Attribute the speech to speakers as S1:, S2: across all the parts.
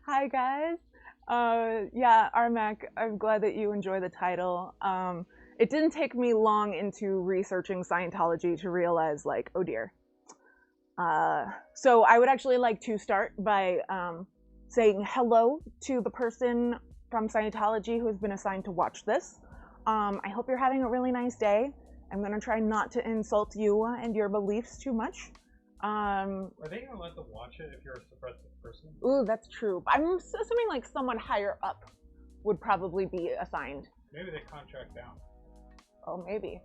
S1: Hi guys. Yeah, Armac, I'm glad that you enjoy the title. It didn't take me long into researching Scientology to realize, like, oh dear. So I would actually like to start by saying hello to the person from Scientology who has been assigned to watch this. I hope you're having a really nice day. I'm gonna try not to insult you and your beliefs too much.
S2: Are they gonna let them watch it if you're a suppressive person?
S1: Ooh, that's true. I'm assuming like someone higher up would probably be assigned.
S2: Maybe they contract down.
S1: Oh, maybe.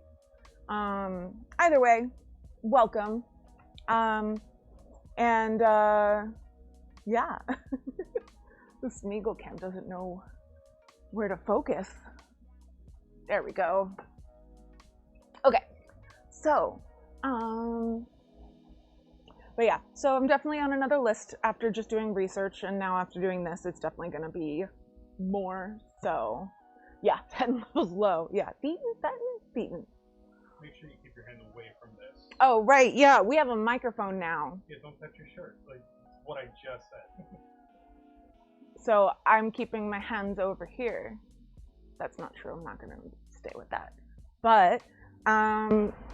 S1: Either way, welcome. And yeah. The Smeagol Cam doesn't know where to focus. There we go. Okay. So, but yeah, so I'm definitely on another list after just doing research, and now after doing this, it's definitely gonna be more. So, yeah, 10 levels low. Yeah, beaten.
S2: Make sure you keep your hand away from this.
S1: Oh, right, yeah, we have a microphone now.
S2: Yeah, don't touch your shirt. Like, what I just said.
S1: So I'm keeping my hands over here. That's not true, I'm not gonna stay with that. But,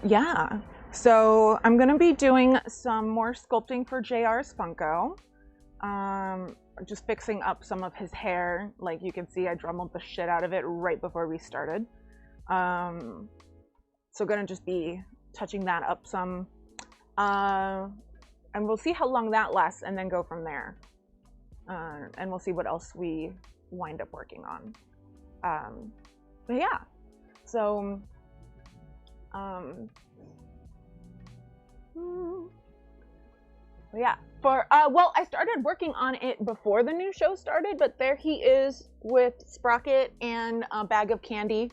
S1: yeah. So I'm gonna be doing some more sculpting for JR's Funko. Just fixing up some of his hair. Like you can see, I drummed the shit out of it right before we started. So gonna just be touching that up some. And we'll see how long that lasts and then go from there. And we'll see what else we wind up working on. But yeah, so, yeah, well, I started working on it before the new show started, but there he is with Sprocket and a bag of candy.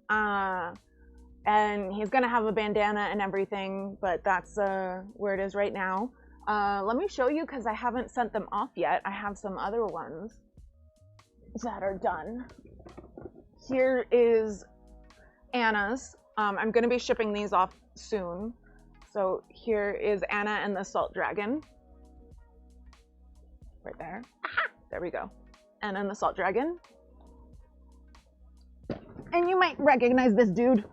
S1: And he's gonna have a bandana and everything, but that's where it is right now. Let me show you, because I haven't sent them off yet. I have some other ones that are done. Here is Anna's. I'm gonna be shipping these off soon. So here is Anna and the Salt Dragon. Right there. Aha! There we go. Anna and the Salt Dragon. And you might recognize this dude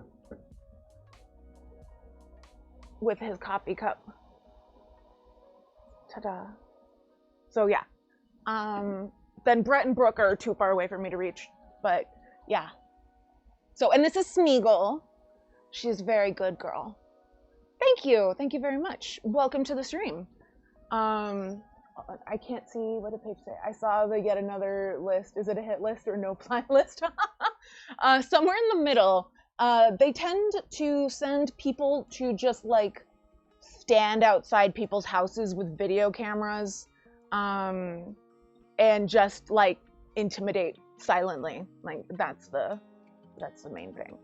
S1: with his coffee cup. Ta-da. So yeah. Then Brett and Brooke are too far away for me to reach, but yeah. So, and this is Smeagol. She's a very good girl. Thank you very much. Welcome to the stream. I can't see, what did Paige say? I saw the yet another list. Is it a hit list or no plan list? Somewhere in the middle. They tend to send people to just like stand outside people's houses with video cameras, and just like intimidate silently. Like that's the main thing.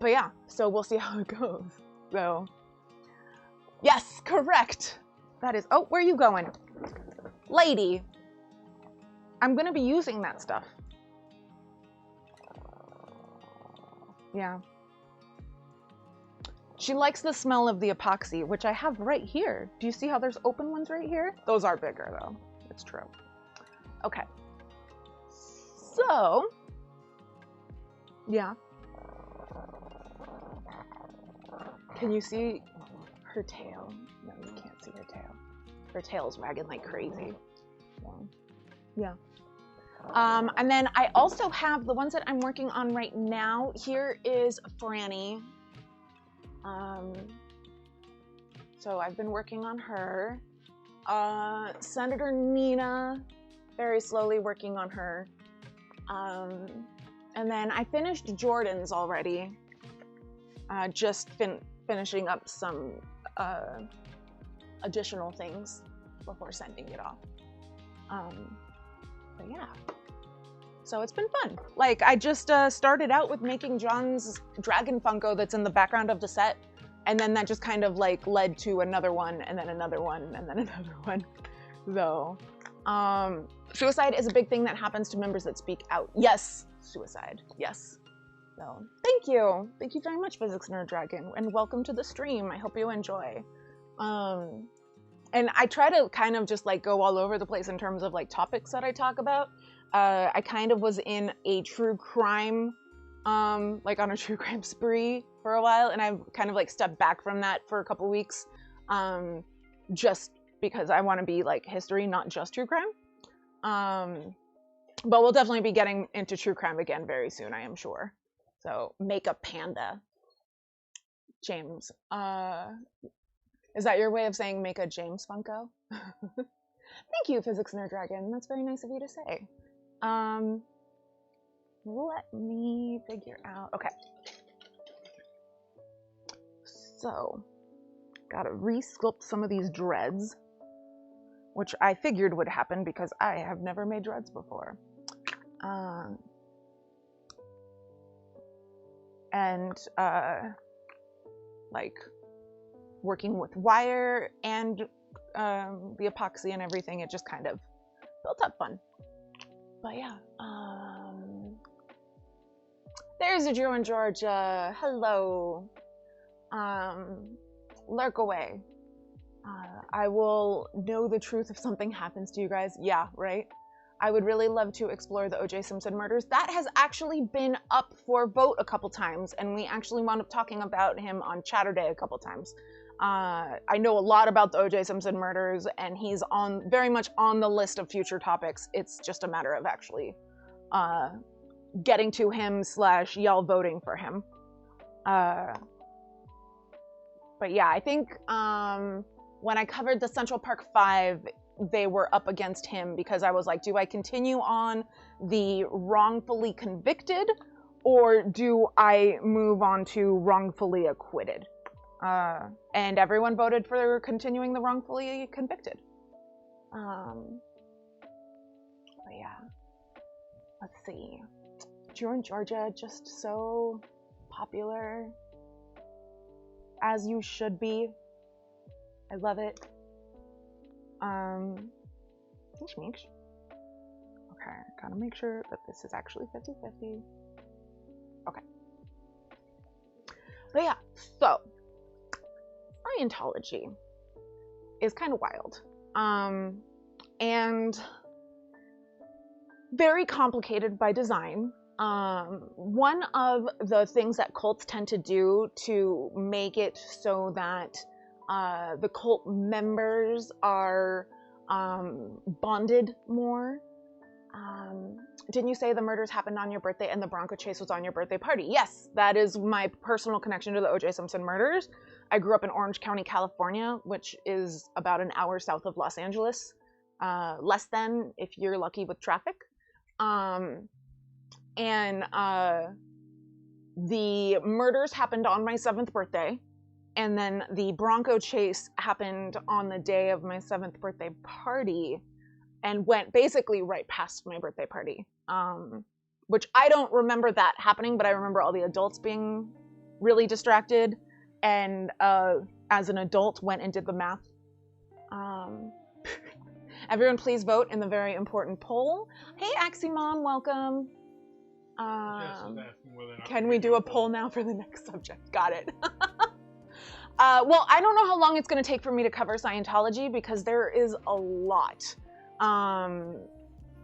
S1: But yeah, so we'll see how it goes. So yes, correct. That is, oh, where are you going? Lady. I'm gonna be using that stuff. Yeah. She likes the smell of the epoxy, which I have right here. Do you see how there's open ones right here? Those are bigger though, it's true. Okay. So, yeah. Can you see her tail? No, you can't see her tail. Her tail's wagging like crazy. Yeah. And then I also have the ones that I'm working on right now. Here is Franny. So I've been working on her. Senator Nina, very slowly working on her. And then I finished Jordan's already. Just finishing up some additional things before sending it off. But yeah, so it's been fun. Like I just started out with making John's Dragon Funko that's in the background of the set, and then that just kind of like led to another one, and then another one, and then another one. So, suicide is a big thing that happens to members that speak out. Yes, suicide, yes. So, thank you very much, Physics Nerd Dragon, and welcome to the stream. I hope you enjoy. and I try to kind of just like go all over the place in terms of like topics that I talk about. I kind of was in a true crime, like on a true crime spree for a while, and I've kind of like stepped back from that for a couple weeks, just because I want to be like history, not just true crime. But we'll definitely be getting into true crime again very soon, I am sure. So, Makeup Panda. James. Is that your way of saying make a James Funko? Thank you, Physics Nerd Dragon. That's very nice of you to say. Let me figure out. Okay. So, gotta re-sculpt some of these dreads, which I figured would happen because I have never made dreads before. Like working with wire and the epoxy and everything, it just kind of built up fun. But yeah, there's a Drew in Georgia. Hello. Lurk away. I will know the truth if something happens to you guys. Yeah, right? I would really love to explore the O.J. Simpson murders. That has actually been up for vote a couple times, and we actually wound up talking about him on Chatterday a couple times. I know a lot about the O.J. Simpson murders, and he's very much on the list of future topics. It's just a matter of actually getting to him / y'all voting for him. But yeah, I think when I covered the Central Park 5, they were up against him because I was like, do I continue on the wrongfully convicted or do I move on to wrongfully acquitted? And everyone voted for continuing the wrongfully convicted. But yeah, let's see. Drew in Georgia, just so popular, as you should be. I love it. Okay, gotta make sure that this is actually 50-50. Okay. But yeah, so Scientology is kind of wild. And very complicated by design. One of the things that cults tend to do to make it so that the cult members are bonded more. Didn't you say the murders happened on your birthday and the Bronco chase was on your birthday party? Yes, that is my personal connection to the O.J. Simpson murders. I grew up in Orange County, California, which is about an hour south of Los Angeles. Less than, if you're lucky with traffic. The murders happened on my 7th birthday. And then the Bronco chase happened on the day of my 7th birthday party and went basically right past my birthday party. Which I don't remember that happening, but I remember all the adults being really distracted. And as an adult, went and did the math. Everyone please vote in the very important poll. Hey, Aximon, welcome. Can we do a poll now for the next subject? Got it. Well, I don't know how long it's going to take for me to cover Scientology because there is a lot.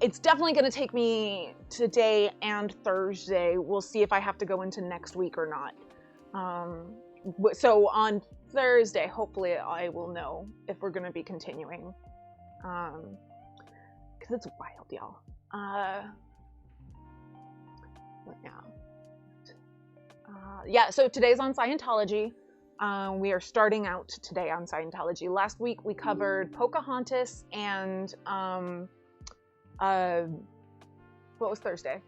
S1: It's definitely going to take me today and Thursday. We'll see if I have to go into next week or not. So on Thursday, hopefully I will know if we're going to be continuing. Because it's wild, y'all. Yeah, so today's on Scientology. We are starting out today on Scientology. Last week we covered Pocahontas and what was Thursday?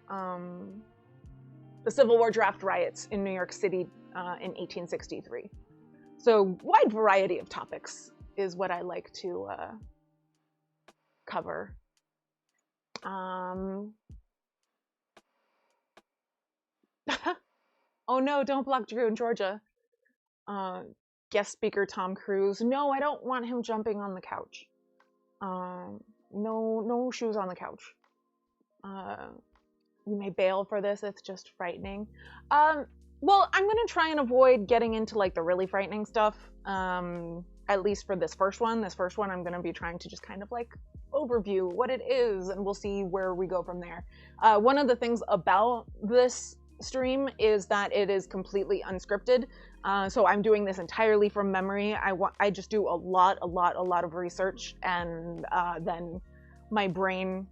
S1: The Civil War draft riots in New York City in 1863. So wide variety of topics is what I like to cover. Oh no, don't block Drew in Georgia. Guest speaker Tom Cruise. No, I don't want him jumping on the couch. No shoes on the couch. You may bail for this, it's just frightening. Well, I'm gonna try and avoid getting into like the really frightening stuff. I at least for this first one. This first one, I'm going to be trying to just kind of like overview what it is, and we'll see where we go from there. One of the things about this stream is that it is completely unscripted. So I'm doing this entirely from memory. I just do a lot of research, and then my brain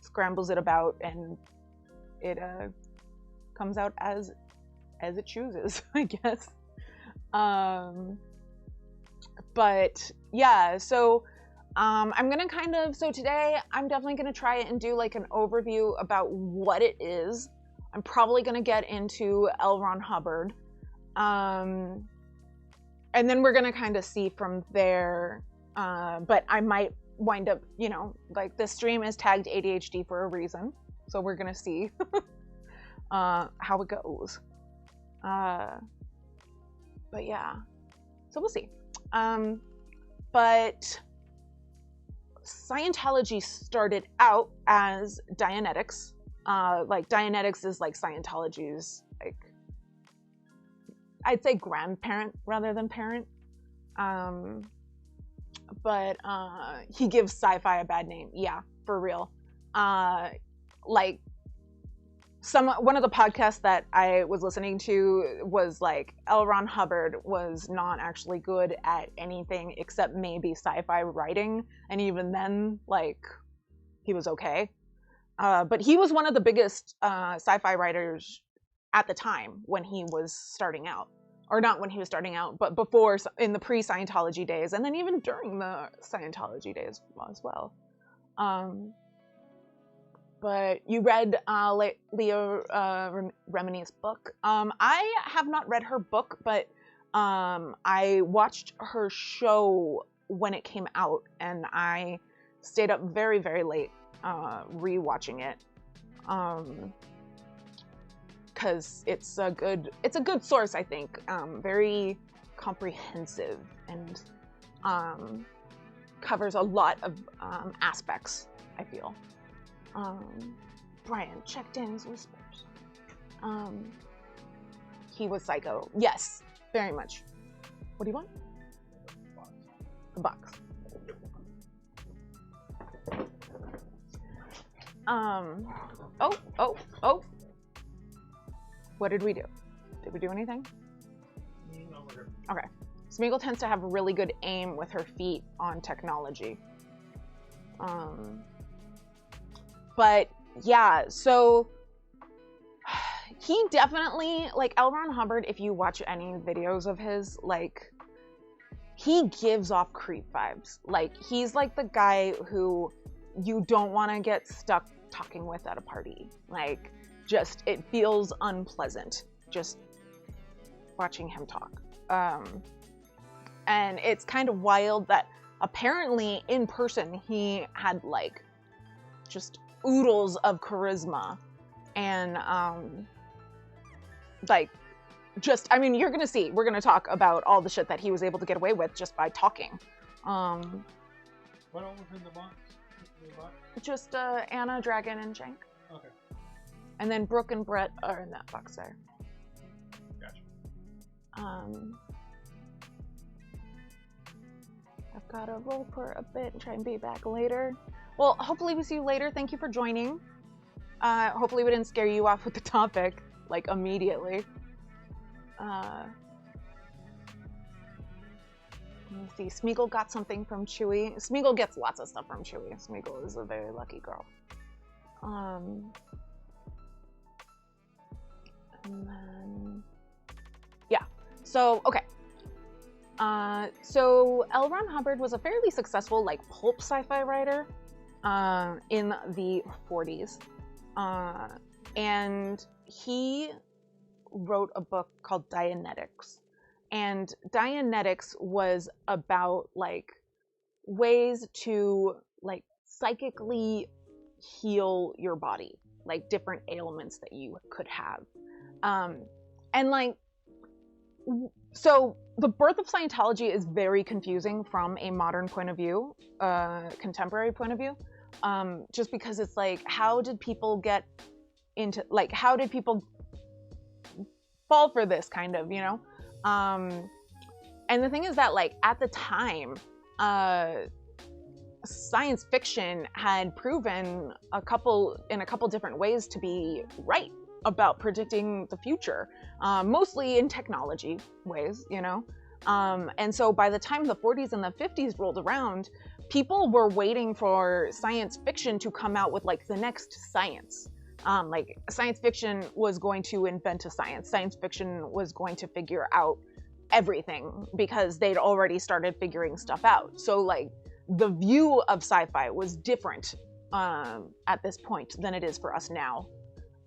S1: scrambles it about, and it comes out as it chooses, I guess. But yeah, so I'm gonna so today I'm definitely gonna try and do like an overview about what it is. I'm probably gonna get into L. Ron Hubbard. And then we're gonna kind of see from there, but I might wind up, you know, like this stream is tagged ADHD for a reason, so we're gonna see how it goes. But yeah, so we'll see. But Scientology started out as Dianetics. Like Dianetics is like Scientology's, like, I'd say grandparent rather than parent. But he gives sci-fi a bad name. Yeah, for real. Like one of the podcasts that I was listening to was like L. Ron Hubbard was not actually good at anything except maybe sci-fi writing, and even then, like, he was okay. But he was one of the biggest sci-fi writers at the time when he was starting out. Or not when he was starting out, but before, in the pre-Scientology days, and then even during the Scientology days as well. But you read Leah Remini's book. I have not read her book, but I watched her show when it came out, and I stayed up very, very late re-watching it. Because it's a good source, I think. Very comprehensive and covers a lot of aspects, I feel. Brian, check Danny's whispers. He was psycho. Yes, very much. What do you want? A box. Oh. What did we do? Did we do anything?
S2: No, we're good.
S1: Okay. Smeagol tends to have really good aim with her feet on technology. But yeah, so he definitely, like, L. Ron Hubbard, if you watch any videos of his, like, he gives off creep vibes. Like, he's like the guy who you don't want to get stuck talking with at a party. Like, just, it feels unpleasant just watching him talk. And it's kind of wild that apparently in person he had like just oodles of charisma and like just, I mean, you're gonna see, we're gonna talk about all the shit that he was able to get away with just by talking.
S2: What all was in the box?
S1: Just Anna, Dragon, and Jank.
S2: Okay.
S1: And then Brooke and Brett are in that box there.
S2: Gotcha.
S1: I've got to roll for a bit and try and be back later. Well, hopefully we see you later. Thank you for joining. Hopefully we didn't scare you off with the topic, like, immediately. Let me see. Smeagol got something from Chewie. Smeagol gets lots of stuff from Chewie. Smeagol is a very lucky girl. And then, yeah. So, okay. So L. Ron Hubbard was a fairly successful, like, pulp sci-fi writer in the 40s. And he wrote a book called Dianetics. And Dianetics was about, like, ways to, like, psychically heal your body, like, different ailments that you could have. And, like, so the birth of Scientology is very confusing from a modern point of view, contemporary point of view, just because it's like, how did people get into, like, how did people fall for this kind of, you know? And the thing is that, like, at the time, science fiction had proven in a couple different ways to be right about predicting the future, mostly in technology ways, you know? And so by the time the 40s and the 50s rolled around, people were waiting for science fiction to come out with like the next science. Like science fiction was going to invent a science. Science fiction was going to figure out everything because they'd already started figuring stuff out. So like the view of sci-fi was different at this point than it is for us now.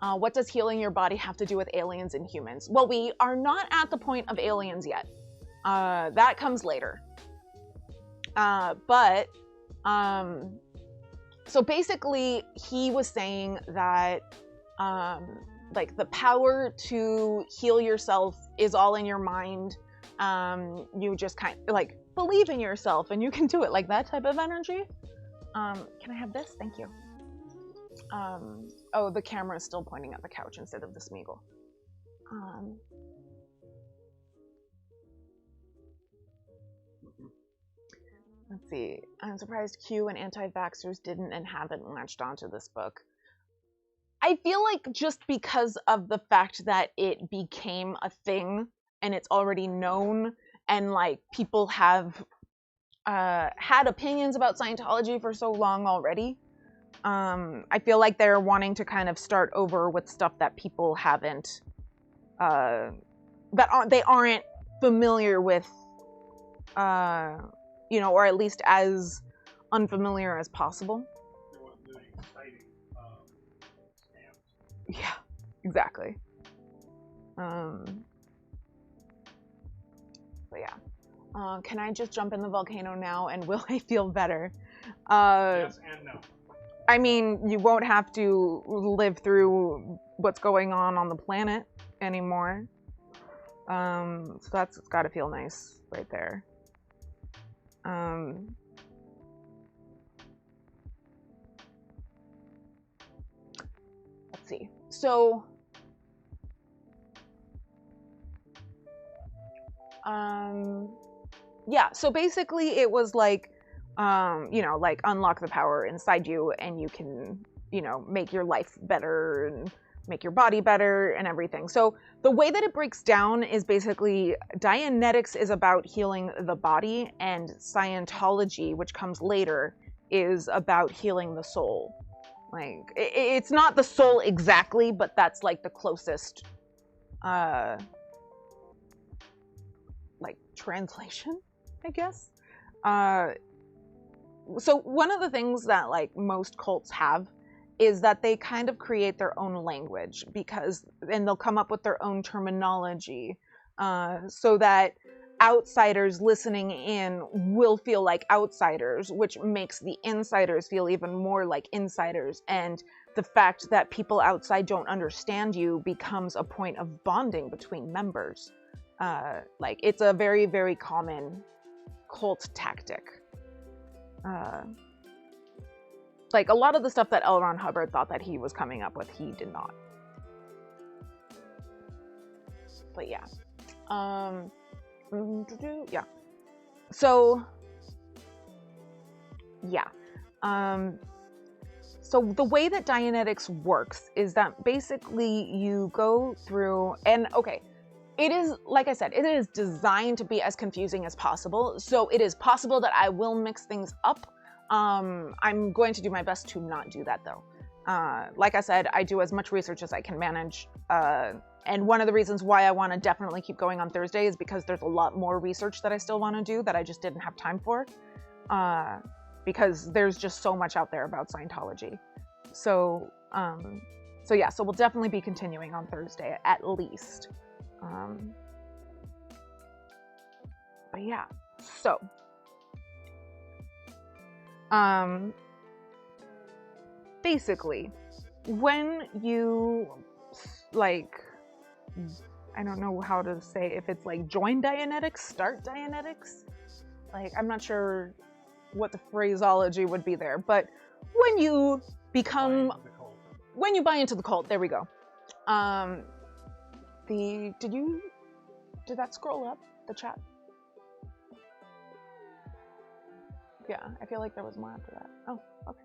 S1: What does healing your body have to do with aliens and humans? Well, we are not at the point of aliens yet. That comes later. So basically he was saying that like the power to heal yourself is all in your mind. You just kind of like believe in yourself and you can do it, like that type of energy. Can I have this? Thank you. Oh, the camera is still pointing at the couch instead of the Smeagol. Let's see. I'm surprised Q and anti-vaxxers didn't and haven't latched onto this book. I feel like just because of the fact that it became a thing and it's already known, and like people have had opinions about Scientology for so long already, I feel like they're wanting to kind of start over with stuff that people haven't, they aren't familiar with, you know, or at least as unfamiliar as possible. Yeah, exactly. But yeah. Can I just jump in the volcano now and will I feel better?
S2: Yes and no.
S1: I mean, you won't have to live through what's going on the planet anymore. So that's gotta feel nice right there. Let's see. So, yeah, so basically it was like, you know, like unlock the power inside you and you can, you know, make your life better and make your body better and everything. So the way that it breaks down is basically Dianetics is about healing the body and Scientology, which comes later, is about healing the soul. Like, it's not the soul exactly, but that's like the closest, like translation, I guess. So one of the things that like most cults have is that they kind of create their own language and they'll come up with their own terminology, so that outsiders listening in will feel like outsiders, which makes the insiders feel even more like insiders. And the fact that people outside don't understand you becomes a point of bonding between members. Like, it's a very, very common cult tactic. Like, a lot of the stuff that L. Ron Hubbard thought that he was coming up with, he did not. But yeah. Yeah. So, yeah. So the way that Dianetics works is that basically you go through, and okay, it is, like I said, it is designed to be as confusing as possible. So it is possible that I will mix things up. I'm going to do my best to not do that though. Like I said, I do as much research as I can manage. And one of the reasons why I want to definitely keep going on Thursday is because there's a lot more research that I still want to do that I just didn't have time for. Because there's just so much out there about Scientology. So yeah, so we'll definitely be continuing on Thursday at least. But yeah, so basically when you like, I don't know how to say, if it's like join Dianetics, start Dianetics, like I'm not sure what the phraseology would be there, but when you become, when you buy into the cult, there we go. Did that scroll up the chat? Yeah, I feel like there was more after that. Oh, okay.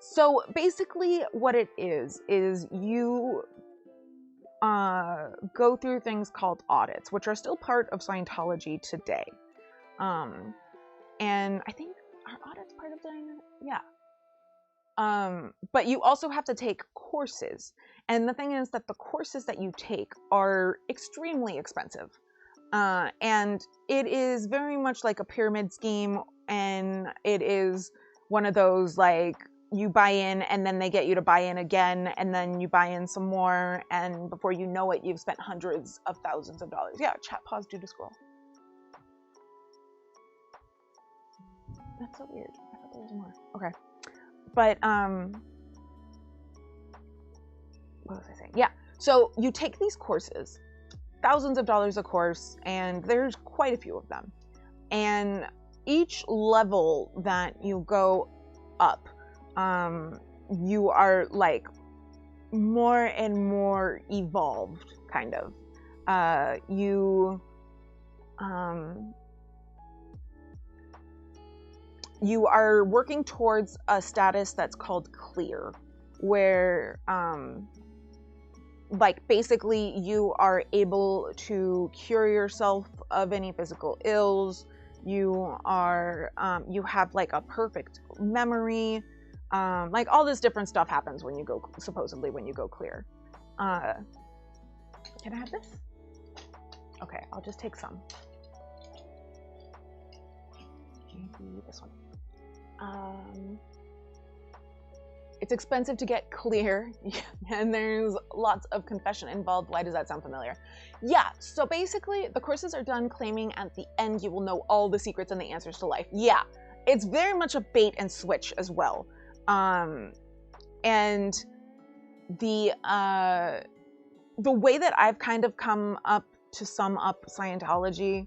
S1: So basically what it is you go through things called audits, which are still part of Scientology today. And I think, are audits part of Scientology? Yeah. But you also have to take courses. And the thing is that the courses that you take are extremely expensive. And it is very much like a pyramid scheme, and it is one of those, like, you buy in and then they get you to buy in again, and then you buy in some more, and before you know it, you've spent hundreds of thousands of dollars. Yeah, chat pause due to scroll. That's so weird. I thought there was more. Okay. But, what was I saying? Yeah, so you take these courses, thousands of dollars a course, and there's quite a few of them. And each level that you go up, you are like more and more evolved, kind of. You are working towards a status that's called clear, where like basically you are able to cure yourself of any physical ills. You are you have like a perfect memory. Like all this different stuff happens when you go, supposedly when you go clear. Can I have this? Okay, I'll just take some. Maybe this one. It's expensive to get clear, and there's lots of confession involved. Why does that sound familiar? Yeah, so basically the courses are done claiming at the end you will know all the secrets and the answers to life. Yeah, it's very much a bait and switch as well. And the way that I've kind of come up to sum up Scientology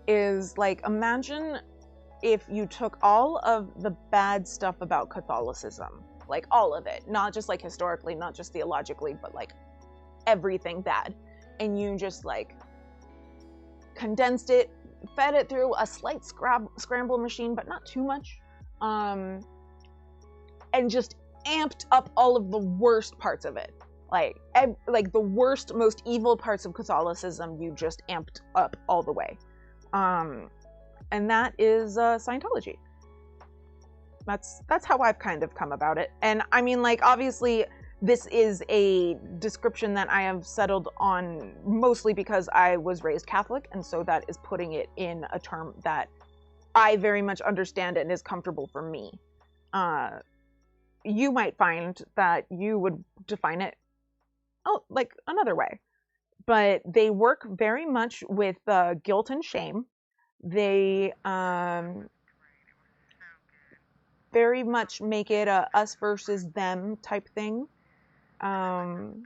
S1: is like, imagine if you took all of the bad stuff about Catholicism, like all of it, not just like historically, not just theologically, but like everything bad, and you just like condensed it, fed it through a slight scramble machine, but not too much, and just amped up all of the worst parts of it. Like the worst, most evil parts of Catholicism, you just amped up all the way. And that is Scientology. That's how I've kind of come about it. And I mean, like, obviously this is a description that I have settled on mostly because I was raised Catholic, and so that is putting it in a term that I very much understand and is comfortable for me. You might find that you would define it like another way, but they work very much with guilt and shame. They very much make it a us versus them type thing. And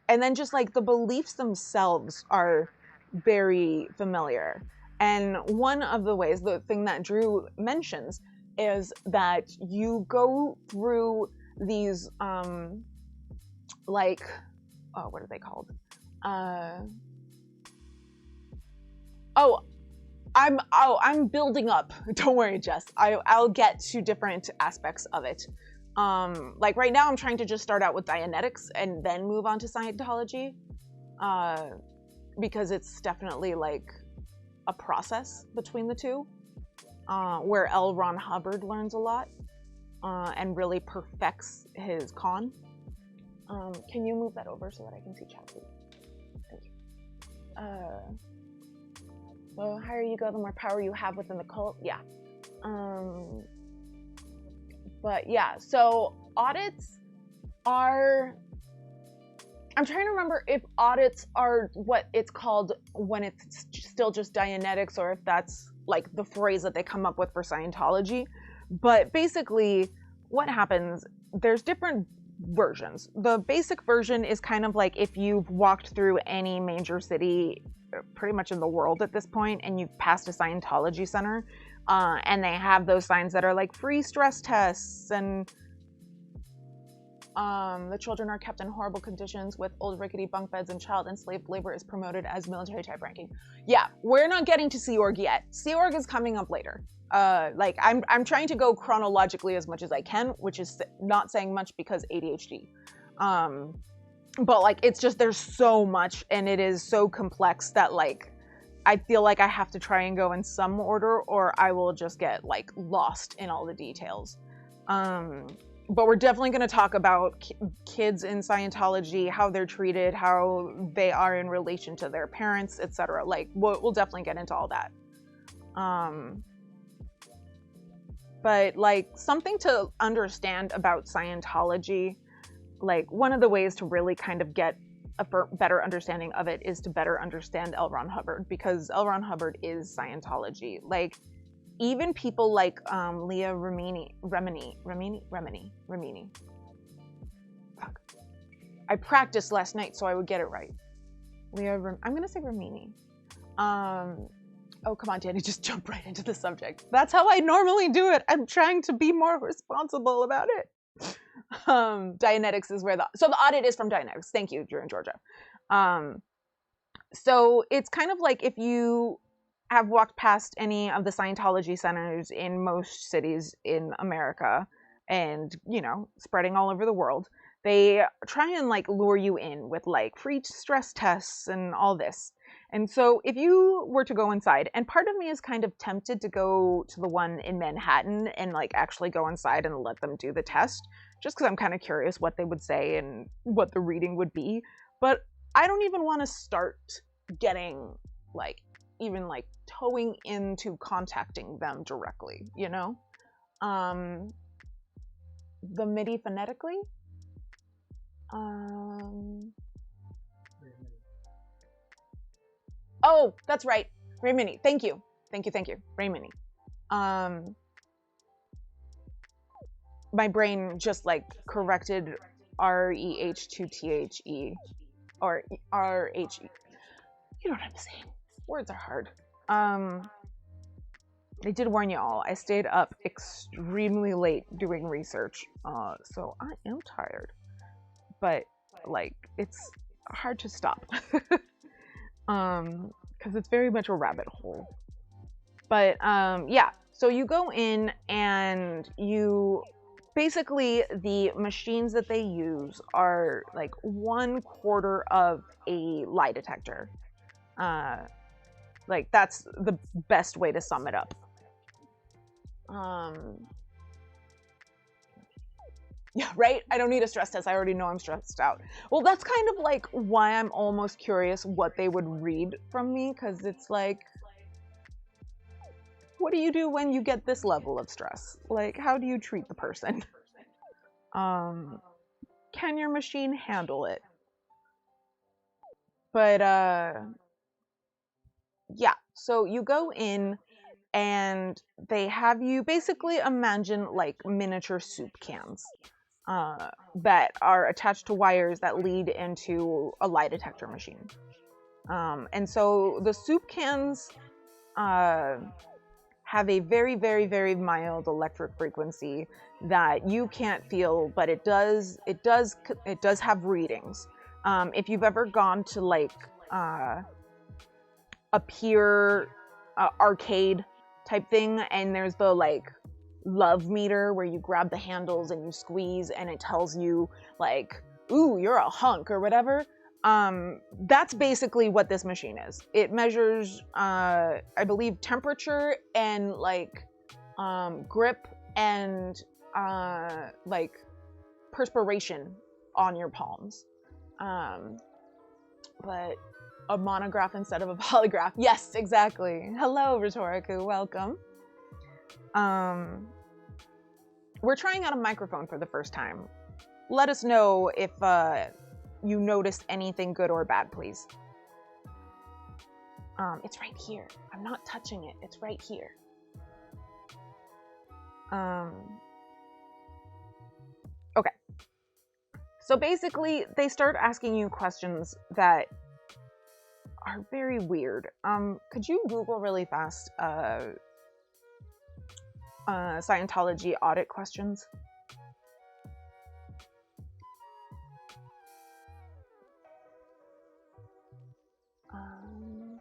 S1: then just like the beliefs themselves are very familiar. And one of the ways, the thing that Drew mentions, is that you go through these like, oh, what are they called? I'm building up. Don't worry, Jess. I'll get to different aspects of it. Like right now I'm trying to just start out with Dianetics and then move on to Scientology. Because it's definitely like a process between the two. Where L. Ron Hubbard learns a lot. And really perfects his con. Can you move that over so that I can see chat, please? Thank you. The higher you go, the more power you have within the cult. Yeah. But yeah, so audits are... I'm trying to remember if audits are what it's called when it's still just Dianetics, or if that's like the phrase that they come up with for Scientology. But basically, what happens, there's different versions. The basic version is kind of like if you've walked through any major city pretty much in the world at this point and you've passed a Scientology center, and they have those signs that are like free stress tests and The children are kept in horrible conditions with old rickety bunk beds, and child enslaved labor is promoted as military type ranking. Yeah, we're not getting to Sea Org yet. Sea Org is coming up later. Like I'm trying to go chronologically as much as I can, which is not saying much because ADHD. But like it's just there's so much and it is so complex that like I feel like I have to try and go in some order or I will just get like lost in all the details. But we're definitely going to talk about kids in Scientology, how they're treated, how they are in relation to their parents, etc. Like we'll definitely get into all that. But like something to understand about Scientology, like one of the ways to really kind of get a better understanding of it is to better understand L. Ron Hubbard, because L. Ron Hubbard is Scientology. Like even people like Leah Remini. Fuck. I practiced last night so I would get it right. I'm gonna say Remini. Oh, come on, Danny, just jump right into the subject. That's how I normally do it. I'm trying to be more responsible about it. Dianetics is where so the audit is from Dianetics. Thank you, you're in Georgia. So it's kind of like if you have walked past any of the Scientology centers in most cities in America and, you know, spreading all over the world, they try and like lure you in with like free stress tests and all this. And so if you were to go inside, and part of me is kind of tempted to go to the one in Manhattan and like actually go inside and let them do the test, just because I'm kind of curious what they would say and what the reading would be. But I don't even want to start getting like even like towing into contacting them directly, you know? The MIDI phonetically? Oh, that's right. Remini. Thank you. Remini. My brain just like corrected REH to THE or RHE. You know what I'm saying? Words are hard. I did warn you all. I stayed up extremely late doing research, so I am tired. But like, it's hard to stop, because it's very much a rabbit hole. But yeah. So you go in and you basically the machines that they use are like 1/4 of a lie detector. Like that's the best way to sum it up. Yeah, right? I don't need a stress test. I already know I'm stressed out. Well, that's kind of like why I'm almost curious what they would read from me, because it's like, what do you do when you get this level of stress? Like, how do you treat the person? Can your machine handle it? But yeah, so you go in and they have you basically imagine like miniature soup cans that are attached to wires that lead into a lie detector machine. And so the soup cans have a very, very, very mild electric frequency that you can't feel, but it does have readings. If you've ever gone to like a pier arcade type thing, and there's the like love meter where you grab the handles and you squeeze and it tells you like, ooh, you're a hunk or whatever. That's basically what this machine is. It measures, I believe, temperature and like grip and like perspiration on your palms. But a monograph instead of a polygraph. Yes, exactly. Hello, Rhetoriku. Welcome. We're trying out a microphone for the first time. Let us know if you noticed anything good or bad, please. It's right here. I'm not touching it. It's right here. Okay. So basically, they start asking you questions that are very weird. Could you Google really fast Scientology audit questions? Um,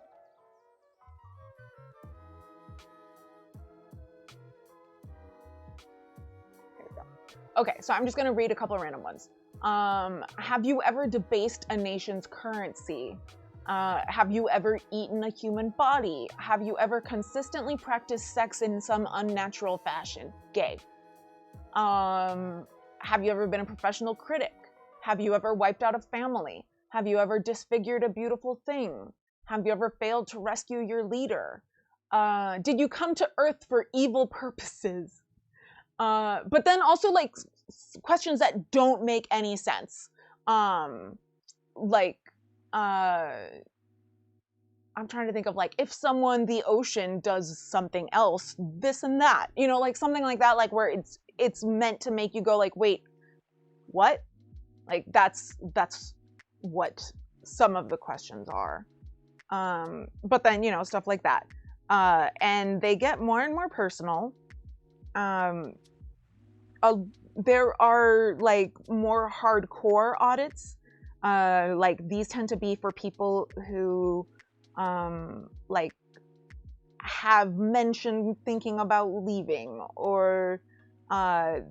S1: there we go. Okay, so I'm just gonna read a couple of random ones. Have you ever debased a nation's currency? Have you ever eaten a human body? Have you ever consistently practiced sex in some unnatural fashion? Gay. Have you ever been a professional critic? Have you ever wiped out a family? Have you ever disfigured a beautiful thing? Have you ever failed to rescue your leader? Did you come to Earth for evil purposes? But then also like questions that don't make any sense. Like, I'm trying to think of like, if someone, the ocean, does something else, this and that, you know, like something like that, like where it's meant to make you go like, wait, what? Like that's what some of the questions are. But then, you know, stuff like that. And they get more and more personal. There are like more hardcore audits. Like these tend to be for people who like have mentioned thinking about leaving, or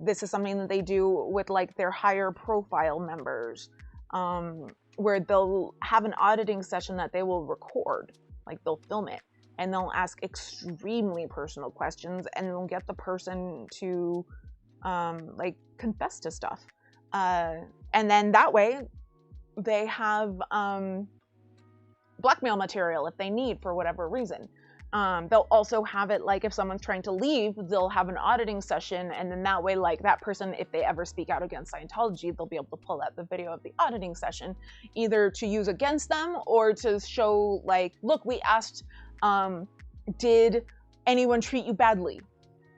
S1: this is something that they do with like their higher profile members, where they'll have an auditing session that they will record, like they'll film it, and they'll ask extremely personal questions, and they'll get the person to like confess to stuff, and then that way they have blackmail material if they need for whatever reason. They'll also have it like if someone's trying to leave, they'll have an auditing session, and then that way, like that person, if they ever speak out against Scientology, they'll be able to pull out the video of the auditing session, either to use against them or to show like, look, we asked, did anyone treat you badly,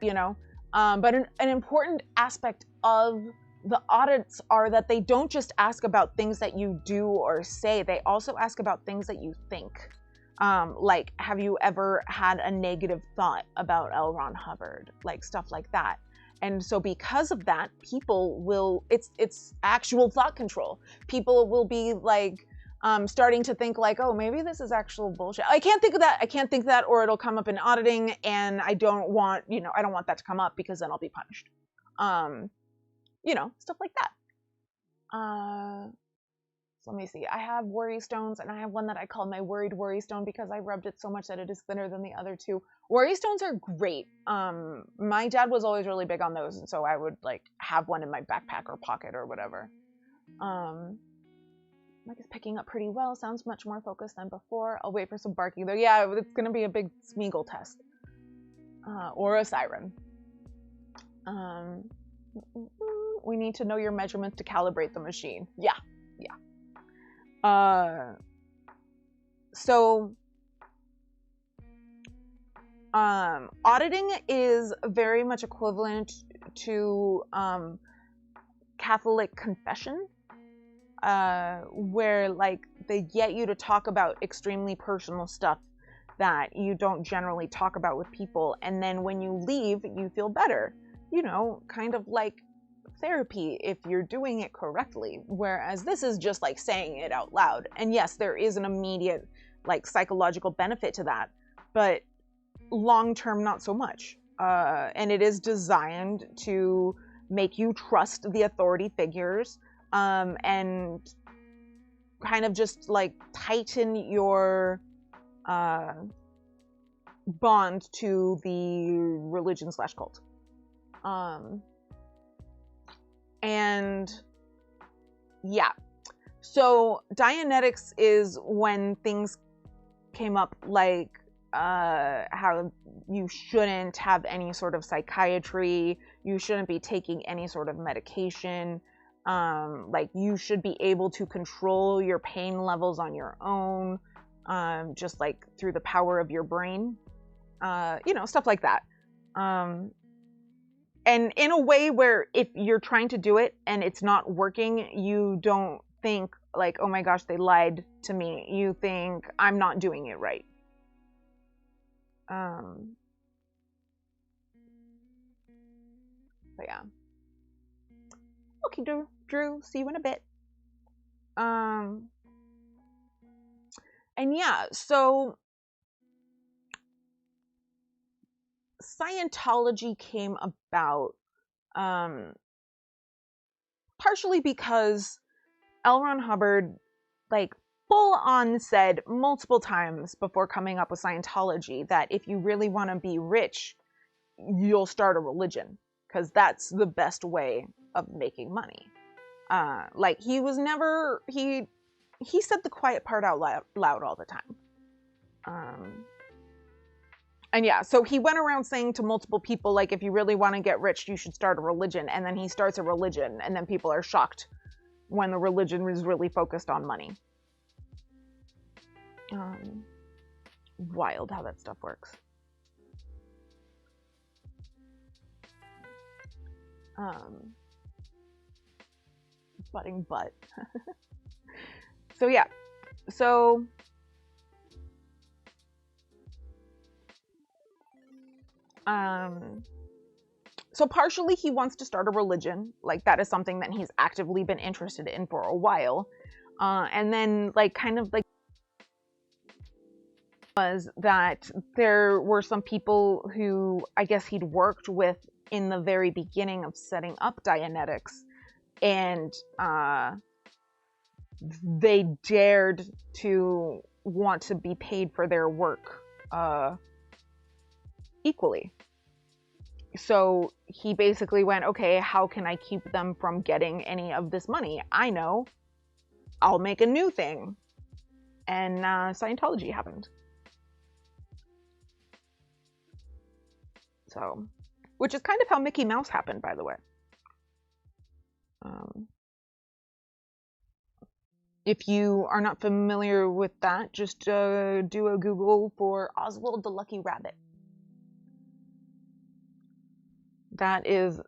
S1: you know? But an important aspect of the audits are that they don't just ask about things that you do or say, they also ask about things that you think. Like, have you ever had a negative thought about L. Ron Hubbard? Like, stuff like that. And so because of that, people will, it's actual thought control. People will be like, starting to think like, oh, maybe this is actual bullshit. I can't think of that, or it'll come up in auditing, and I don't want that to come up because then I'll be punished. You know, stuff like that. So let me see. I have worry stones, and I have one that I call my worried worry stone because I rubbed it so much that it is thinner than the other two. Worry stones are great. My dad was always really big on those, and so I would like have one in my backpack or pocket or whatever. Mike is picking up pretty well. Sounds much more focused than before. I'll wait for some barking though. Yeah, it's gonna be a big Smeagol test. Or a siren. We need to know your measurements to calibrate the machine. Yeah. So auditing is very much equivalent to Catholic confession, where like they get you to talk about extremely personal stuff that you don't generally talk about with people, and then when you leave, you feel better. You know, kind of like therapy if you're doing it correctly, whereas this is just like saying it out loud. And yes, there is an immediate like psychological benefit to that, but long term not so much. And it is designed to make you trust the authority figures, and kind of just like tighten your bond to the religion / cult. And yeah, so Dianetics is when things came up like how you shouldn't have any sort of psychiatry, you shouldn't be taking any sort of medication, like you should be able to control your pain levels on your own, just like through the power of your brain, you know, stuff like that. And in a way where if you're trying to do it and it's not working, you don't think like, oh my gosh, they lied to me. You think, I'm not doing it right. But yeah. Okay, Drew, see you in a bit. And yeah, so Scientology came about partially because L. Ron Hubbard, like, full on said multiple times before coming up with Scientology that if you really want to be rich, you'll start a religion, because that's the best way of making money. Like, he was never, he said the quiet part out loud all the time. And yeah, so he went around saying to multiple people, like, if you really want to get rich, you should start a religion. And then he starts a religion, and then people are shocked when the religion was really focused on money. Wild how that stuff works. Butting butt. So yeah, so partially he wants to start a religion, like that is something that he's actively been interested in for a while, and then like kind of like was that there were some people who I guess he'd worked with in the very beginning of setting up Dianetics, and they dared to want to be paid for their work equally. So he basically went, okay, how can I keep them from getting any of this money? I know, I'll make a new thing. And Scientology happened. So, which is kind of how Mickey Mouse happened, by the way. If you are not familiar with that, just do a Google for Oswald the Lucky Rabbit. That is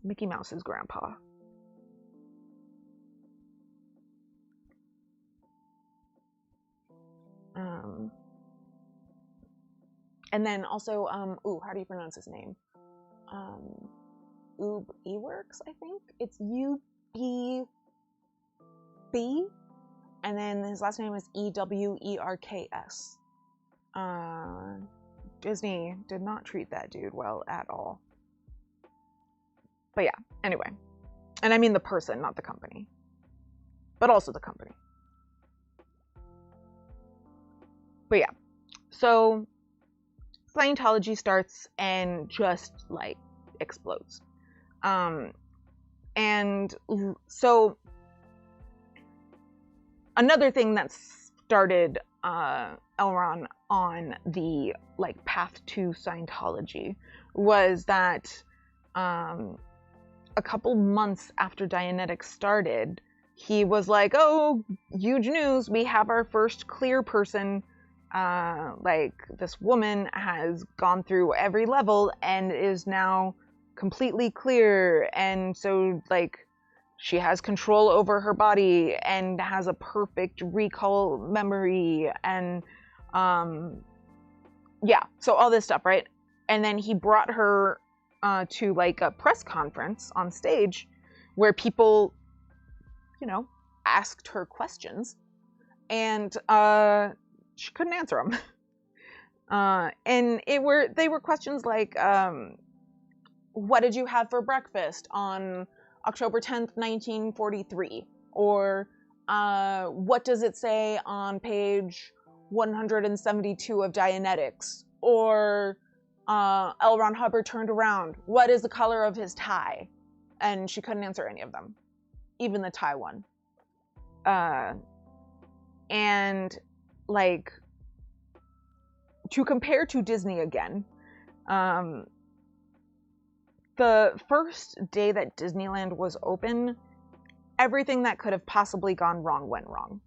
S1: Mickey Mouse's grandpa. And then also, how do you pronounce his name? Ub Iwerks, I think? It's U-B-B? And then his last name is E-W-E-R-K-S. Disney did not treat that dude well at all. But yeah, anyway. And I mean the person, not the company. But also the company. But yeah. So Scientology starts and just like explodes. And so another thing that started L. Ron on the like path to Scientology was that a couple months after Dianetics started, he was like, oh, huge news, we have our first clear person. Like, this woman has gone through every level and is now completely clear, and so like she has control over her body and has a perfect recall memory, and yeah, so all this stuff, right? And then he brought her to like a press conference on stage where people, you know, asked her questions, and she couldn't answer them. And they were questions like, what did you have for breakfast on October 10th, 1943? Or what does it say on page 172 of Dianetics? Or L. Ron Hubbard turned around. What is the color of his tie? And she couldn't answer any of them, even the tie one. And like, to compare to Disney again, the first day that Disneyland was open, everything that could have possibly gone wrong went wrong.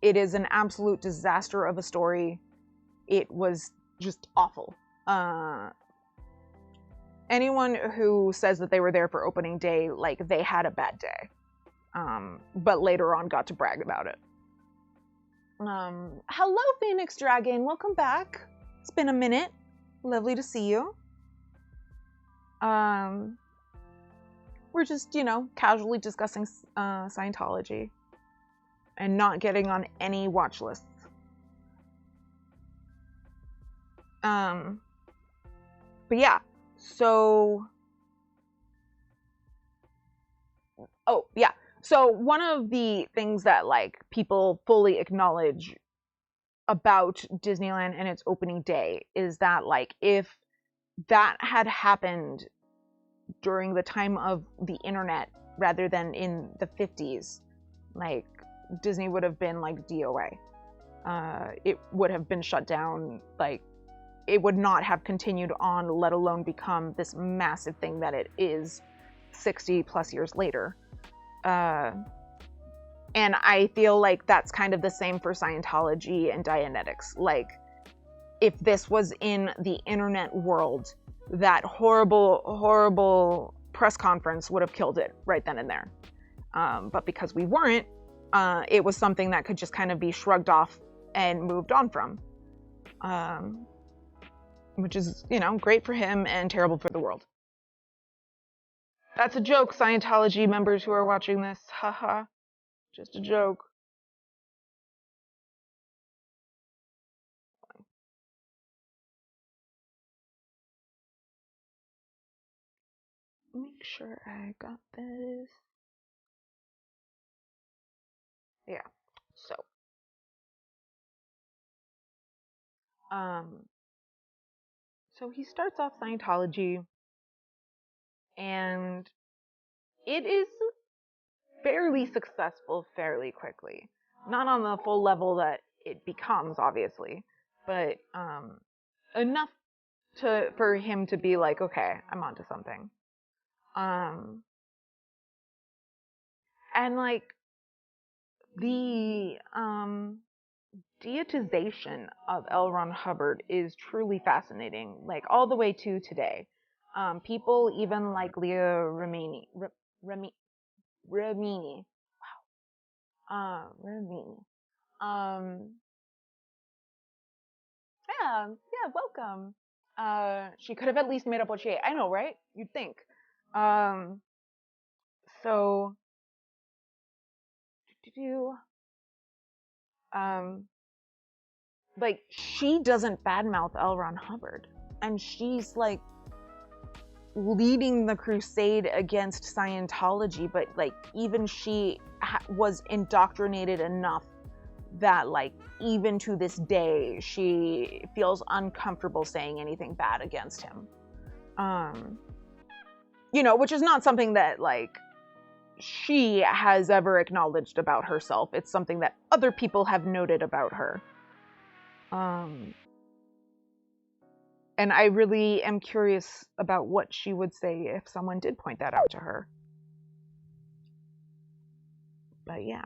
S1: It is an absolute disaster of a story. It was just awful. Anyone who says that they were there for opening day, like, they had a bad day. But later on got to brag about it. Hello, Phoenix Dragon. Welcome back. It's been a minute. Lovely to see you. We're just, you know, casually discussing Scientology and not getting on any watch lists. But yeah, so so one of the things that like people fully acknowledge about Disneyland and its opening day is that like if that had happened during the time of the internet rather than in the 50s, like Disney would have been like DOA. It would have been shut down. Like it would not have continued on, let alone become this massive thing that it is 60 plus years later. And I feel like that's kind of the same for Scientology and Dianetics. Like, if this was in the internet world, that horrible, horrible press conference would have killed it right then and there. But because we weren't, it was something that could just kind of be shrugged off and moved on from. Which is, you know, great for him and terrible for the world. That's a joke, Scientology members who are watching this. Haha. Just a joke. Make sure I got this. Yeah. So he starts off Scientology, and it is fairly successful fairly quickly. Not on the full level that it becomes, obviously, but enough for him to be like, okay, I'm onto something. And like the deitization of L. Ron Hubbard is truly fascinating, like all the way to today. People even like Leah Remini. Remini. Wow. Remini. Yeah, welcome. She could have at least made up what she ate. I know, right? You'd think. So, like, she doesn't badmouth L. Ron Hubbard. And she's, like, leading the crusade against Scientology, but, like, even she was indoctrinated enough that, like, even to this day, she feels uncomfortable saying anything bad against him. You know, which is not something that, like, she has ever acknowledged about herself. It's something that other people have noted about her. And I really am curious about what she would say if someone did point that out to her. But yeah.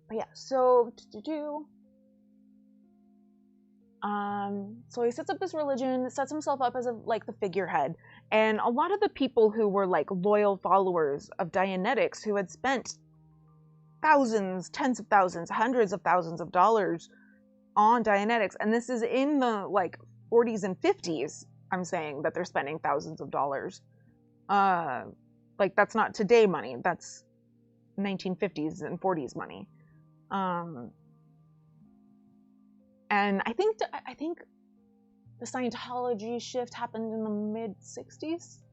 S1: But yeah, so so he sets up this religion, sets himself up as like the figurehead, and a lot of the people who were like loyal followers of Dianetics, who had spent thousands, tens of thousands, hundreds of thousands of dollars on Dianetics, and this is in the like 40s and 50s. I'm saying that they're spending thousands of dollars. Like that's not today money. That's 1950s and 40s money. And I think the Scientology shift happened in the mid 60s,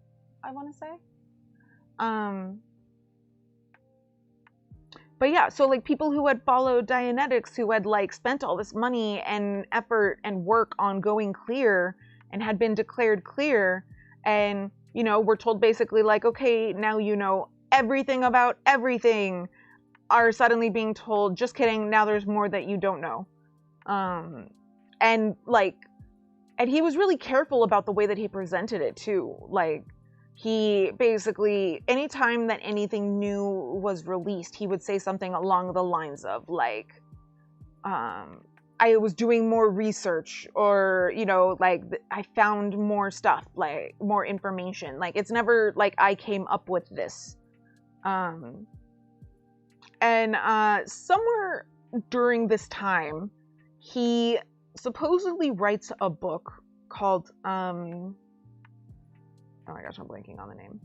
S1: I want to say. But yeah, so like people who had followed Dianetics, who had like spent all this money and effort and work on going clear and had been declared clear, and you know, were told basically like, okay, now you know everything about everything, are suddenly being told, just kidding, now there's more that you don't know. And he was really careful about the way that he presented it too. Like, he basically, anytime that anything new was released, he would say something along the lines of like, I was doing more research, or, you know, like, I found more stuff, like, more information. Like, it's never like I came up with this. And somewhere during this time, he supposedly writes a book called Oh my gosh, I'm blanking on the name.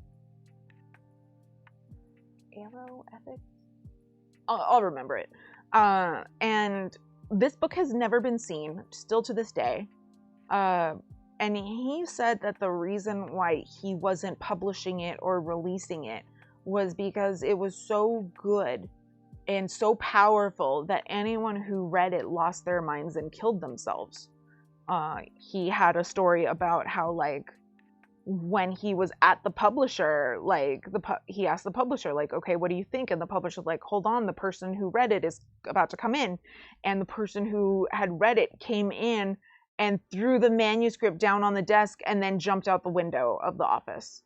S1: Arrow Ethics? I'll remember it. And this book has never been seen, still to this day. And he said that the reason why he wasn't publishing it or releasing it was because it was so good and so powerful that anyone who read it lost their minds and killed themselves. He had a story about how, like, when he was at the publisher, like, he asked the publisher, like, okay, what do you think? And the publisher's like, hold on, the person who read it is about to come in. And the person who had read it came in and threw the manuscript down on the desk and then jumped out the window of the office.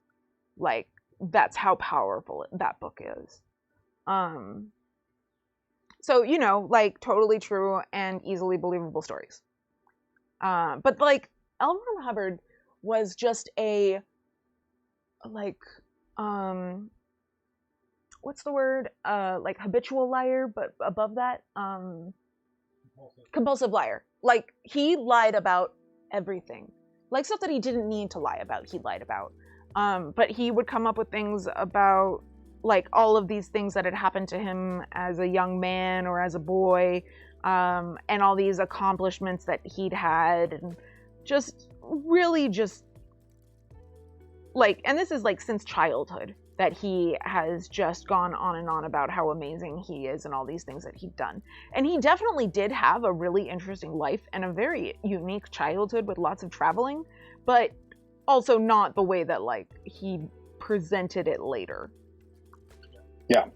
S1: Like, that's how powerful that book is. So, you know, like, totally true and easily believable stories. But, like, L. Ron Hubbard was just a, like, what's the word? Like, habitual liar, but above that, compulsive liar. Like, he lied about everything. Like, stuff that he didn't need to lie about, he lied about. But he would come up with things about, like, all of these things that had happened to him as a young man or as a boy, and all these accomplishments that he'd had, and just really just, like, and this is, like, since childhood, that he has just gone on and on about how amazing he is and all these things that he'd done. And he definitely did have a really interesting life and a very unique childhood with lots of traveling, but also not the way that, like, he presented it later.
S3: Yeah.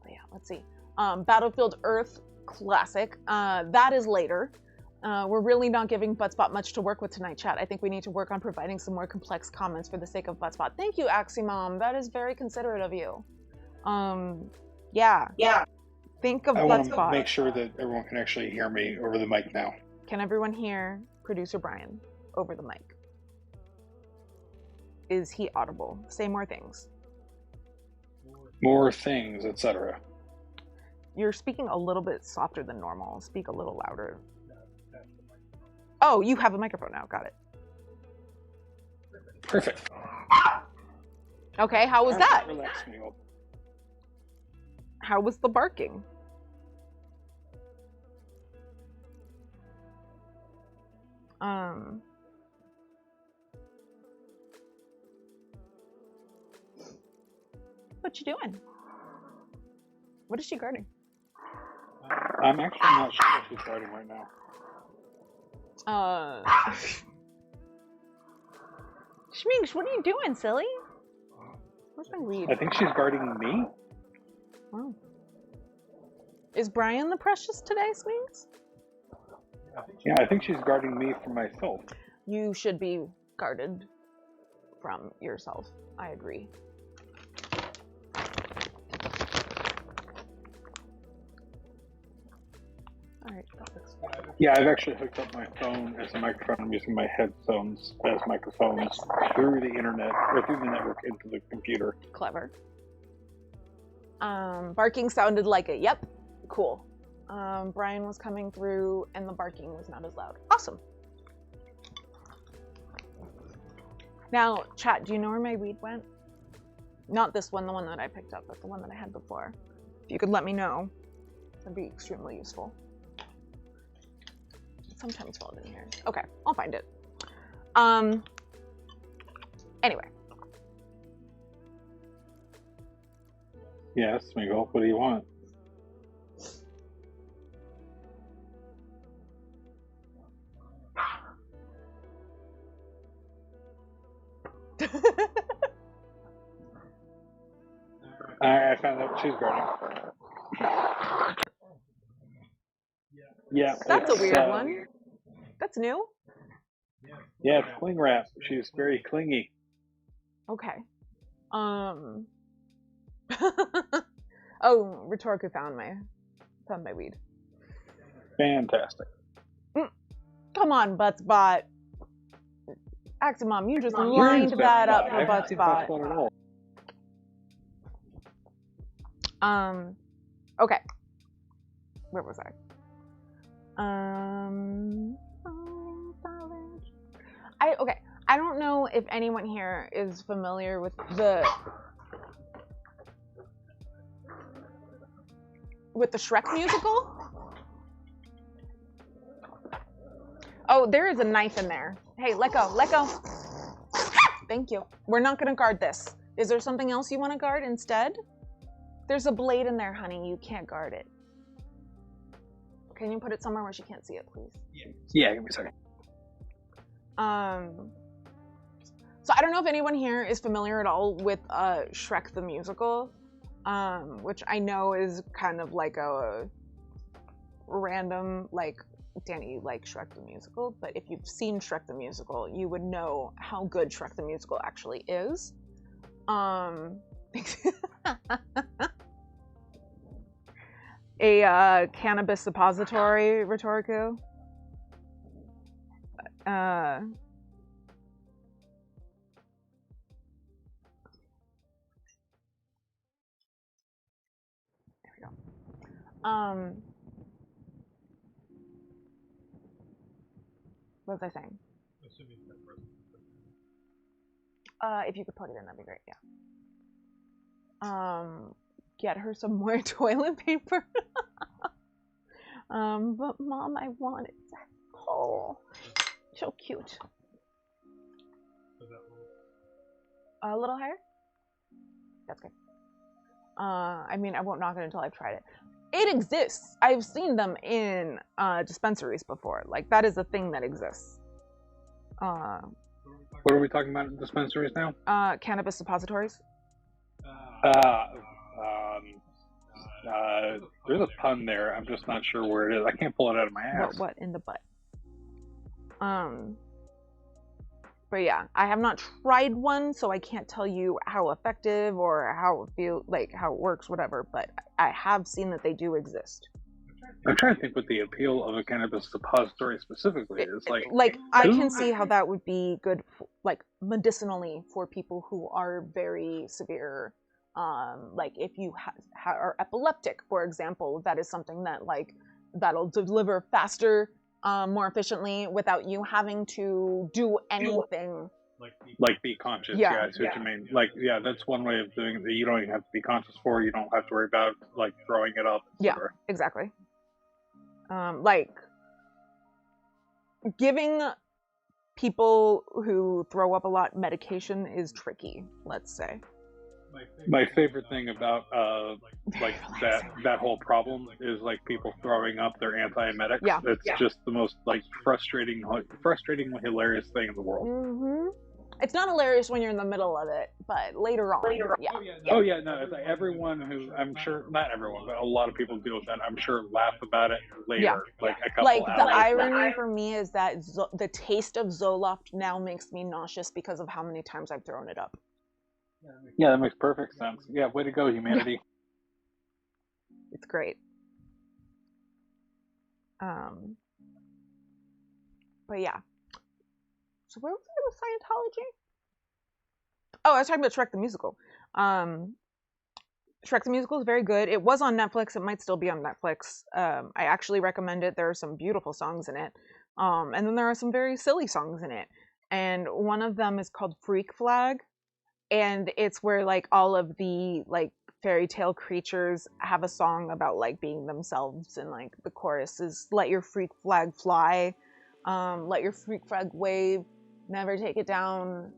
S1: Yeah, let's see. Battlefield Earth Classic. That is later. We're really not giving Buttspot much to work with tonight, chat. I think we need to work on providing some more complex comments for the sake of Buttspot. Thank you, Aximom. That is very considerate of you. Yeah. Think of
S3: I
S1: Buttspot.
S3: want to make sure that everyone can actually hear me over the mic now.
S1: Can everyone hear producer Brian over the mic? Is he audible? Say more things.
S3: More things, etc.
S1: You're speaking a little bit softer than normal. Speak a little louder. Oh, you have a microphone now. Got it.
S3: Perfect.
S1: Okay, how was that?
S3: Relax me up.
S1: How was the barking? What you doing? What is she guarding?
S3: I'm actually not sure what she's guarding right now.
S1: Schminks, what are you doing, silly? Where's my weed?
S3: I think she's guarding me.
S1: Oh. Is Brian the precious today, Schminks?
S3: Yeah, I think she's guarding me from myself.
S1: You should be guarded from yourself. I agree. Alright, that looks good.
S3: Yeah, I've actually hooked up my phone as a microphone. I'm using my headphones as microphones through the internet, or through the network into the computer.
S1: Clever. Barking sounded like it. Yep. Cool. Brian was coming through and the barking was not as loud. Awesome. Now, chat, do you know where my weed went? Not this one, the one that I picked up, but the one that I had before. If you could let me know, that'd be extremely useful. It sometimes falls in here. Okay, I'll find it. Anyway.
S3: Yes, Miguel, what do you want? I found out what she's guarding. Yeah,
S1: That's a
S3: it's,
S1: weird one. That's new?
S3: Yeah, it's cling wrap. She's very clingy.
S1: Okay. Oh, Rhetorica found my weed.
S3: Fantastic.
S1: Come on, Buttspot. Aximom, you just
S3: Yours
S1: lined
S3: is
S1: that up
S3: Buttspot.
S1: for
S3: I haven't seen
S1: Buttspot.
S3: Buttspot at all.
S1: Okay. Where was I? Okay. I don't know if anyone here is familiar with the Shrek musical. Oh, there is a knife in there. Hey, let go, let go. Thank you. We're not gonna guard this. Is there something else you want to guard instead? There's a blade in there, honey. You can't guard it. Can you put it somewhere where she can't see it, please?
S3: Yeah, give me a second.
S1: So I don't know if anyone here is familiar at all with Shrek the Musical, which I know is kind of like a random, like, Danny, you like Shrek the Musical, but if you've seen Shrek the Musical, you would know how good Shrek the Musical actually is. A cannabis suppository, Rhetorico. There we go. What was I saying? If you could plug it in, that'd be great. Yeah. Get her some more toilet paper. But Mom, I want it. Oh, so cute. A little higher? That's good. I mean, I won't knock it until I've tried it. It exists. I've seen them in dispensaries before. Like, that is a thing that exists.
S3: What are we talking about in dispensaries now?
S1: Cannabis suppositories.
S3: There's a pun there. I'm just not sure where it is. I can't pull it out of my ass.
S1: What in the butt? But yeah, I have not tried one, so I can't tell you how effective or how it works, whatever. But I have seen that they do exist.
S3: I'm trying to think what the appeal of a cannabis suppository specifically is.
S1: I can see how that would be good, medicinally for people who are very severe. Like if you are epileptic, for example, that is something that that'll deliver faster, more efficiently without you having to do anything.
S3: Like be conscious. Yeah, I see what you mean. That's one way of doing it that you don't even have to be conscious for. You don't have to worry about throwing it up.
S1: Yeah, exactly. Giving people who throw up a lot medication is tricky, let's say.
S3: My favorite thing about that whole problem is people throwing up their antiemetics.
S1: Yeah.
S3: It's just the most frustratingly hilarious thing in the world.
S1: Mm-hmm. It's not hilarious when you're in the middle of it, but later on. Yeah.
S3: Oh yeah, no. It's everyone who, I'm sure, not everyone, but a lot of people deal with that. I'm sure laugh about it later.
S1: Yeah.
S3: A couple hours.
S1: The irony for me is that the taste of Zoloft now makes me nauseous because of how many times I've thrown it up.
S3: Yeah, that makes perfect sense. Yeah, way to go, humanity.
S1: It's great. But yeah. So where was I with Scientology? Oh, I was talking about Shrek the Musical. Shrek the Musical is very good. It was on Netflix. It might still be on Netflix. I actually recommend it. There are some beautiful songs in it. And then there are some very silly songs in it. And one of them is called Freak Flag. And it's where all of the fairy tale creatures have a song about being themselves, and the chorus is "Let your freak flag fly, let your freak flag wave, never take it down,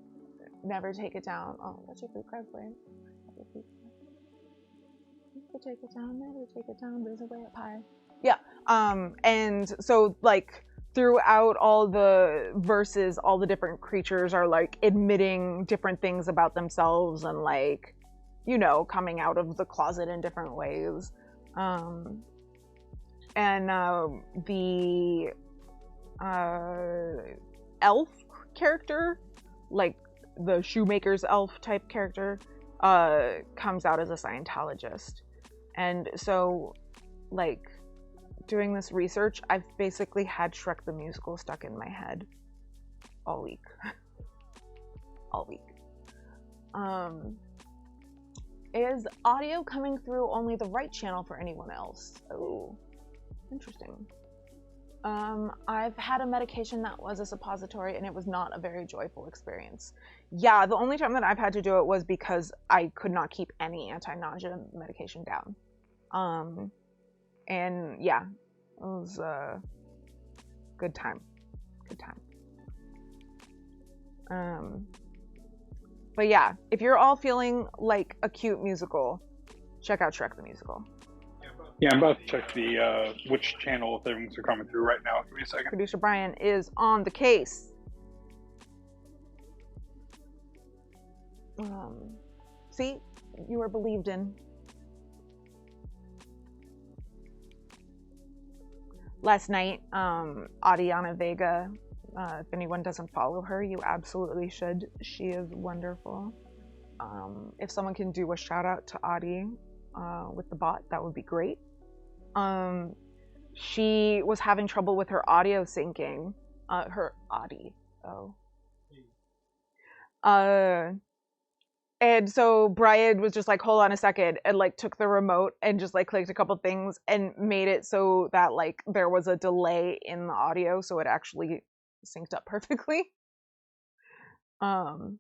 S1: never take it down. Oh, let your freak flag wave, never take it down, never take it down. There's a way up high." Yeah. And so throughout all the verses, all the different creatures are admitting different things about themselves and coming out of the closet in different ways. The elf character, the shoemaker's elf type character, comes out as a Scientologist. And so doing this research, I've basically had Shrek the Musical stuck in my head all week. Is audio coming through only the right channel for anyone else? Oh, interesting. I've had a medication that was a suppository, and it was not a very joyful experience. Yeah, the only time that I've had to do it was because I could not keep any anti-nausea medication down. And yeah, it was a good time. Good time. But yeah, if you're all feeling like a cute musical, check out Shrek the Musical.
S3: Yeah, I'm about to check the which channel things are coming through right now. Give me a second.
S1: Producer Brian is on the case. See, you were believed in. Last night, Adiana Vega, if anyone doesn't follow her, you absolutely should. She is wonderful. If someone can do a shout out to Adi with the bot, that would be great. She was having trouble with her audio syncing. Her audio. And so Brian was just like, hold on a second, and like took the remote and just like clicked a couple things and made it so that like there was a delay in the audio, so it actually synced up perfectly. So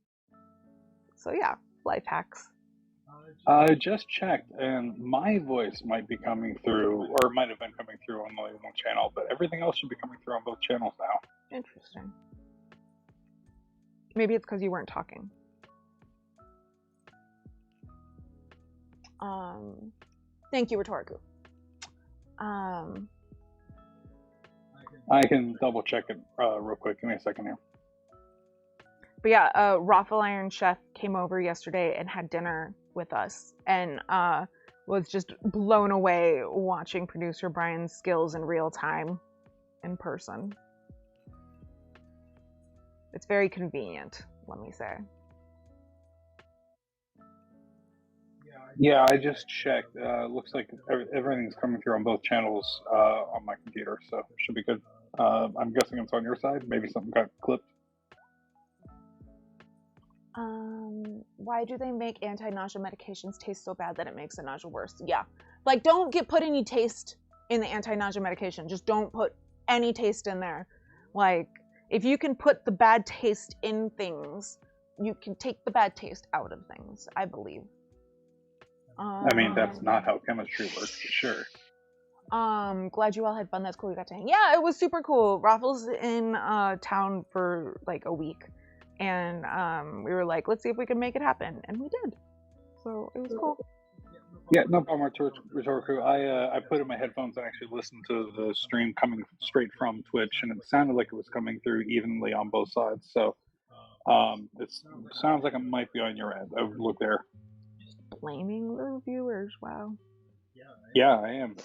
S1: yeah, life hacks.
S3: I just checked, and my voice might be coming through, or might have been coming through on only one channel, but everything else should be coming through on both channels now.
S1: Interesting. Maybe it's because you weren't talking. Thank you, Rhetoriku.
S3: I can double check it real quick. Give me a second here.
S1: But yeah, Raffle Iron Chef came over yesterday and had dinner with us, and was just blown away watching producer Brian's skills in real time in person. It's very convenient, let me say.
S3: Yeah, I just checked. Looks like everything's coming through on both channels on my computer, so it should be good. I'm guessing it's on your side. Maybe something got clipped.
S1: Why do they make anti-nausea medications taste so bad that it makes the nausea worse? Yeah. Like, don't put any taste in the anti-nausea medication. Just don't put any taste in there. Like, if you can put the bad taste in things, you can take the bad taste out of things, I believe.
S3: I mean, that's not how chemistry works, for sure.
S1: Glad you all had fun. That's cool. You got to hang. Yeah, it was super cool. Raffles in town for like a week, and we were like, let's see if we can make it happen, and we did. So it was cool.
S3: Yeah, no problem, Rhetoriku. I put in my headphones and actually listened to the stream coming straight from Twitch, and it sounded like it was coming through evenly on both sides. So it sounds like it might be on your end. I would look there.
S1: Blaming the viewers. Wow.
S3: Yeah, I am.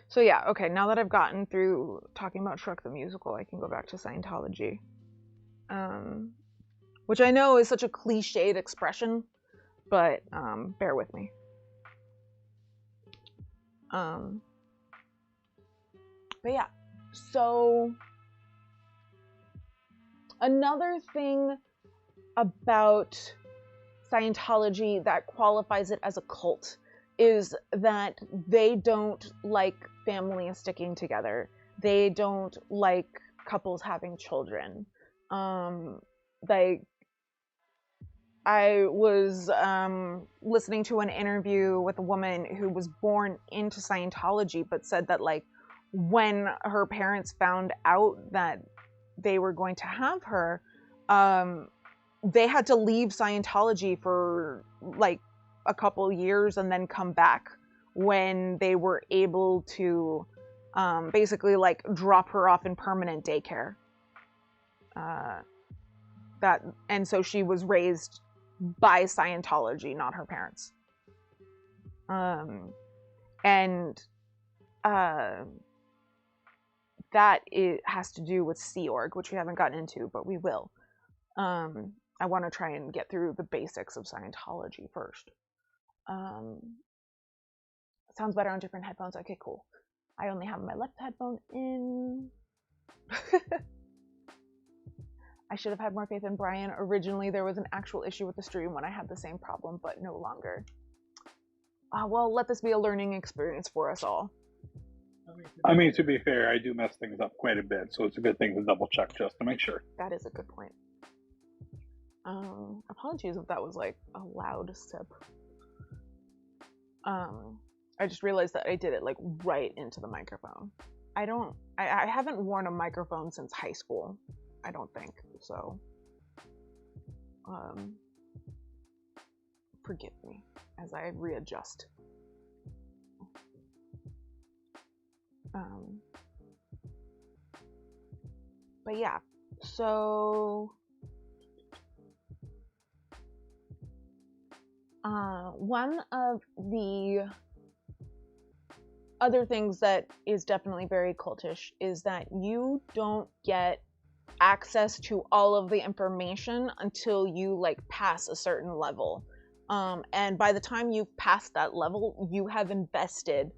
S1: So yeah, okay, now that I've gotten through talking about Shrek the Musical, I can go back to Scientology. Which I know is such a cliched expression, but bear with me. But yeah, so another thing about Scientology that qualifies it as a cult is that they don't like families sticking together. They don't like couples having children. I was listening to an interview with a woman who was born into Scientology, but said that like when her parents found out that they were going to have her, they had to leave Scientology for like a couple years and then come back when they were able to basically like drop her off in permanent daycare. And so she was raised by Scientology, not her parents. That has to do with Sea Org, which we haven't gotten into, but we will. I want to try and get through the basics of Scientology first. Sounds better on different headphones. Okay, cool. I only have my left headphone in. I should have had more faith in Brian. Originally, there was an actual issue with the stream when I had the same problem, but no longer. well, let this be a learning experience for us all.
S3: I mean, to be fair, I do mess things up quite a bit, so it's a good thing to double check just to make sure.
S1: That is a good point. Apologies if that was like a loud sip. I just realized that I did it like right into the microphone. I haven't worn a microphone since high school, I don't think, so forgive me as I readjust. But yeah, so one of the other things that is definitely very cultish is that you don't get access to all of the information until you like pass a certain level. And by the time you've passed that level, you have invested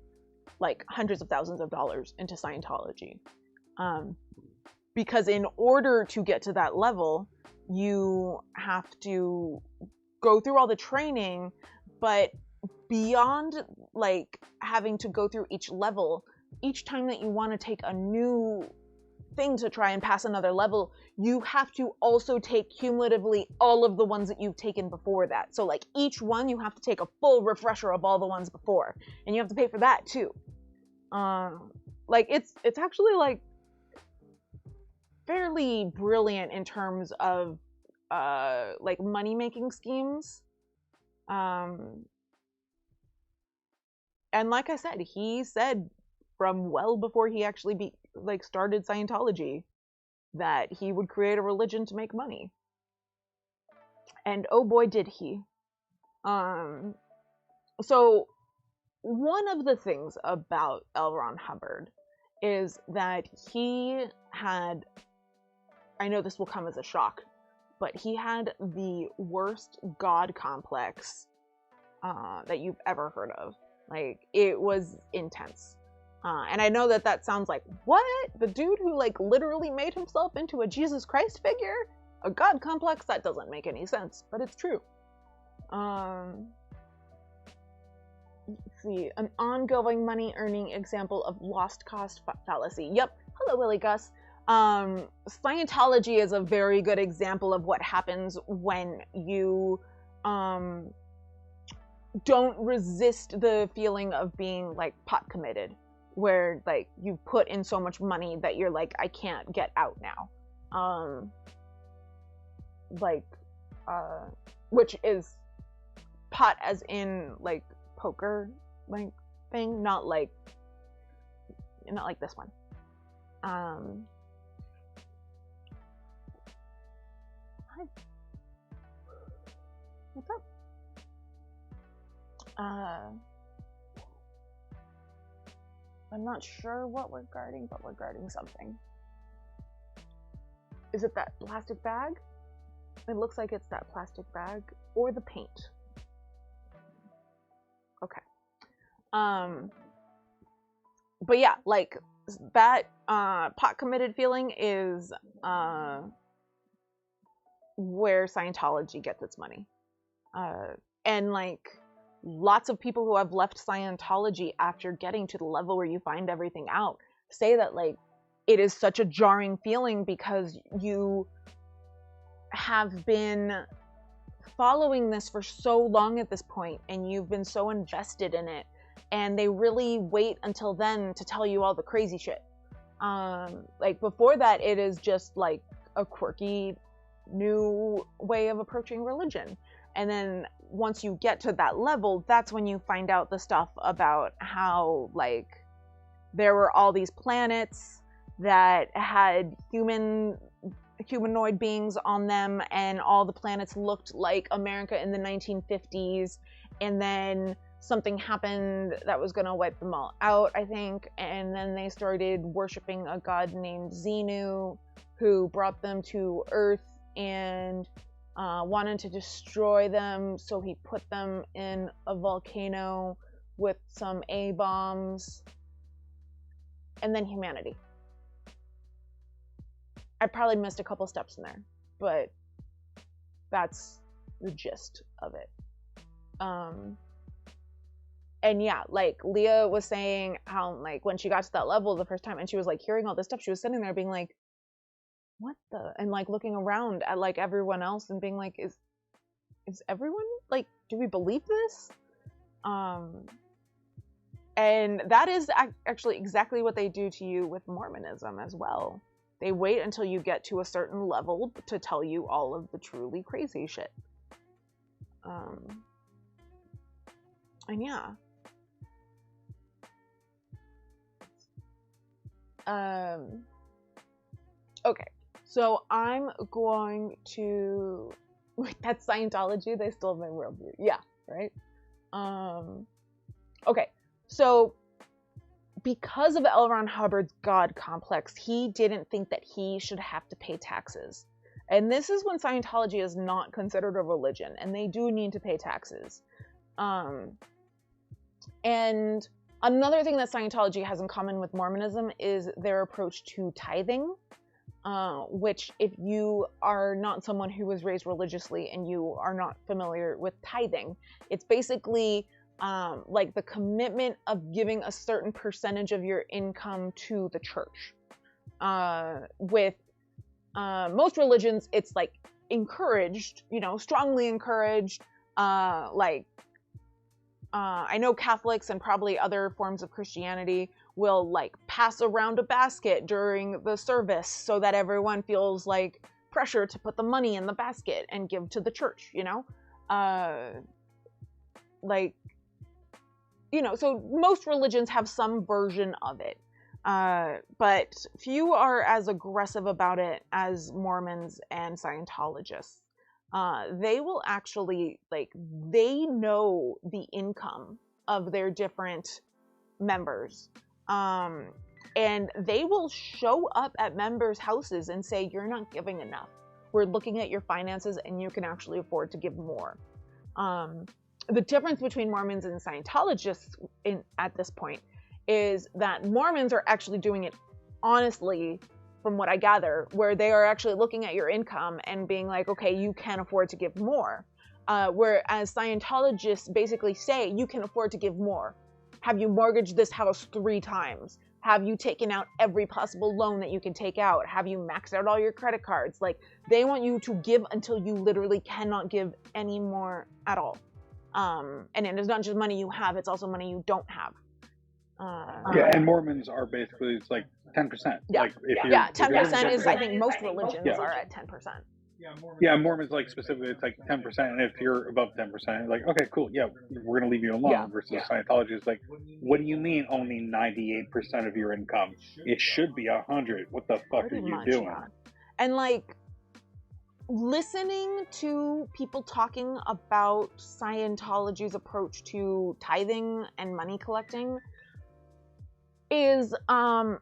S1: like hundreds of thousands of dollars into Scientology. Because in order to get to that level, you have to go through all the training, but beyond like having to go through each level, each time that you want to take a new thing to try and pass another level, you have to also take cumulatively all of the ones that you've taken before that. So like each one, you have to take a full refresher of all the ones before, and you have to pay for that too. Like it's actually like fairly brilliant in terms of like money making schemes. And like I said, he said from well before he actually started Scientology that he would create a religion to make money. And oh boy did he. So one of the things about L. Ron Hubbard is that he had, I know this will come as a shock, but he had the worst God complex that you've ever heard of. Like, it was intense. And I know that that sounds like, what? The dude who, like, literally made himself into a Jesus Christ figure? A God complex? That doesn't make any sense, but it's true. Let's see. An ongoing money-earning example of lost cost fallacy. Yep. Hello, Willie Gus. Scientology is a very good example of what happens when you, don't resist the feeling of being like pot committed, where like you put in so much money that you're like, I can't get out now. Which is pot as in like poker like thing, not like this one. Hi. What's up? I'm not sure what we're guarding, but we're guarding something. Is it that plastic bag? It looks like it's that plastic bag or the paint. Okay. But yeah, like that pot committed feeling is where Scientology gets its money. And like lots of people who have left Scientology after getting to the level where you find everything out say that like it is such a jarring feeling because you have been following this for so long at this point and you've been so invested in it, and they really wait until then to tell you all the crazy shit. Like before that, it is just like a quirky new way of approaching religion. And then once you get to that level, that's when you find out the stuff about how like there were all these planets that had humanoid beings on them, and all the planets looked like America in the 1950s, and then something happened that was going to wipe them all out, I think, and then they started worshiping a god named Xenu, who brought them to Earth and wanted to destroy them, so he put them in a volcano with some A-bombs, and then humanity. I probably missed a couple steps in there, but that's the gist of it. And yeah, like Leah was saying how like when she got to that level the first time and she was like hearing all this stuff, she was sitting there being like, what the, and like looking around at like everyone else and being like, is everyone like, do we believe this? And that is actually exactly what they do to you with Mormonism as well. They wait until you get to a certain level to tell you all of the truly crazy shit. And yeah. Okay, so I'm going to, wait, that's Scientology, they stole my worldview. Yeah, right? Okay, so because of L. Ron Hubbard's God complex, he didn't think that he should have to pay taxes. And this is when Scientology is not considered a religion, and they do need to pay taxes. And another thing that Scientology has in common with Mormonism is their approach to tithing, which if you are not someone who was raised religiously and you are not familiar with tithing, it's basically like the commitment of giving a certain percentage of your income to the church. With most religions, it's like encouraged, you know, strongly encouraged. I know Catholics and probably other forms of Christianity will like pass around a basket during the service so that everyone feels like pressure to put the money in the basket and give to the church, you know? Like, you know, so most religions have some version of it. But few are as aggressive about it as Mormons and Scientologists. They will actually, like, they know the income of their different members. And they will show up at members' houses and say, you're not giving enough. We're looking at your finances and you can actually afford to give more. The difference between Mormons and Scientologists at this point is that Mormons are actually doing it honestly, from what I gather, where they are actually looking at your income and being like, okay, you can afford to give more. Whereas Scientologists basically say, you can afford to give more. Have you mortgaged this house 3 times? Have you taken out every possible loan that you can take out? Have you maxed out all your credit cards? Like, they want you to give until you literally cannot give any more at all. And it is not just money you have, it's also money you don't have.
S3: Yeah, and Mormons are basically, it's like 10%.
S1: Yeah,
S3: like if
S1: yeah, 10% is, I think most religions are at 10%.
S3: Yeah, Mormons, like, specifically, it's like 10%, and if you're above 10%, like, okay, cool, yeah, we're gonna leave you alone.
S1: Yeah.
S3: Versus Scientology is like, what do you mean only 98% of your income? It should be 100. What the fuck
S1: Pretty
S3: are you
S1: much,
S3: doing?
S1: yeah. And like, listening to people talking about Scientology's approach to tithing and money collecting is,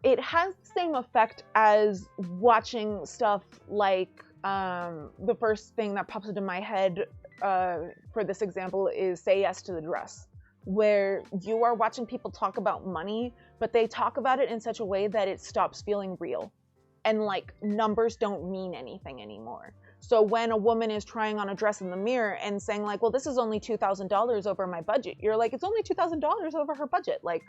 S1: it has the same effect as watching stuff like, the first thing that pops into my head for this example is Say Yes to the Dress, where you are watching people talk about money, but they talk about it in such a way that it stops feeling real. And like, numbers don't mean anything anymore. So when a woman is trying on a dress in the mirror and saying like, well, this is only $2,000 over my budget, you're like, it's only $2,000 over her budget. Like,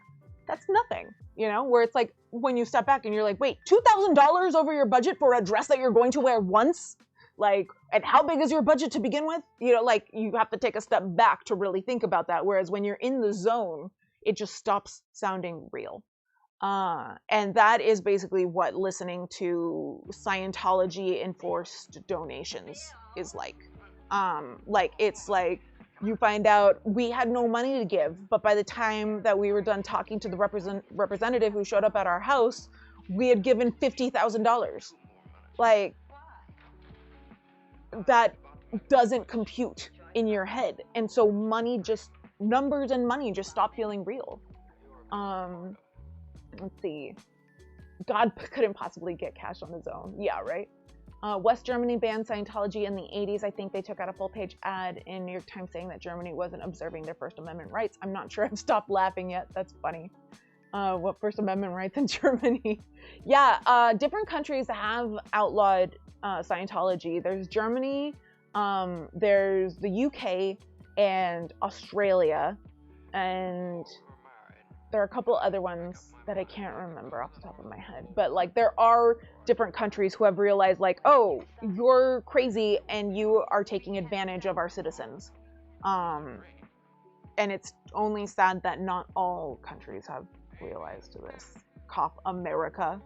S1: that's nothing, you know, where it's like, when you step back and you're like, wait, $2,000 over your budget for a dress that you're going to wear once? Like, and how big is your budget to begin with? You know, like, you have to take a step back to really think about that. Whereas when you're in the zone, it just stops sounding real. And that is basically what listening to Scientology enforced donations is like. Like, it's like, you find out we had no money to give, but by the time that we were done talking to the representative who showed up at our house, we had given $50,000. Like, that doesn't compute in your head. And so money just, numbers and money just stop feeling real. Let's see. God couldn't possibly get cash on his own. Yeah, right? West Germany banned Scientology in the 80s. I think they took out a full-page ad in New York Times saying that Germany wasn't observing their First Amendment rights. I'm not sure I've stopped laughing yet. That's funny. What First Amendment rights in Germany? Yeah, different countries have outlawed Scientology. There's Germany, there's the UK, and Australia. and there are a couple other ones that I can't remember off the top of my head. But like there are different countries who have realized like, oh, you're crazy and you are taking advantage of our citizens. And it's only sad that not all countries have realized this. Cough America.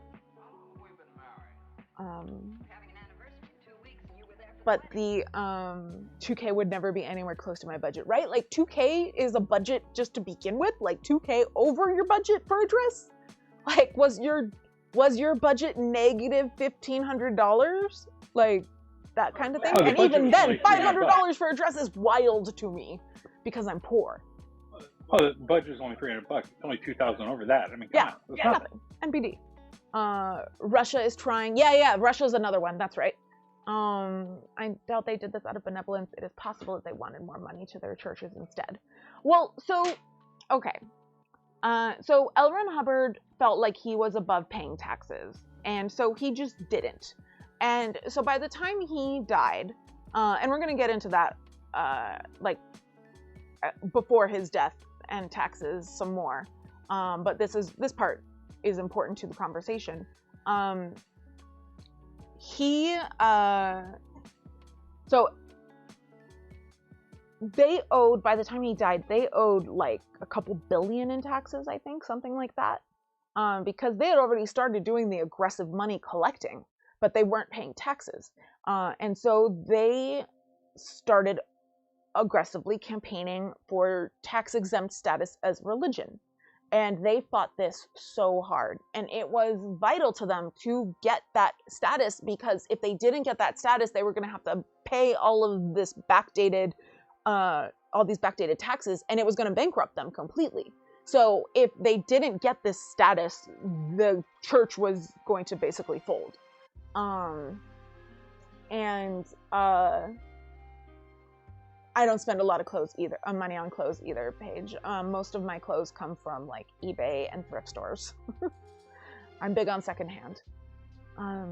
S1: But the 2K would never be anywhere close to my budget, right? Like 2K is a budget just to begin with, like 2K over your budget for a dress. Like was your budget negative $1,500? Like that kind of thing.
S3: Oh,
S1: and even then,
S3: like
S1: $500 for a dress is wild to me because I'm poor.
S3: Oh, the budget's only $300. It's only $2,000 over that. I mean, come on, that's nothing.
S1: NBD. Russia is trying. Yeah, Russia's another one. That's right. I doubt they did this out of benevolence. It is possible that they wanted more money to their churches instead. Well, so, okay. So L. Ron Hubbard felt like he was above paying taxes, and so he just didn't. And so by the time he died, and we're going to get into that, before his death and taxes some more, but this part is important to the conversation. So they owed, by the time he died, they owed like a couple billion in taxes, I think, something like that. Because they had already started doing the aggressive money collecting, but they weren't paying taxes. And so they started aggressively campaigning for tax-exempt status as religion. And they fought this so hard, and it was vital to them to get that status, because if they didn't get that status, they were going to have to pay all of this backdated, all these backdated taxes, and it was going to bankrupt them completely. So if they didn't get this status, the church was going to basically fold. I don't spend a lot of money on clothes either, Paige. Most of my clothes come from like eBay and thrift stores. I'm big on secondhand. Hi.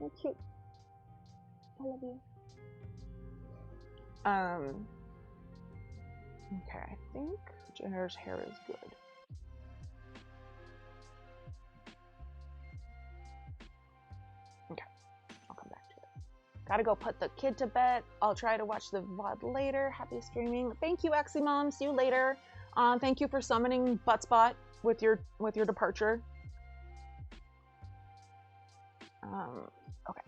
S1: You're cute. I love you. Okay, I think Jenner's hair is good. Gotta go put the kid to bed. I'll try to watch the VOD later. Happy streaming. Thank you, Aximom. See you later. Thank you for summoning Buttspot with your departure. Okay.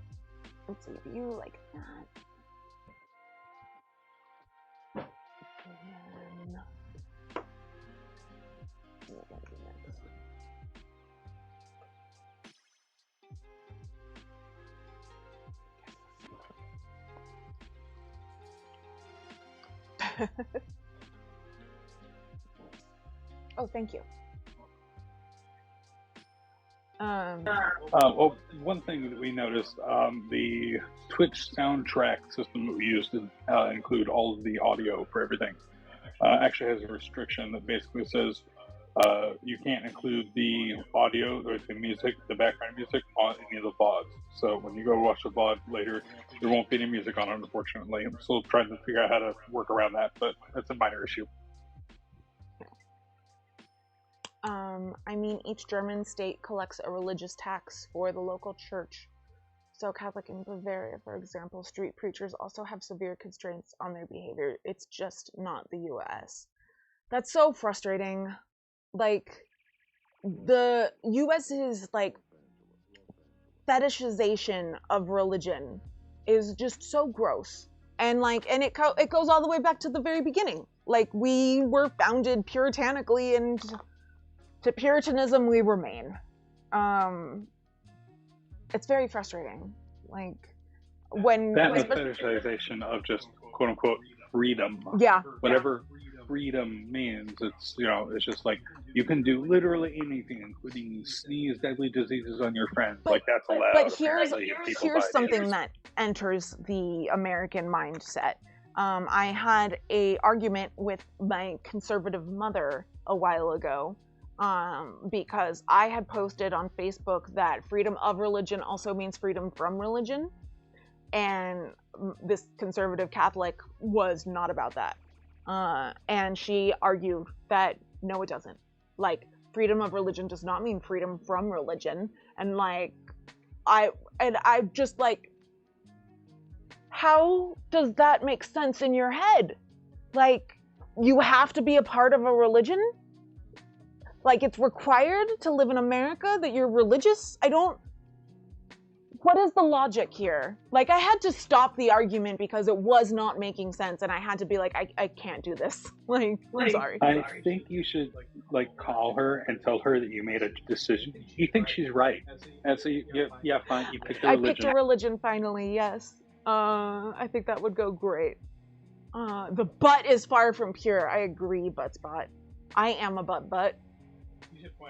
S1: Let's leave you like that. And then what do we do next? Oh, thank you.
S3: Well, one thing that we noticed, the Twitch soundtrack system that we use to include all of the audio for everything actually has a restriction that basically says you can't include the audio or the music, the background music, on any of the VODs. So when you go watch the VOD later, there won't be any music on it, unfortunately. I'm still trying to figure out how to work around that, but that's a minor issue.
S1: I mean, each German state collects a religious tax for the local church. So Catholic in Bavaria, for example, street preachers also have severe constraints on their behavior. It's just not the US. That's so frustrating. Like, the US's, like, fetishization of religion is just so gross. And, like, and it goes all the way back to the very beginning. Like, we were founded puritanically, and to Puritanism we remain. It's very frustrating. Like, when...
S3: That is fetishization of just, quote-unquote, freedom.
S1: Yeah.
S3: Whatever freedom means, it's, you know, it's just like, you can do literally anything, including sneeze deadly diseases on your friends. Like, that's allowed.
S1: But here's something that enters the American mindset. I had a argument with my conservative mother a while ago, because I had posted on Facebook that freedom of religion also means freedom from religion. and this conservative Catholic was not about that. And she argued that no, it doesn't. Like, freedom of religion does not mean freedom from religion. And like, I just like, how does that make sense in your head? Like, you have to be a part of a religion? Like, it's required to live in America that you're religious? What is the logic here? Like, I had to stop the argument because it was not making sense, and I had to be like, I can't do this. Like, I'm sorry.
S3: I think you should like call her and tell her that you made a decision. You think she's right, and so yeah, fine. You picked a religion.
S1: I picked a religion finally. Yes. I think that would go great. The butt is far from pure. I agree, Buttspot. I am a butt.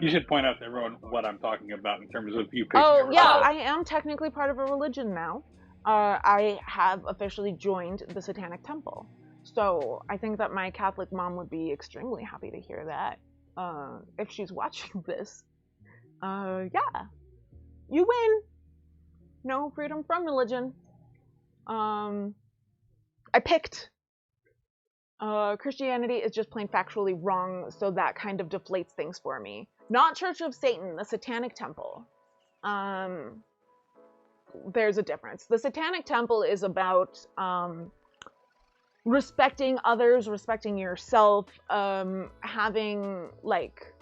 S3: You should point out to everyone what I'm talking about in terms of you picking.
S1: Oh, yeah, I am technically part of a religion now. I have officially joined the Satanic Temple. So I think that my Catholic mom would be extremely happy to hear that. If she's watching this. Yeah. You win. No freedom from religion. I picked. Christianity is just plain factually wrong, so that kind of deflates things for me. Not Church of Satan, the Satanic Temple. There's a difference. The Satanic Temple is about respecting others, respecting yourself, having like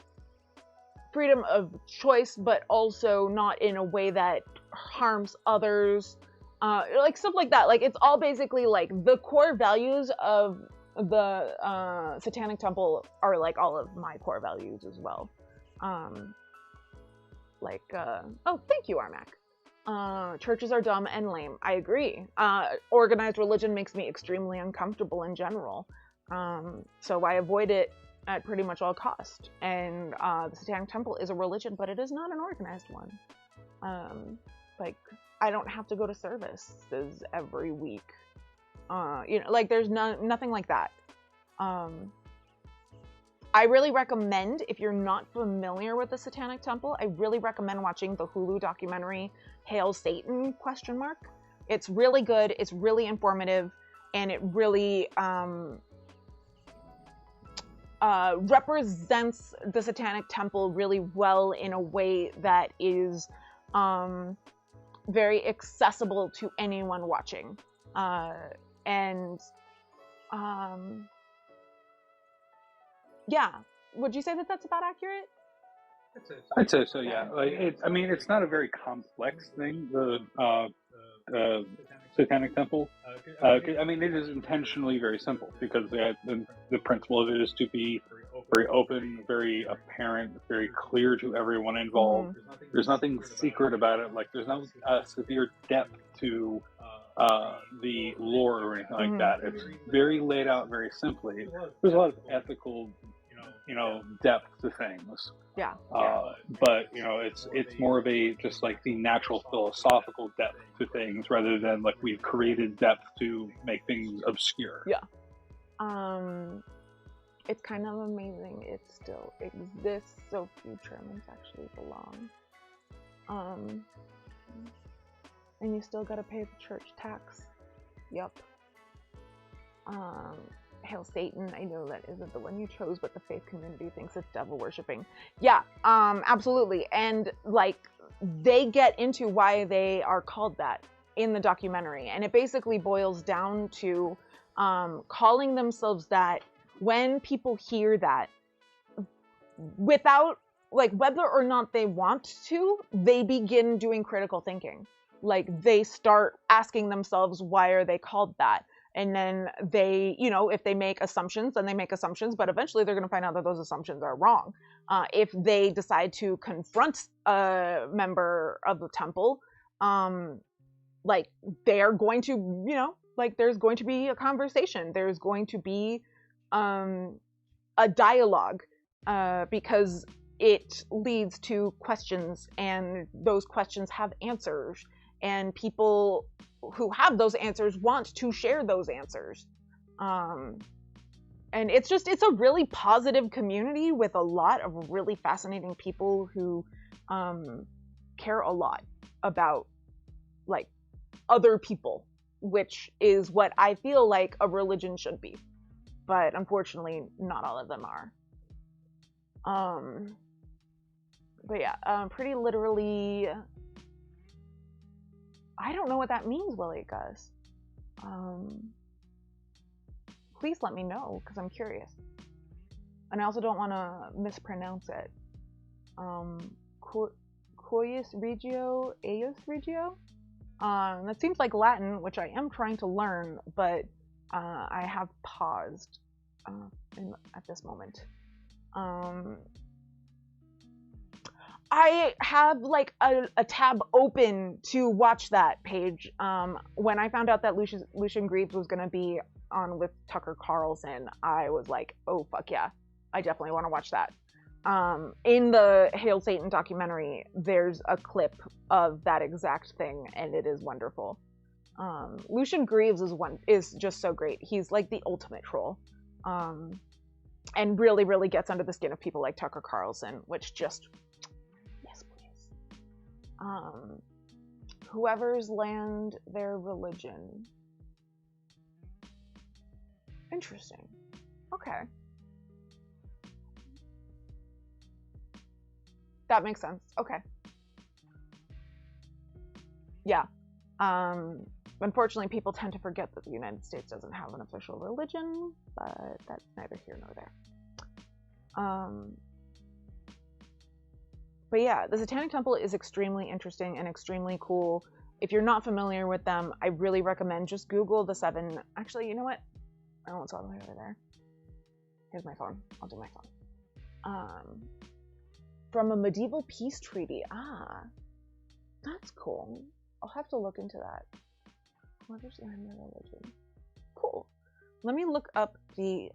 S1: freedom of choice, but also not in a way that harms others. Like stuff like that. Like, it's all basically like the core values of the Satanic Temple are like all of my core values as well. Oh, thank you, Armac. Churches are dumb and lame. I agree. Organized religion makes me extremely uncomfortable in general. So I avoid it at pretty much all cost. And the Satanic Temple is a religion, but it is not an organized one. Like, I don't have to go to services every week. Like, there's nothing like that. I really recommend, if you're not familiar with the Satanic Temple, I really recommend watching the Hulu documentary Hail Satan ? It's really good, it's really informative, and it really represents the Satanic Temple really well in a way that is very accessible to anyone watching. Yeah, would you say that that's about accurate?
S3: I'd say so. Yeah, like it's not a very complex thing. The Satanic Temple. It is intentionally very simple because the principle of it is to be very open, very apparent, very clear to everyone involved. Mm-hmm. There's nothing secret about it. Like, there's no severe depth to the lore or anything like that. It's very laid out very simply. There's a lot of ethical, depth to things.
S1: Yeah.
S3: But it's more of a just like the natural philosophical depth to things rather than like we've created depth to make things obscure.
S1: Yeah. It's kind of amazing it still exists, so few Germans actually belong. And you still gotta pay the church tax. Yup. Hail Satan, I know that isn't the one you chose, but the faith community thinks it's devil worshipping. Yeah, absolutely. And like, they get into why they are called that in the documentary. And it basically boils down to calling themselves that when people hear that, without, like, whether or not they want to, they begin doing critical thinking. Like, they start asking themselves, why are they called that? And then they, if they make assumptions, then they make assumptions, but eventually they're going to find out that those assumptions are wrong. If they decide to confront a member of the temple, like, they're going to, there's going to be a conversation. There's going to be a dialogue, because it leads to questions, and those questions have answers, and people who have those answers want to share those answers. And it's a really positive community with a lot of really fascinating people who care a lot about, like, other people which is what I feel like a religion should be. But unfortunately, not all of them are. But yeah, pretty literally, I don't know what that means, Willie Gus. Please let me know, because I'm curious. And I also don't want to mispronounce it. Coius Regio, Eius Regio? That seems like Latin, which I am trying to learn, but I have paused at this moment. I have like a tab open to watch that page. When I found out that Lucian Greaves was going to be on with Tucker Carlson, I was like, oh, fuck yeah. I definitely want to watch that. In the Hail Satan documentary, there's a clip of that exact thing, and it is wonderful. Lucian Greaves is just so great. He's like the ultimate troll. And really, really gets under the skin of people like Tucker Carlson, which just, yes, please. Whoever's land, their religion. Interesting. Okay. That makes sense. Okay. Yeah. Unfortunately, people tend to forget that the United States doesn't have an official religion, but that's neither here nor there. But yeah, the Satanic Temple is extremely interesting and extremely cool. If you're not familiar with them, I really recommend just Google the 7. Actually, you know what? I won't all the way over there. Here's my phone. I'll do my phone. From a medieval peace treaty. Ah, that's cool. I'll have to look into that. What's the religion? Cool. Let me look up the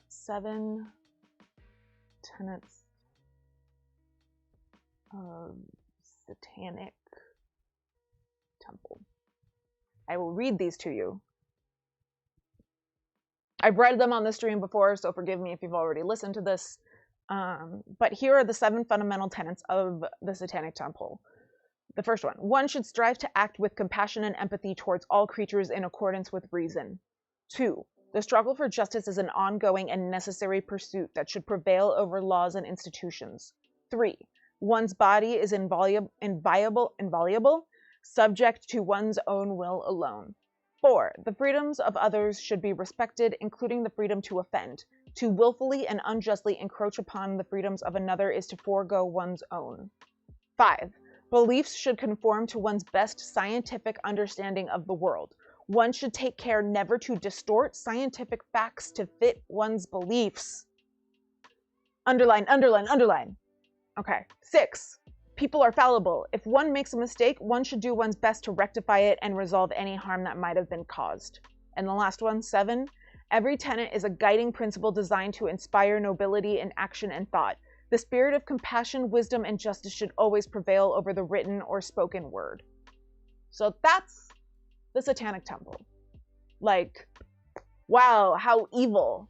S1: 7 tenets of Satanic Temple. I will read these to you. I've read them on the stream before, so forgive me if you've already listened to this. But here are the 7 fundamental tenets of the Satanic Temple. The first one. 1 should strive to act with compassion and empathy towards all creatures in accordance with reason. 2. The struggle for justice is an ongoing and necessary pursuit that should prevail over laws and institutions. 3. One's body is inviolable, subject to one's own will alone. 4. The freedoms of others should be respected, including the freedom to offend. To willfully and unjustly encroach upon the freedoms of another is to forego one's own. 5. Beliefs should conform to one's best scientific understanding of the world. One should take care never to distort scientific facts to fit one's beliefs. Underline, underline, underline. Okay. 6. People are fallible. If one makes a mistake, one should do one's best to rectify it and resolve any harm that might have been caused. And the last one, 7. Every tenet is a guiding principle designed to inspire nobility in action and thought. The spirit of compassion, wisdom, and justice should always prevail over the written or spoken word. So that's the Satanic Temple. Like, wow, how evil.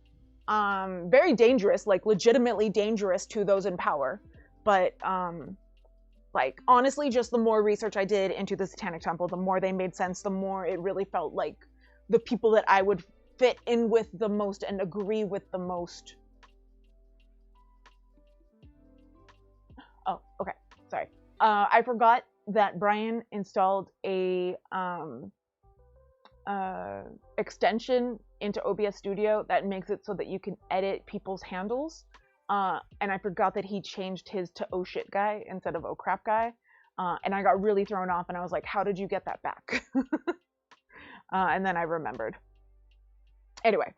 S1: Very dangerous, like legitimately dangerous to those in power. But, like, honestly, just the more research I did into the Satanic Temple, the more they made sense, the more it really felt like the people that I would fit in with the most and agree with the most. Oh, okay. Sorry. I forgot that Brian installed a extension into OBS Studio that makes it so that you can edit people's handles. And I forgot that he changed his to oh shit guy instead of oh crap guy. And I got really thrown off and I was like, how did you get that back? And then I remembered. Anyway.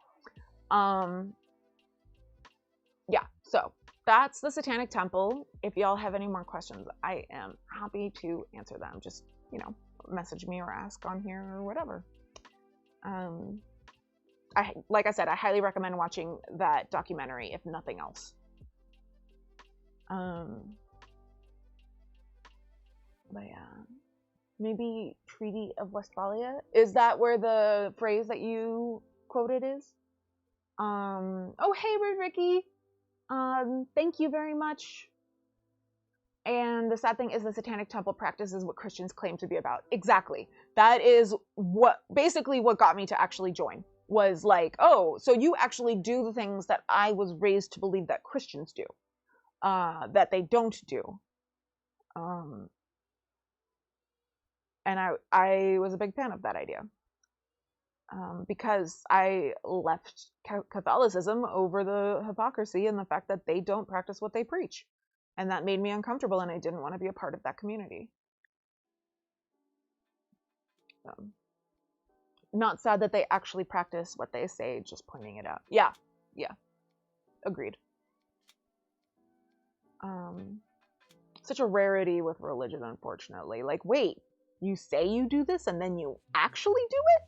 S1: Yeah, so that's the Satanic Temple. If y'all have any more questions, I am happy to answer them. Just, you know, message me or ask on here or whatever. Like I said, I highly recommend watching that documentary, if nothing else. But yeah, maybe Treaty of Westphalia? Is that where the phrase that you quoted is? Oh, hey, Ricky. Thank you very much And the sad thing is the Satanic Temple practices what Christians claim to be about. Exactly. That is basically what got me to actually join. Was like, oh, so you actually do the things that I was raised to believe that Christians do. That they don't do. And I was a big fan of that idea. Because I left Catholicism over the hypocrisy and the fact that they don't practice what they preach. And that made me uncomfortable, and I didn't want to be a part of that community. Not sad that they actually practice what they say, just pointing it out. Yeah. Agreed. Such a rarity with religion, unfortunately. Like, wait, you say you do this and then you actually do it?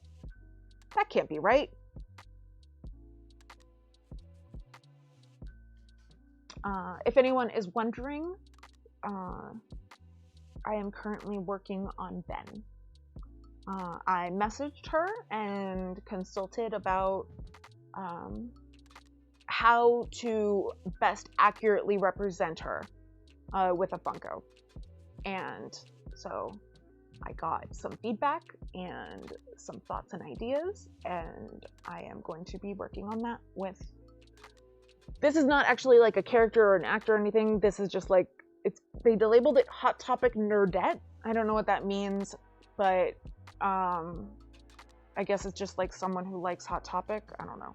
S1: That can't be right. If anyone is wondering, I am currently working on Ben. I messaged her and consulted about how to best accurately represent her with a Funko. And so I got some feedback and some thoughts and ideas, and I am going to be working on that with... This is not actually like a character or an actor or anything. This is just like, they labeled it Hot Topic Nerdette. I don't know what that means, but I guess it's just like someone who likes Hot Topic. I don't know.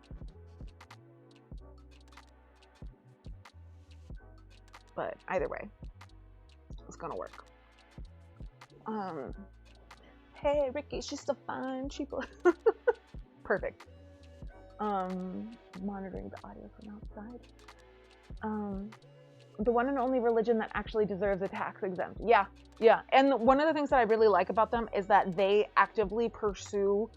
S1: But either way, it's gonna work. Hey Ricky, she's so fine. Perfect. Monitoring the audio from outside. The one and only religion that actually deserves a tax exempt. Yeah. And one of the things that I really like about them is that they actively pursue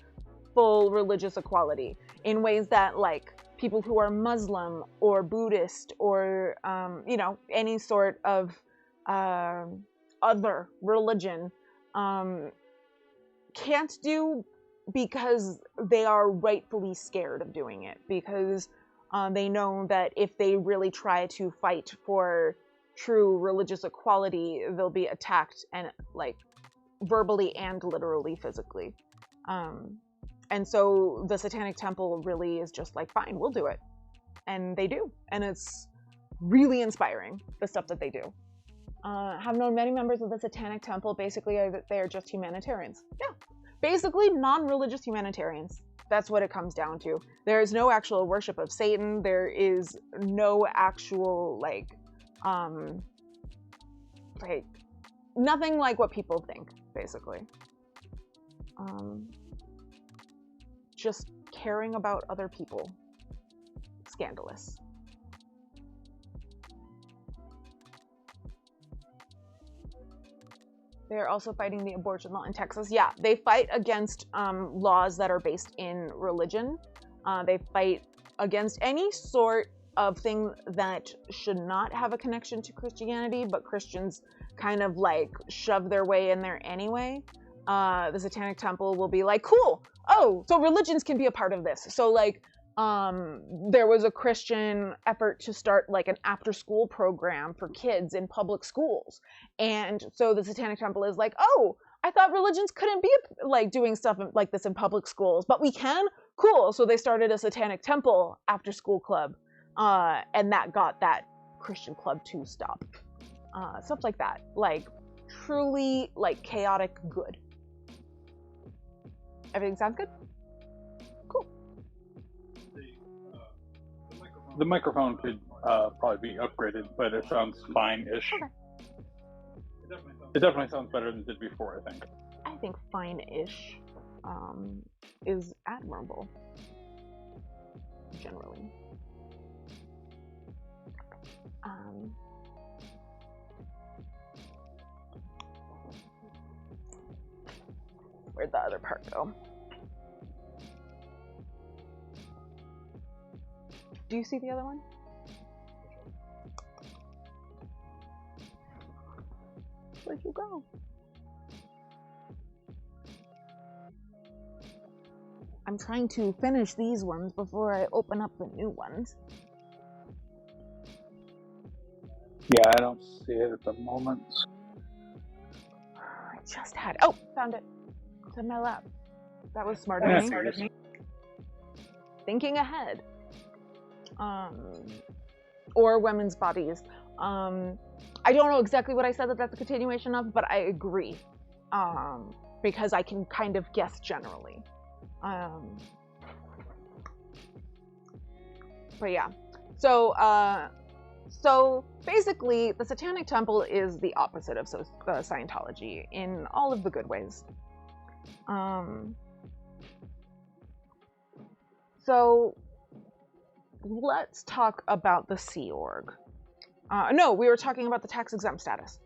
S1: full religious equality in ways that, like, people who are Muslim or Buddhist or, any sort of other religion can't do, because they are rightfully scared of doing it, because they know that if they really try to fight for true religious equality, they'll be attacked, and like verbally and literally physically. And so the Satanic Temple really is just like, fine, we'll do it. And they do. And it's really inspiring, the stuff that they do. Have known many members of the Satanic Temple. Basically, they are just humanitarians. Yeah. Basically, non-religious humanitarians. That's what it comes down to. There is no actual worship of Satan. There is no actual, nothing like what people think, basically. Just caring about other people. Scandalous. They're also fighting the abortion law in Texas. Yeah, they fight against laws that are based in religion. They fight against any sort of thing that should not have a connection to Christianity, but Christians kind of like shove their way in there anyway. The Satanic Temple will be like, cool, oh, so religions can be a part of this. So like, there was a Christian effort to start like an after-school program for kids in public schools. And so the Satanic Temple is like, oh, I thought religions couldn't be like doing stuff like this in public schools, but we can? Cool. So they started a Satanic Temple after-school club, and that got that Christian club to stop. Stuff like that. Like, truly, like, chaotic good. Everything sounds good? Cool.
S3: The microphone could probably be upgraded, but it sounds fine-ish.
S1: Okay.
S3: It definitely sounds better than it did before, I think.
S1: I think fine-ish is admirable, generally. Where'd the other part go? Do you see the other one? Where'd you go? I'm trying to finish these ones before I open up the new ones.
S3: Yeah, I don't see it at the moment.
S1: I just had. Oh, found it. It's in my lap. That was smart of
S3: Yeah,
S1: me. Thinking ahead. Or women's bodies. I don't know exactly what I said that that's a continuation of, but I agree. Because I can kind of guess generally. But yeah. So basically, the Satanic Temple is the opposite of Scientology in all of the good ways. So let's talk about the Sea Org. No, we were talking about the tax-exempt status.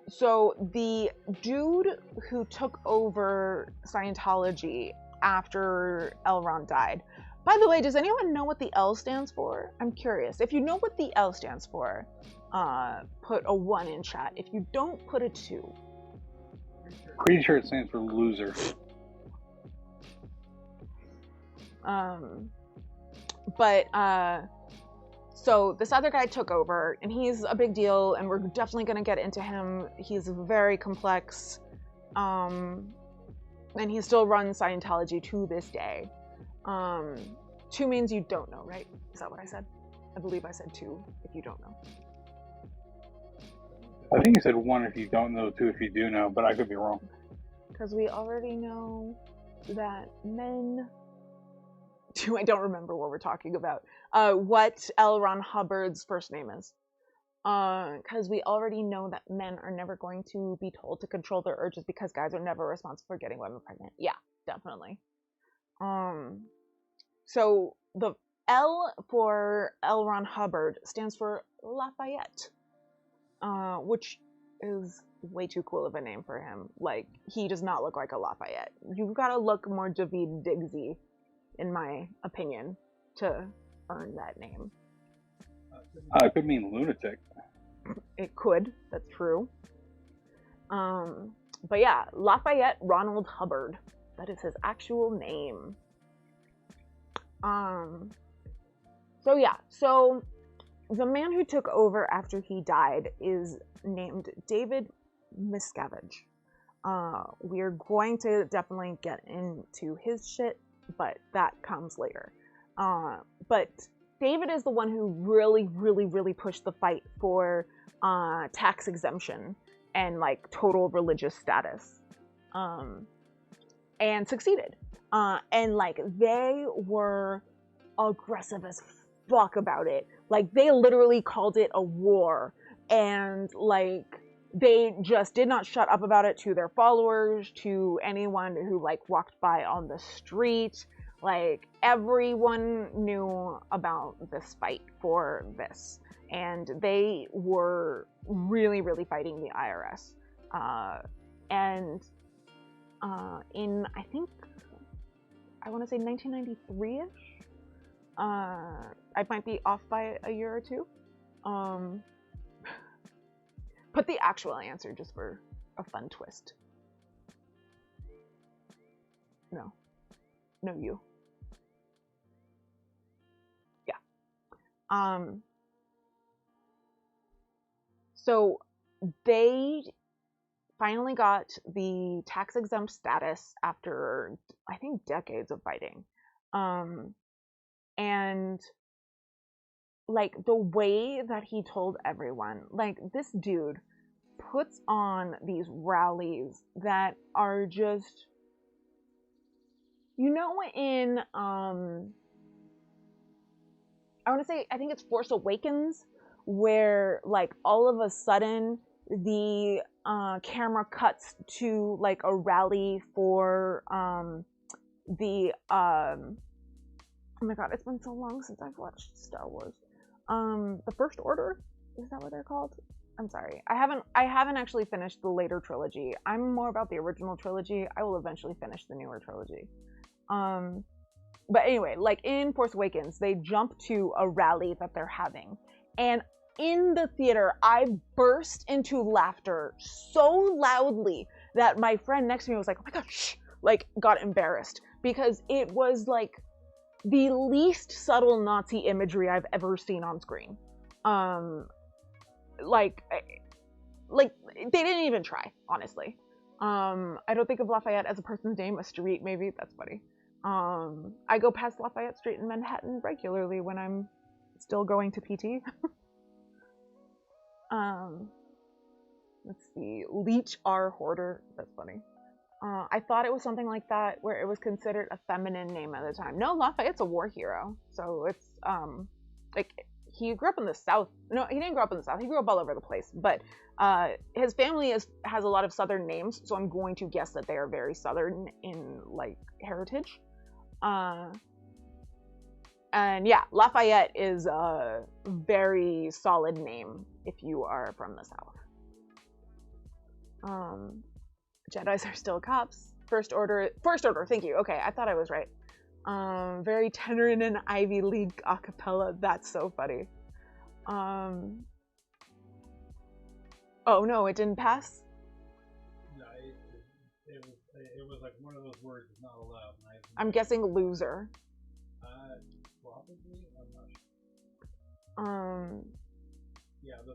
S1: So the dude who took over Scientology after L. Ron died. By the way, does anyone know what the L stands for? I'm curious. If you know what the L stands for, put a 1 in chat. If you don't, put a 2.
S3: Pretty sure it stands for loser.
S1: So this other guy took over, and he's a big deal, and we're definitely going to get into him. He's very complex, and he still runs Scientology to this day. 2 means you don't know, right? Is that what I said? I believe I said 2 if you don't know.
S3: I think you said 1 if you don't know, 2 if you do know, but I could be wrong.
S1: Because we already know that men... I don't remember what we're talking about. What L. Ron Hubbard's first name is. Because we already know that men are never going to be told to control their urges because guys are never responsible for getting women pregnant. Yeah, definitely. So the L for L. Ron Hubbard stands for Lafayette, which is way too cool of a name for him. Like, he does not look like a Lafayette. You've got to look more David Diggsy, in my opinion, to earn that name.
S3: It could mean lunatic.
S1: It could. That's true. But yeah, Lafayette Ronald Hubbard. That is his actual name. So yeah, so the man who took over after he died is named David Miscavige. We're going to definitely get into his shit, but that comes later. But David is the one who really pushed the fight for tax exemption and like total religious status, and succeeded. And like they were aggressive as fuck about it. Like they literally called it a war, and like they just did not shut up about it to their followers, to anyone who like walked by on the street. Like everyone knew about this fight for this, and they were really fighting the IRS. In I think I want to say 1993ish. I might be off by a year or 2. Put the actual answer just for a fun twist. No, you. Yeah. So they finally got the tax exempt status after, I think, decades of fighting. And like the way that he told everyone, like this dude puts on these rallies that are just, you know, in I want to say, I think it's Force Awakens, where like all of a sudden the camera cuts to like a rally for the oh my god, it's been so long since I've watched Star Wars. The First Order? Is that what they're called? I'm sorry. I haven't actually finished the later trilogy. I'm more about the original trilogy. I will eventually finish the newer trilogy. But anyway, like in Force Awakens, they jump to a rally that they're having. And in the theater, I burst into laughter so loudly that my friend next to me was like, oh my god, shh, like got embarrassed, because it was like the least subtle Nazi imagery I've ever seen on screen. Like they didn't even try, honestly. I don't think of Lafayette as a person's name, a street maybe. That's funny. I go past Lafayette Street in Manhattan regularly when I'm still going to PT. Let's see, Leech R. Hoarder. That's funny. I thought it was something like that, where it was considered a feminine name at the time. No, Lafayette's a war hero, so it's like he grew up in the South. No, he didn't grow up in the South. He grew up all over the place. But his family has a lot of Southern names, so I'm going to guess that they are very Southern in like heritage. And yeah, Lafayette is a very solid name if you are from the South. Jedis are still cops. First Order, thank you. Okay, I thought I was right. Very tenor in an Ivy League a cappella. That's so funny. Oh no, it didn't pass?
S2: No, it was like one of those words is not allowed.
S1: I'm guessing loser.
S2: Probably, I'm not sure.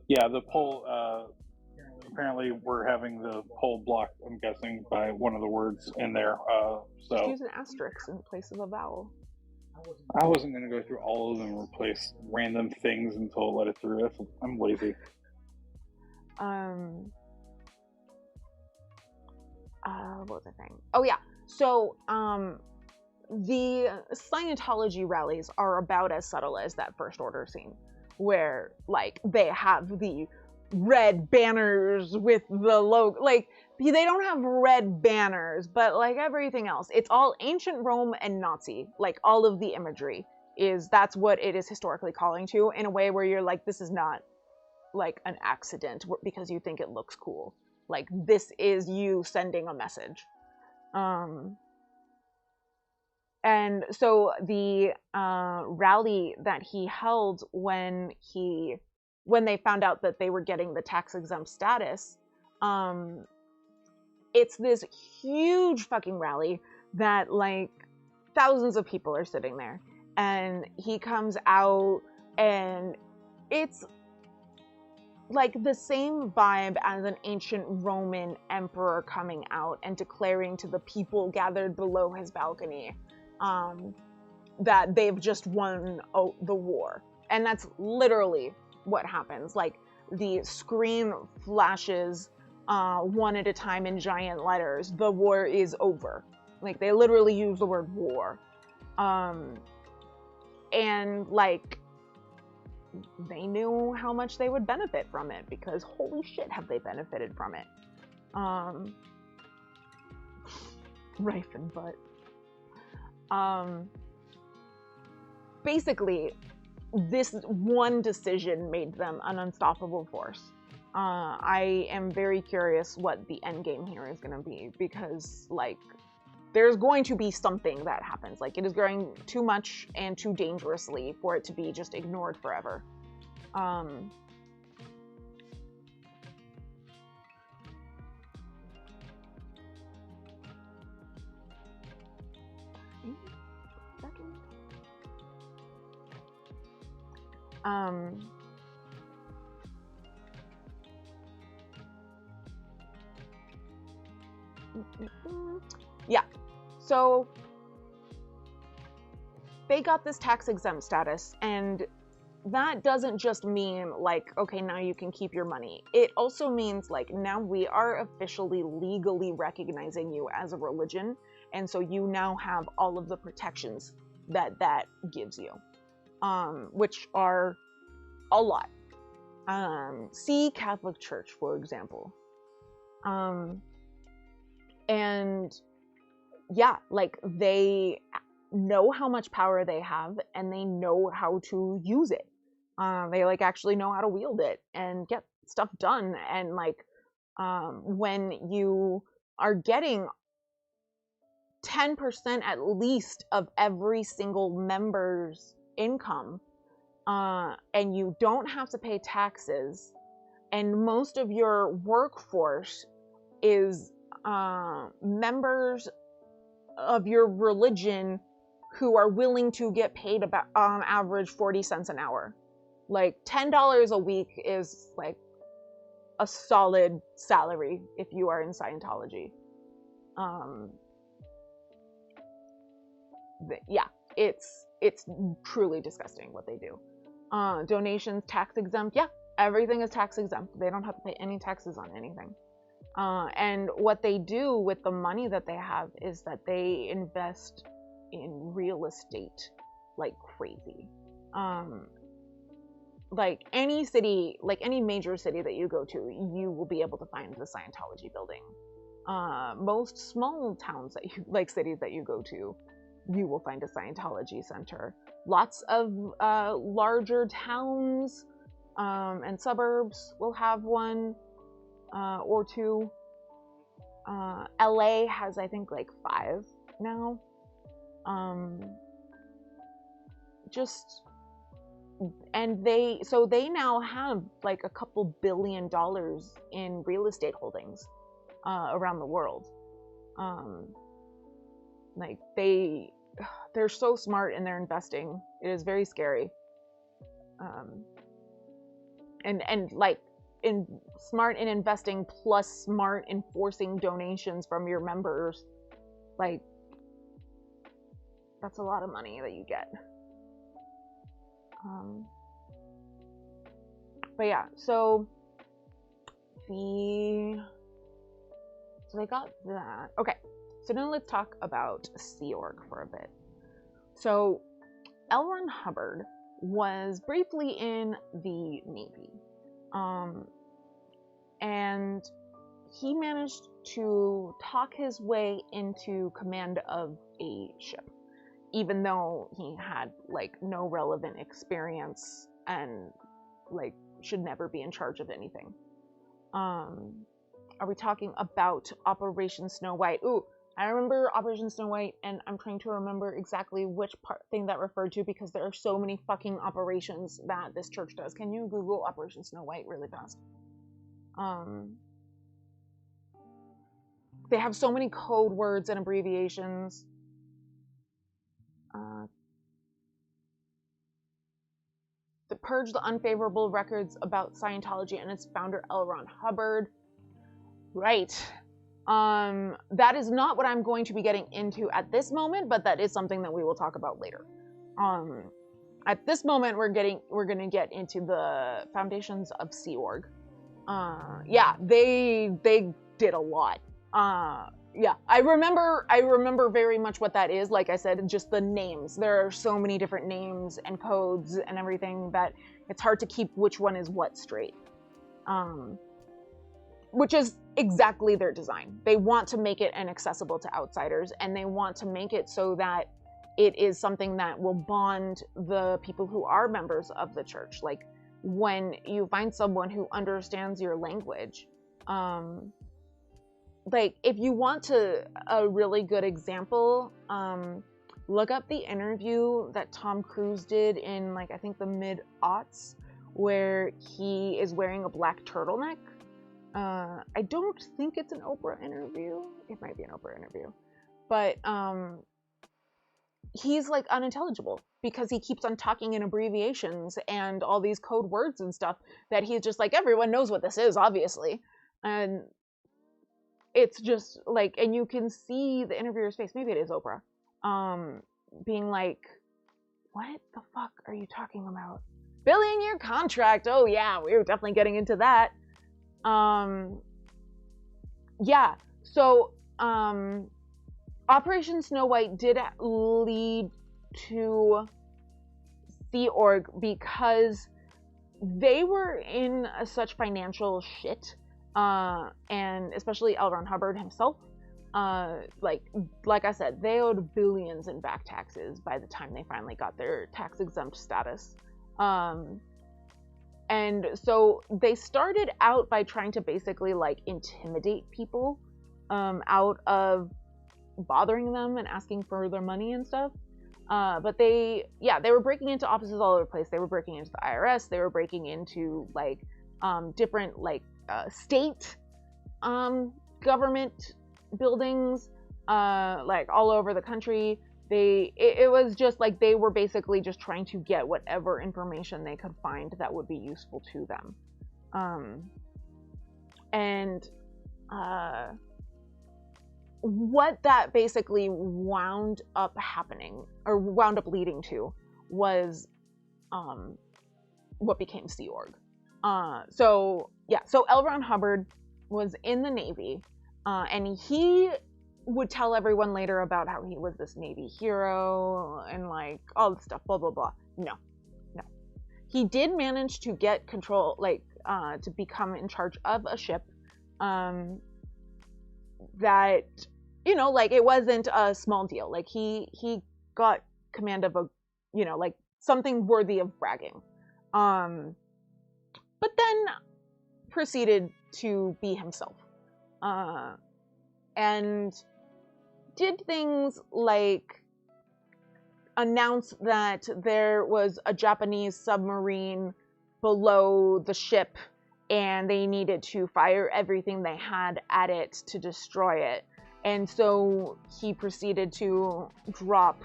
S3: Yeah, the poll, apparently we're having the poll blocked, I'm guessing, by one of the words in there. So
S1: just use an asterisk in place of a vowel.
S3: I wasn't going to go through all of them and replace random things until I let it through. I'm lazy.
S1: What was I saying? Oh yeah, so the Scientology rallies are about as subtle as that First Order scene, where like they have the red banners with the logo. Like they don't have red banners, but like everything else, it's all ancient Rome and Nazi. Like all of the imagery that's what it is historically calling to, in a way where you're like, this is not like an accident because you think it looks cool. Like this is you sending a message. And so the rally that he held when they found out that they were getting the tax exempt status, it's this huge fucking rally that like thousands of people are sitting there, and he comes out and it's like the same vibe as an ancient Roman emperor coming out and declaring to the people gathered below his balcony that they've just won the war. And that's literally what happens. Like the screen flashes one at a time in giant letters, the war is over. Like they literally use the word war. And like they knew how much they would benefit from it, because holy shit have they benefited from it. Rife and butt. Basically, this one decision made them an unstoppable force. I am very curious what the end game here is going to be, because like there's going to be something that happens. Like it is growing too much and too dangerously for it to be just ignored forever. Yeah, so they got this tax exempt status, and that doesn't just mean like, okay, now you can keep your money. It also means like, now we are officially legally recognizing you as a religion, and so you now have all of the protections that gives you, which are a lot. See Catholic Church, for example. And yeah, like they know how much power they have, and they know how to use it. They like actually know how to wield it and get stuff done. And like when you are getting 10% at least of every single member's income, and you don't have to pay taxes, and most of your workforce is members of your religion who are willing to get paid about average 40 cents an hour. Like $10 a week is like a solid salary if you are in Scientology. Yeah, it's truly disgusting what they do. Donations tax exempt. Yeah, everything is tax exempt. They don't have to pay any taxes on anything. And what they do with the money that they have is that they invest in real estate like crazy. Like any city, like any major city that you go to, you will be able to find the Scientology building. Most small towns that you, like cities that you go to, you will find a Scientology center. Lots of larger towns and suburbs will have one or two. LA has, I think, like 5 now. And they now have like a couple $1 billion in real estate holdings around the world. Like they're so smart in their investing. It is very scary. And like smart in investing plus smart in forcing donations from your members. Like that's a lot of money that you get. But yeah, so they got that. Okay, so now let's talk about Sea Org for a bit. So L. Ron Hubbard was briefly in the Navy, and he managed to talk his way into command of a ship, even though he had like no relevant experience and like should never be in charge of anything. Are we talking about Operation Snow White? Ooh, I remember Operation Snow White, and I'm trying to remember exactly which thing that referred to, because there are so many fucking operations that this church does. Can you Google Operation Snow White really fast? They have so many code words and abbreviations. To purge the unfavorable records about Scientology and its founder L. Ron Hubbard. Right. That is not what I'm going to be getting into at this moment, but that is something that we will talk about later. At this moment, we're gonna get into the foundations of Sea Org. Yeah, they did a lot. Yeah, I remember very much what that is. Like I said, just the names. There are so many different names and codes and everything that it's hard to keep which one is what straight. Which is exactly their design. They want to make it inaccessible to outsiders, and they want to make it so that it is something that will bond the people who are members of the church. Like when you find someone who understands your language, like if you want a really good example, look up the interview that Tom Cruise did in like I think the mid-aughts, where he is wearing a black turtleneck. I don't think it's an Oprah interview. It might be an Oprah interview, but he's like unintelligible because he keeps on talking in abbreviations and all these code words and stuff that he's just like, everyone knows what this is, obviously. And it's just like, and you can see the interviewer's face, maybe it is Oprah, being like, what the fuck are you talking about? Billion-year contract. Oh yeah, we were definitely getting into that. Yeah, so Operation Snow White did lead to Sea Org because they were in such financial shit, and especially L. Ron Hubbard himself. Like I said, they owed billions in back taxes by the time they finally got their tax-exempt status. And so they started out by trying to basically like intimidate people out of bothering them and asking for their money and stuff. But they were breaking into offices all over the place. They were breaking into the IRS. They were breaking into like different like state government buildings like all over the country. it was just like they were basically just trying to get whatever information they could find that would be useful to them. And what that basically wound up leading to was what became Sea Org. So L. Ron Hubbard was in the Navy, and he would tell everyone later about how he was this Navy hero and like all this stuff, blah blah blah. No. He did manage to get control, like to become in charge of a ship that, you know, like it wasn't a small deal. Like he got command of a, you know, like something worthy of bragging. But then proceeded to be himself. And did things like announce that there was a Japanese submarine below the ship and they needed to fire everything they had at it to destroy it. And so he proceeded to drop,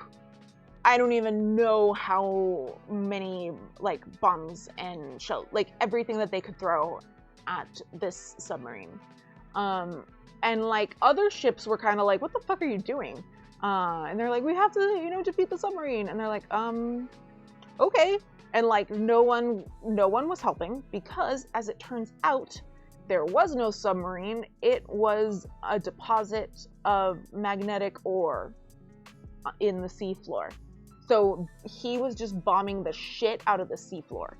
S1: I don't even know how many like bombs and shell, like everything that they could throw at this submarine. And like other ships were kind of like, what the fuck are you doing? And they're like, we have to, you know, defeat the submarine. And they're like, okay. And like no one was helping because, as it turns out, there was no submarine. It was a deposit of magnetic ore in the seafloor. So he was just bombing the shit out of the seafloor,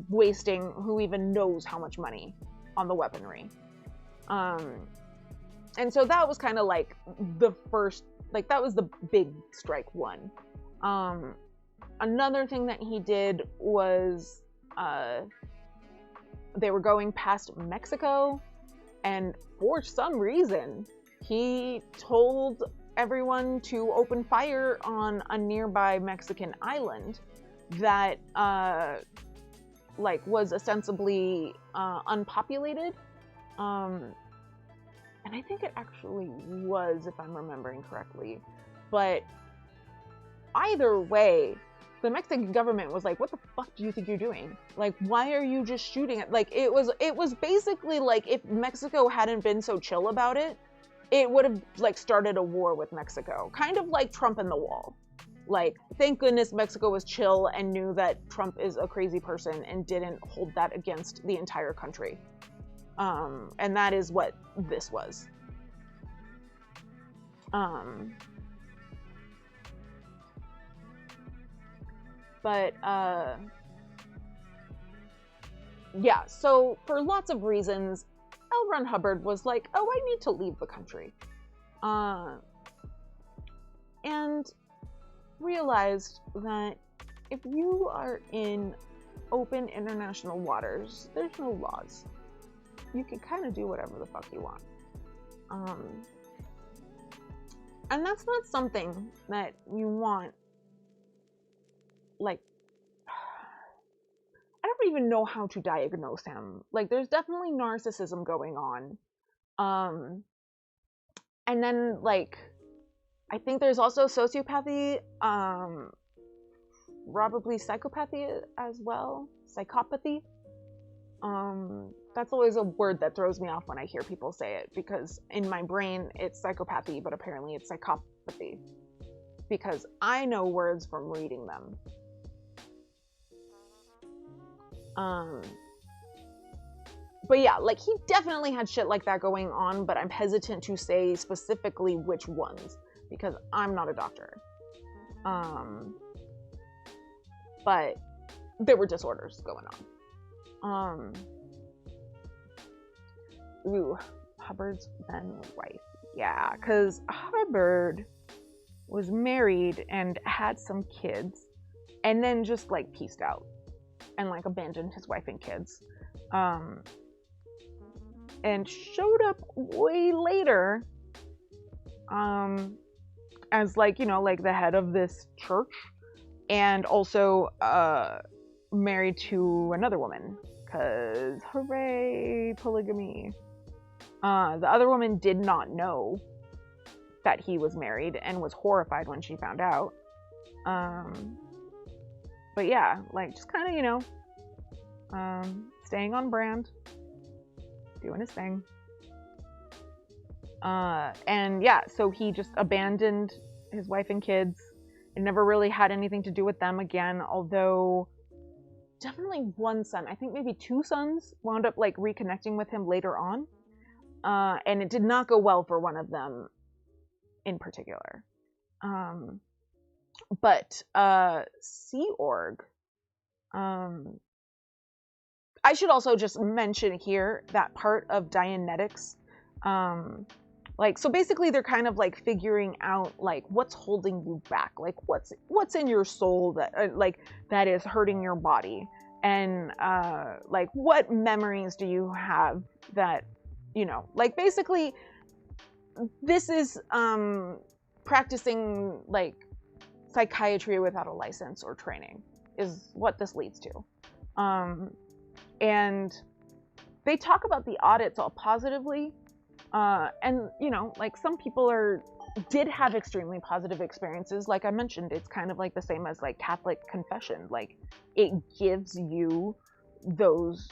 S1: wasting who even knows how much money on the weaponry. And so that was kind of like the first, like that was the big strike one. Another thing that he did was they were going past Mexico, and for some reason he told everyone to open fire on a nearby Mexican island that like was ostensibly unpopulated. And I think it actually was, if I'm remembering correctly. But either way, the Mexican government was like, what the fuck do you think you're doing? Like, why are you just shooting it? Like, it was basically like, if Mexico hadn't been so chill about it, it would have like started a war with Mexico. Kind of like Trump and the wall. Like, thank goodness Mexico was chill and knew that Trump is a crazy person and didn't hold that against the entire country. And that is what this was. But yeah, so for lots of reasons, L. Ron Hubbard was like, oh, I need to leave the country. And realized that if you are in open international waters, there's no laws. You can kind of do whatever the fuck you want. And that's not something that you want. Like, I don't even know how to diagnose him. Like, there's definitely narcissism going on. And then, like, I think there's also sociopathy, probably psychopathy as well. Psychopathy. That's always a word that throws me off when I hear people say it, because in my brain it's psychopathy, but apparently it's psychopathy, because I know words from reading them. But yeah, like he definitely had shit like that going on, but I'm hesitant to say specifically which ones, because I'm not a doctor. But there were disorders going on. Ooh, Hubbard's then wife. Yeah, because Hubbard was married and had some kids, and then just like peaced out and like abandoned his wife and kids. And showed up way later as like, you know, like the head of this church, and also married to another woman, because hooray, polygamy. The other woman did not know that he was married and was horrified when she found out. But yeah, like just kind of, you know, staying on brand, doing his thing. And yeah, so he just abandoned his wife and kids and never really had anything to do with them again, although definitely one son, I think maybe two sons, wound up like reconnecting with him later on. And it did not go well for one of them in particular. But Sea Org, I should also just mention here that part of Dianetics, like, so basically they're kind of like figuring out like what's holding you back, like what's in your soul that like that is hurting your body, and like what memories do you have that, you know, like basically this is practicing like psychiatry without a license or training is what this leads to. And they talk about the audits all positively, and you know, like some people did have extremely positive experiences. Like I mentioned, it's kind of like the same as like Catholic confession. Like it gives you those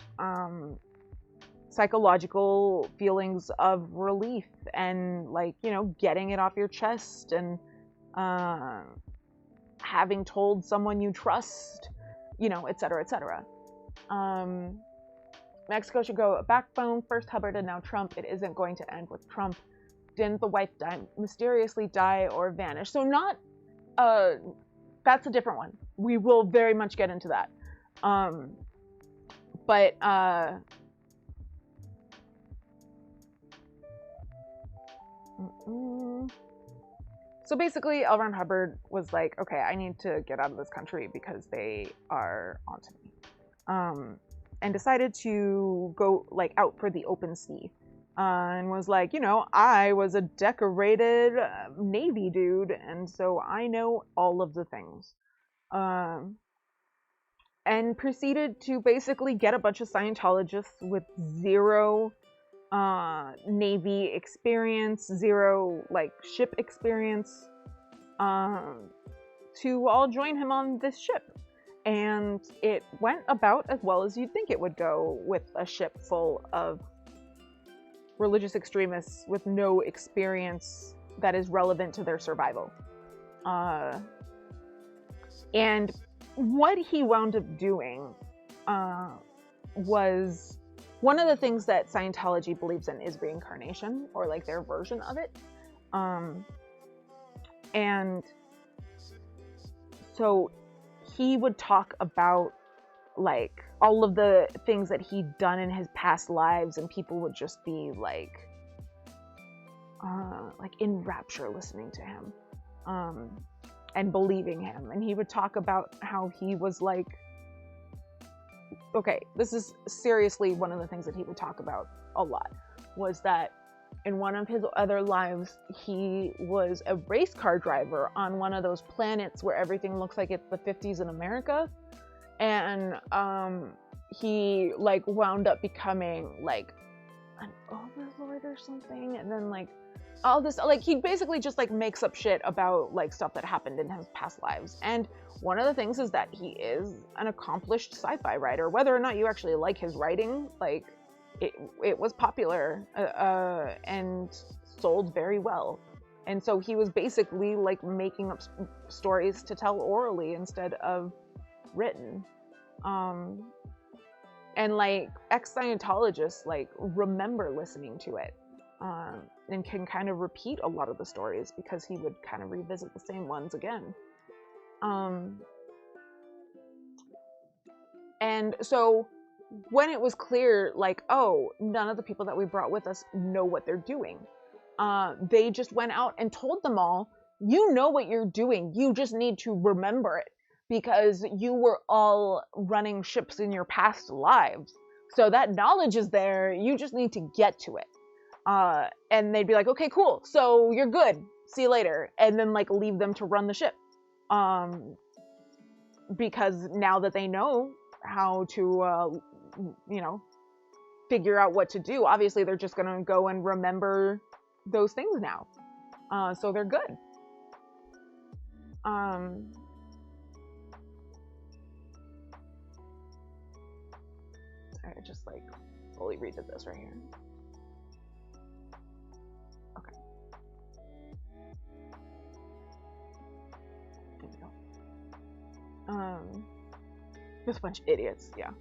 S1: psychological feelings of relief and like, you know, getting it off your chest and having told someone you trust, you know, etc., etc. Mexico should go backbone, first Hubbard and now Trump. It isn't going to end with Trump. Didn't the wife mysteriously die or vanish? So not, that's a different one. We will very much get into that. But so basically, L. Ron Hubbard was like, okay, I need to get out of this country because they are onto me. And decided to go like out for the open sea. And was like, you know, I was a decorated Navy dude, and so I know all of the things. And proceeded to basically get a bunch of Scientologists with zero Navy experience, zero like ship experience, to all join him on this ship. And it went about as well as you'd think it would go with a ship full of religious extremists with no experience that is relevant to their survival. And what he wound up doing was one of the things that Scientology believes in is reincarnation, or like their version of it. And so he would talk about like all of the things that he'd done in his past lives, and people would just be like in rapture listening to him, and believing him. And he would talk about how he was like, okay, this is seriously one of the things that he would talk about a lot, was that in one of his other lives, he was a race car driver on one of those planets where everything looks like it's the 50s in America. And he like wound up becoming like an overlord or something. And then like all this, like he basically just like makes up shit about like stuff that happened in his past lives. And one of the things is that he is an accomplished sci-fi writer. Whether or not you actually like his writing, like it was popular and sold very well. And so he was basically like making up stories to tell orally instead of written. And like ex-Scientologists like remember listening to it, and can kind of repeat a lot of the stories because he would kind of revisit the same ones again. And so when it was clear, like, oh, none of the people that we brought with us know what they're doing, they just went out and told them all, you know what you're doing, you just need to remember it, because you were all running ships in your past lives. So that knowledge is there, you just need to get to it. And they'd be like, okay, cool, so you're good, see you later. And then like leave them to run the ship. Because now that they know how to, you know, figure out what to do, obviously they're just gonna go and remember those things now. So they're good. Sorry, I just like fully redid this right here. Okay. There we go. Just a bunch of idiots, yeah.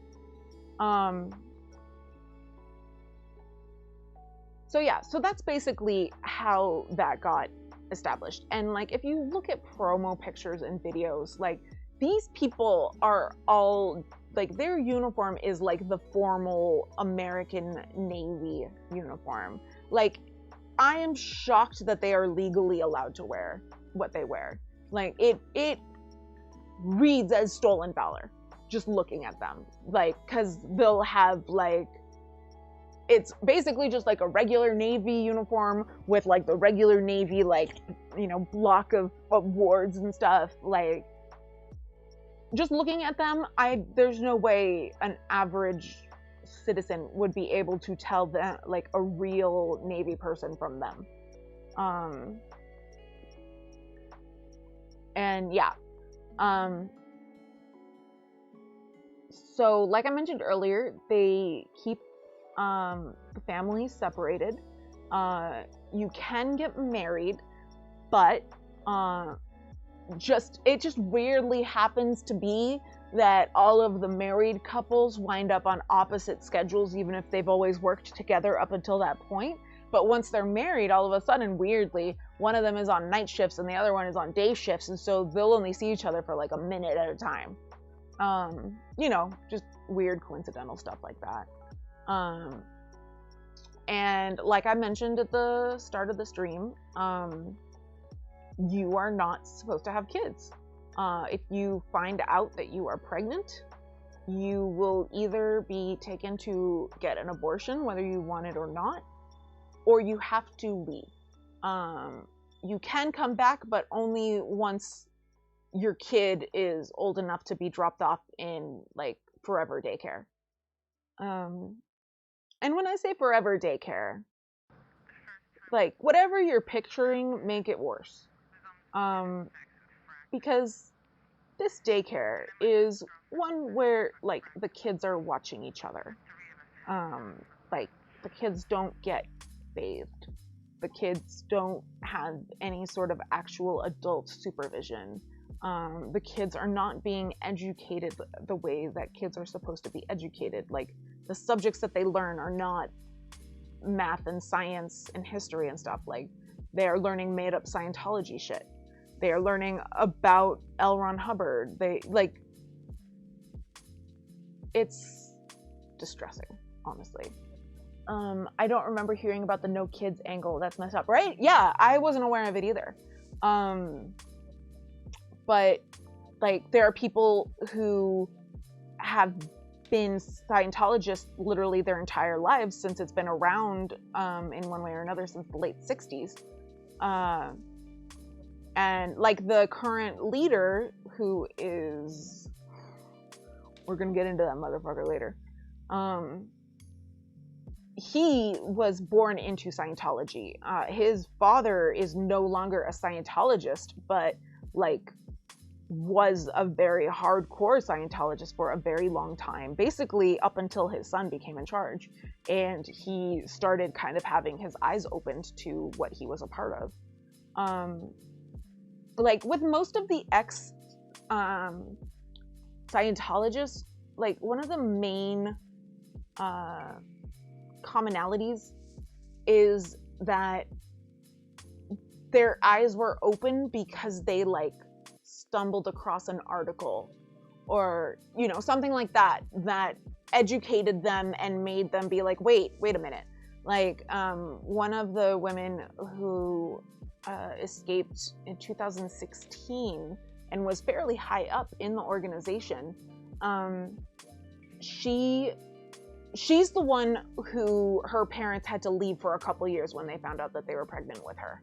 S1: So yeah, so that's basically how that got established. And like, if you look at promo pictures and videos, like these people are all like, their uniform is like the formal American Navy uniform. Like, I am shocked that they are legally allowed to wear what they wear. Like, it reads as stolen valor just looking at them. Like, because they'll have like, it's basically just like a regular Navy uniform with like the regular Navy, like, you know, block of wards and stuff. Like, just looking at them, there's no way an average citizen would be able to tell them like a real Navy person from them. And yeah. So like I mentioned earlier, they keep the families separated. You can get married, but it just weirdly happens to be that all of the married couples wind up on opposite schedules, even if they've always worked together up until that point. But once they're married, all of a sudden, weirdly, one of them is on night shifts and the other one is on day shifts, and so they'll only see each other for like a minute at a time. You know, just weird coincidental stuff like that. And like I mentioned at the start of the stream, you are not supposed to have kids. If you find out that you are pregnant, you will either be taken to get an abortion, whether you want it or not, or you have to leave. You can come back, but only once your kid is old enough to be dropped off in like forever daycare. And when I say forever daycare, like whatever you're picturing, make it worse. Because this daycare is one where like the kids are watching each other. Like the kids don't get bathed. The kids don't have any sort of actual adult supervision. The kids are not being educated the way that kids are supposed to be educated. Like, the subjects that they learn are not math and science and history and stuff. Like, they are learning made up Scientology shit. They are learning about L. Ron Hubbard. It's distressing, honestly. I don't remember hearing about the no kids angle. That's messed up, right? Yeah, I wasn't aware of it either. But like, there are people who have been Scientologists literally their entire lives, since it's been around in one way or another since the late 60s. And like the current leader, who is, we're gonna get into that motherfucker later. He was born into Scientology. His father is no longer a Scientologist, but like was a very hardcore Scientologist for a very long time, basically up until his son became in charge, and he started kind of having his eyes opened to what he was a part of. Like with most of the ex Scientologists, like one of the main commonalities is that their eyes were open because they like stumbled across an article or, you know, something like that educated them and made them be like, wait a minute. Like, one of the women who escaped in 2016 and was fairly high up in the organization, she's the one who her parents had to leave for a couple years when they found out that they were pregnant with her.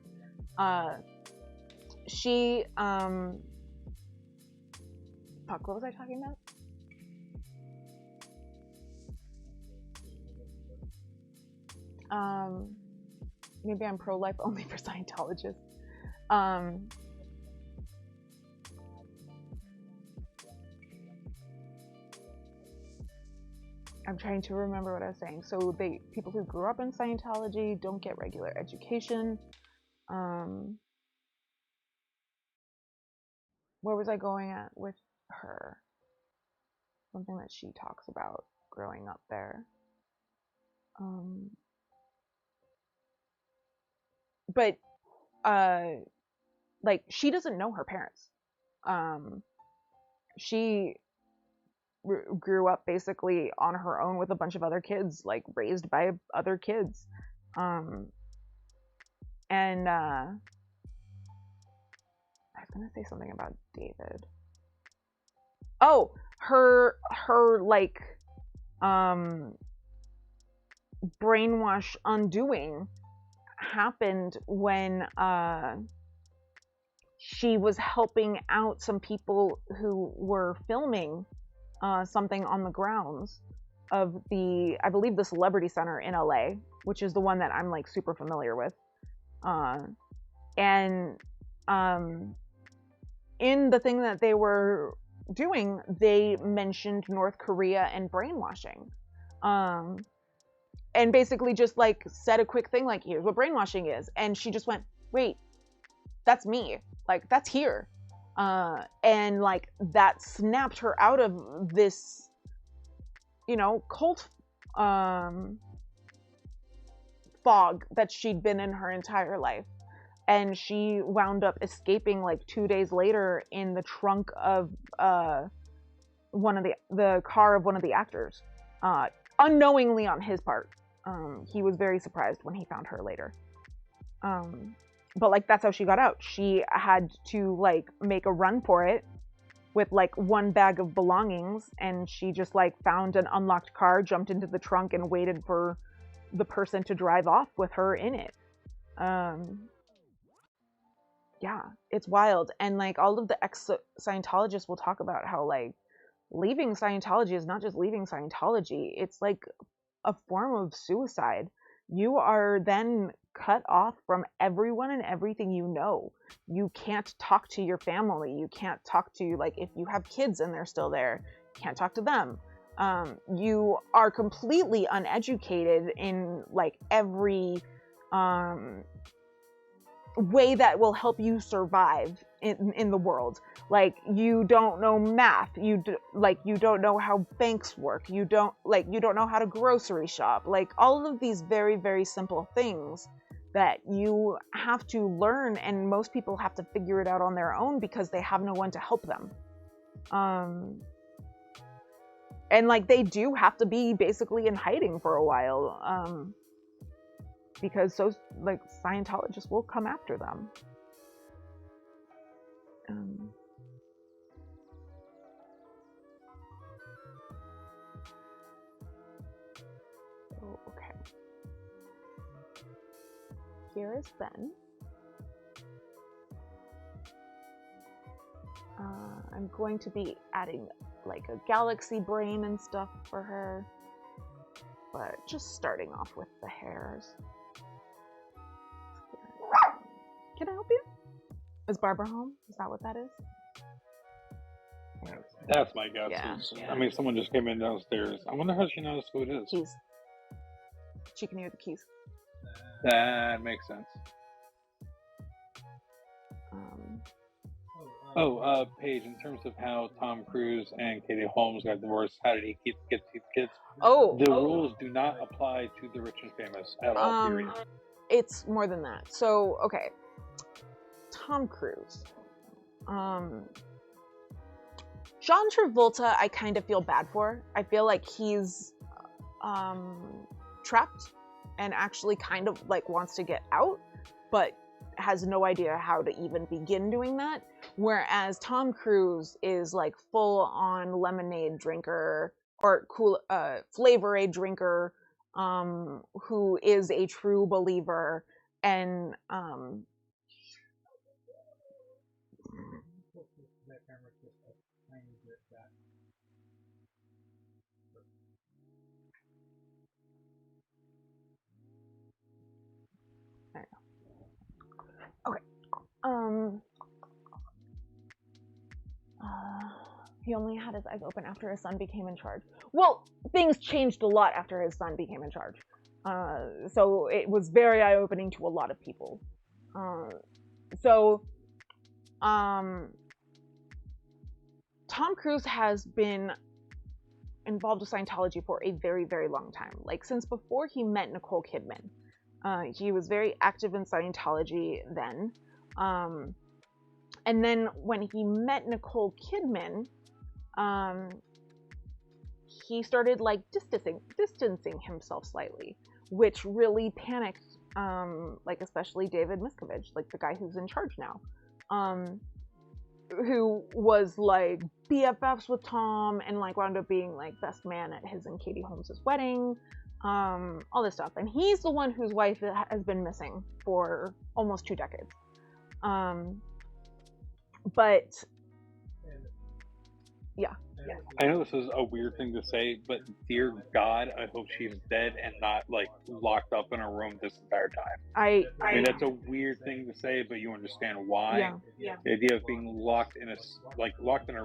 S1: Fuck, what was I talking about? maybe I'm pro-life only for Scientologists. I'm trying to remember what I was saying. So people who grew up in Scientology don't get regular education. Where was I going at with her? Something that she talks about growing up there. But like, she doesn't know her parents. She grew up basically on her own with a bunch of other kids, like raised by other kids. And I was gonna say something about David. Oh, her like brainwash undoing happened when she was helping out some people who were filming something on the grounds of I believe the Celebrity Center in LA, which is the one that I'm like super familiar with. And in the thing that they were doing, they mentioned North Korea and brainwashing. And basically just like said a quick thing like, here's what brainwashing is. And she just went, wait, that's me. Like, that's here. And like that snapped her out of this, cult fog that she'd been in her entire life. And she wound up escaping like 2 days later in the trunk of one of the car of one of the actors, unknowingly on his part. He was very surprised when he found her later. But like, that's how she got out. She had to like make a run for it with like one bag of belongings, and she just like found an unlocked car, jumped into the trunk, and waited for the person to drive off with her in it. Yeah, it's wild. And like all of the ex-Scientologists will talk about how like leaving Scientology is not just leaving Scientology, it's like a form of suicide. You are then cut off from everyone and everything you know. You can't talk to your family. You can't talk to, like, if you have kids and they're still there, you can't talk to them. You are completely uneducated in like every way that will help you survive in the world. Like, you don't know math, you don't know how banks work, you don't know how to grocery shop, like all of these very, very simple things that you have to learn, and most people have to figure it out on their own because they have no one to help them. And like, they do have to be basically in hiding for a while, because like Scientologists will come after them. Okay. Here is Ben. I'm going to be adding like a galaxy brain and stuff for her, but just starting off with the hairs. Can I help you? Is Barbara home? Is that what that is?
S3: That's my guess.
S1: Yeah.
S3: I mean, someone just came in downstairs. I wonder how she knows who it is.
S1: Keys. She can hear the keys.
S3: That makes sense. Paige, in terms of how Tom Cruise and Katie Holmes got divorced, how did he get these kids? The rules do not apply to the rich and famous at all, period.
S1: It's more than that. So, okay. Tom Cruise. John Travolta, I kind of feel bad for. I feel like he's trapped and actually kind of like wants to get out, but has no idea how to even begin doing that. Whereas Tom Cruise is like full on lemonade drinker or cool Flavor Aid drinker, who is a true believer, and He only had his eyes open after his son became in charge. Well, things changed a lot after his son became in charge. So it was very eye-opening to a lot of people. Tom Cruise has been involved with Scientology for a very, very long time. Like, since before he met Nicole Kidman. He was very active in Scientology then. And then when he met Nicole Kidman, he started like distancing himself slightly, which really panicked, like especially David Miscavige, like the guy who's in charge now, who was like BFFs with Tom and like wound up being like best man at his and Katie Holmes' wedding, all this stuff. And he's the one whose wife has been missing for almost 2 decades. But yeah.
S3: I know this is a weird thing to say, but dear God, I hope she's dead and not like locked up in a room this entire time. I mean, that's a weird thing to say, but you understand why.
S1: Yeah.
S3: The idea of being locked in a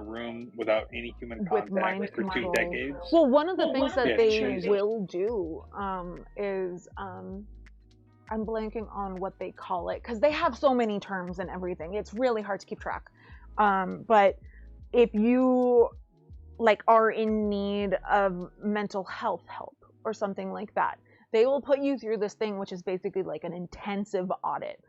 S3: room without any human contact for 2 decades.
S1: Well, one of the things that they will do is I'm blanking on what they call it because they have so many terms and everything. It's really hard to keep track. But if you like are in need of mental health help or something like that, they will put you through this thing, which is basically like an intensive audit,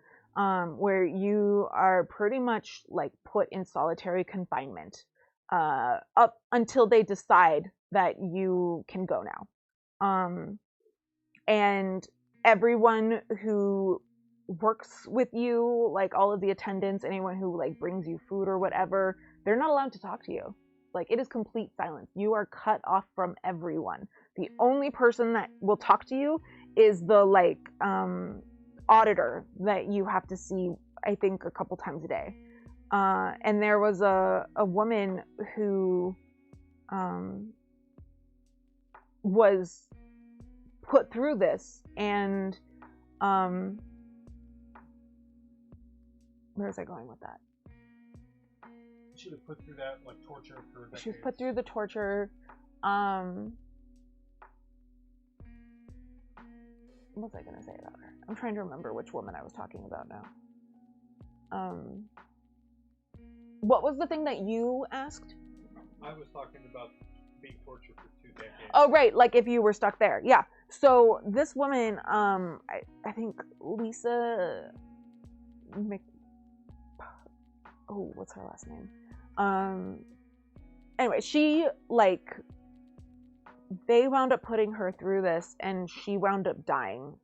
S1: where you are pretty much like put in solitary confinement up until they decide that you can go now. And everyone who works with you, like all of the attendants, anyone who like brings you food or whatever, they're not allowed to talk to you. Like, it is complete silence. You are cut off from everyone. The only person that will talk to you is the like auditor that you have to see, I think, a couple times a day. And there was a woman who was put through this, and where is I going with that?
S2: She was put through that like torture for decades.
S1: She was put through the torture. What was I gonna say about her? I'm trying to remember which woman I was talking about now. What was the thing that you asked?
S2: I was talking about being tortured for 2 decades.
S1: Oh, right, like if you were stuck there. Yeah. So this woman, I think Lisa what's her last name? Anyway, she like they wound up putting her through this, and she wound up dying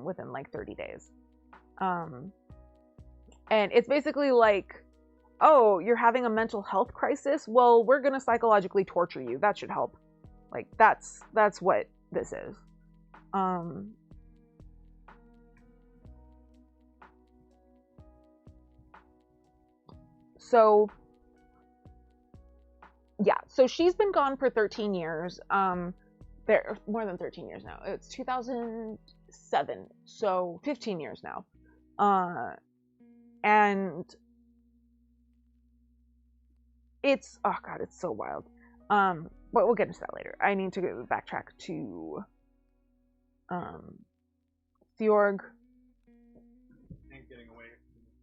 S1: within like 30 days. And it's basically like, oh, you're having a mental health crisis? Well, we're gonna psychologically torture you. That should help. Like that's what this is. So yeah, so she's been gone for 13 years. There more than 13 years now. It's 2007, so 15 years now. And it's, oh god, it's so wild. But we'll get into that later. I need to go backtrack to Theorg.
S2: And getting away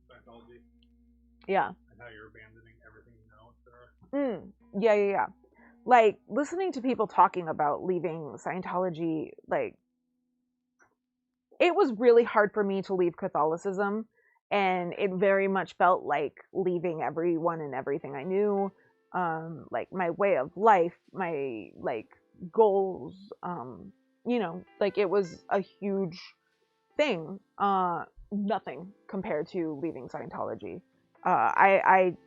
S2: from Scientology.
S1: Yeah.
S2: And how you're abandoning everything you know, etc.
S1: Yeah. Like, listening to people talking about leaving Scientology, like, it was really hard for me to leave Catholicism, and it very much felt like leaving everyone and everything I knew, like, my way of life, my, like, goals, you know, like, it was a huge thing, nothing compared to leaving Scientology. I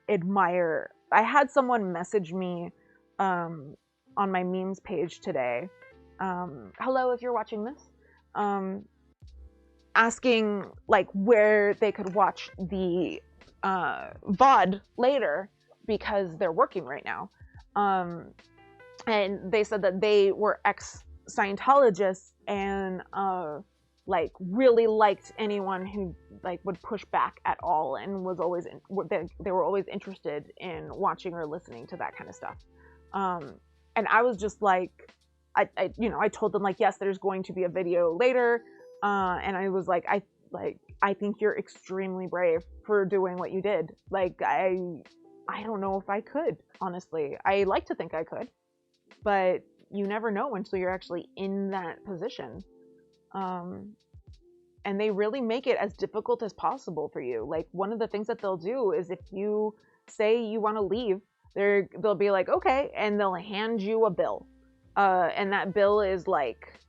S1: admire, I had someone message me on my memes page today, hello if you're watching this, asking like where they could watch the VOD later because they're working right now, and they said that they were ex-Scientologists and like really liked anyone who like would push back at all, and was always they were always interested in watching or listening to that kind of stuff. And I was just like, I told them like, yes, there's going to be a video later, and I was like, I think you're extremely brave for doing what you did. Like, I don't know if I could, honestly. I like to think I could, but you never know until you're actually in that position. And they really make it as difficult as possible for you. Like, one of the things that they'll do is if you say you want to leave, they'll be like, okay, and they'll hand you a bill. And that bill is like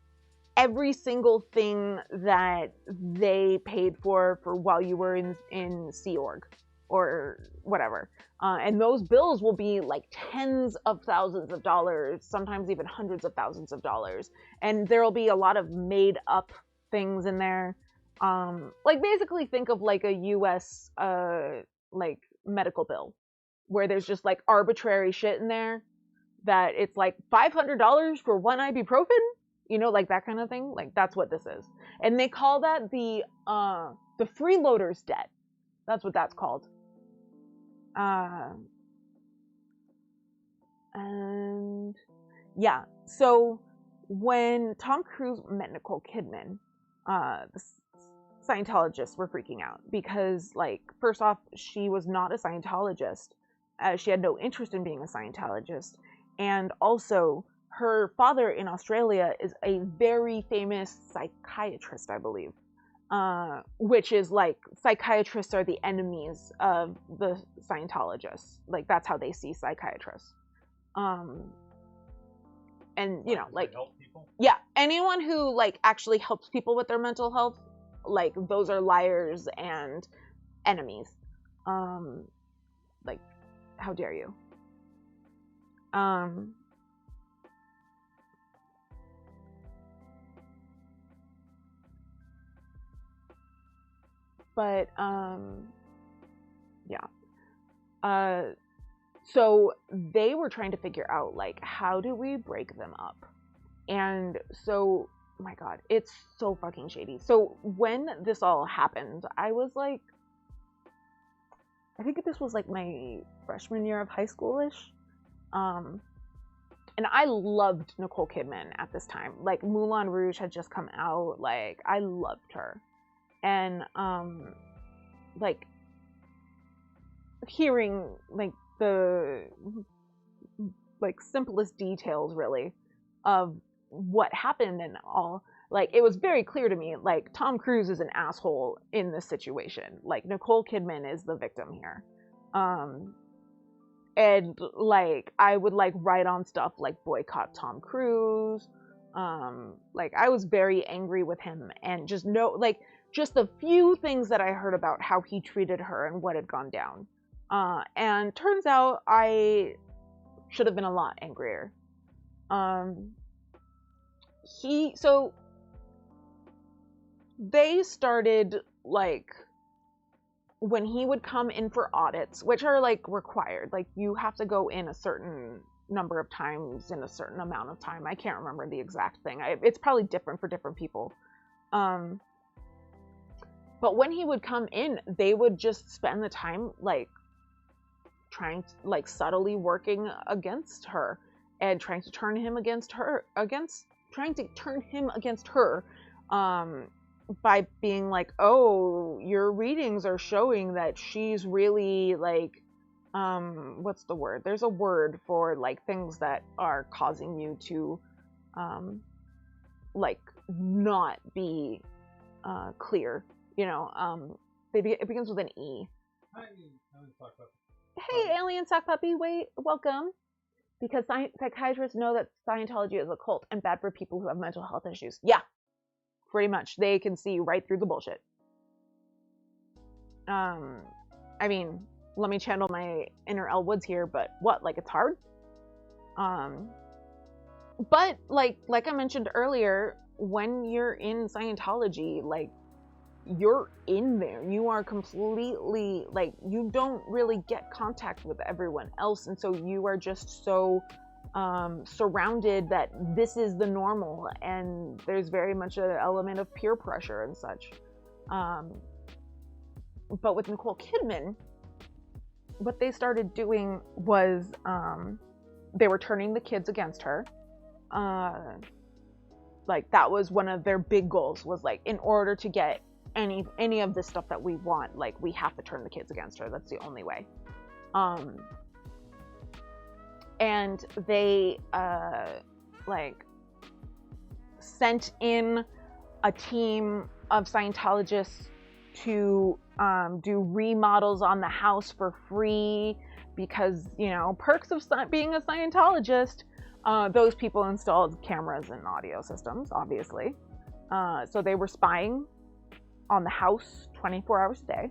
S1: every single thing that they paid for while you were in Sea Org or whatever. And those bills will be like tens of thousands of dollars, sometimes even hundreds of thousands of dollars. And there'll be a lot of made up things in there. Like, basically think of like a US like medical bill where there's just like arbitrary shit in there that it's like $500 for one ibuprofen, you know, like that kind of thing. Like, that's what this is. And they call that the freeloader's debt. That's what that's called. And yeah, so when Tom Cruise met Nicole Kidman, the Scientologists were freaking out because, like, first off, she was not a Scientologist. She had no interest in being a Scientologist. And also, her father in Australia is a very famous psychiatrist, I believe. Which is like, psychiatrists are the enemies of the Scientologists. Like, that's how they see psychiatrists. And, you know, like,
S2: help people?
S1: Yeah, anyone who like actually helps people with their mental health, like, those are liars and enemies. Like, how dare you? But yeah. So they were trying to figure out, like, how do we break them up? And so, oh my god, it's so fucking shady. So when this all happened, I was like, I think this was like my freshman year of high school-ish. And I loved Nicole Kidman at this time. Like, Moulin Rouge had just come out. Like, I loved her. And, like, hearing, like, the, like, simplest details, really, of what happened and all, like, it was very clear to me, like, Tom Cruise is an asshole in this situation. Like, Nicole Kidman is the victim here. And, like, I would, like, write on stuff like boycott Tom Cruise. Like, I was very angry with him, and just just the few things that I heard about how he treated her and what had gone down. And turns out I should have been a lot angrier. So they started, like, when he would come in for audits, which are, like, required, like, you have to go in a certain number of times in a certain amount of time. I can't remember the exact thing. It's probably different for different people. But when he would come in, they would just spend the time, like, trying to, like, subtly working against her and trying to turn him against her, by being like, oh, your readings are showing that she's really, like, what's the word? There's a word for, like, things that are causing you to, like, not be, clear, you know, it begins with an E.
S2: Hi, Alien Sock Puppy.
S1: Hey, Alien Sock Puppy, welcome. Because psychiatrists know that Scientology is a cult and bad for people who have mental health issues. Yeah, pretty much. They can see right through the bullshit. I mean, let me channel my inner Elle Woods here, but what, like, it's hard? But, like I mentioned earlier, when you're in Scientology, like, you're in there. You are completely, like, you don't really get contact with everyone else, and so you are just so surrounded that this is the normal, and there's very much an element of peer pressure and such. But with Nicole Kidman, what they started doing was they were turning the kids against her. Like that was one of their big goals, was like, in order to get any of this stuff that we want, like we have to turn the kids against her. That's the only way. And they like sent in a team of Scientologists to do remodels on the house for free, because, you know, perks of being a Scientologist. Those people installed cameras and audio systems, obviously. So they were spying on the house 24 hours a day,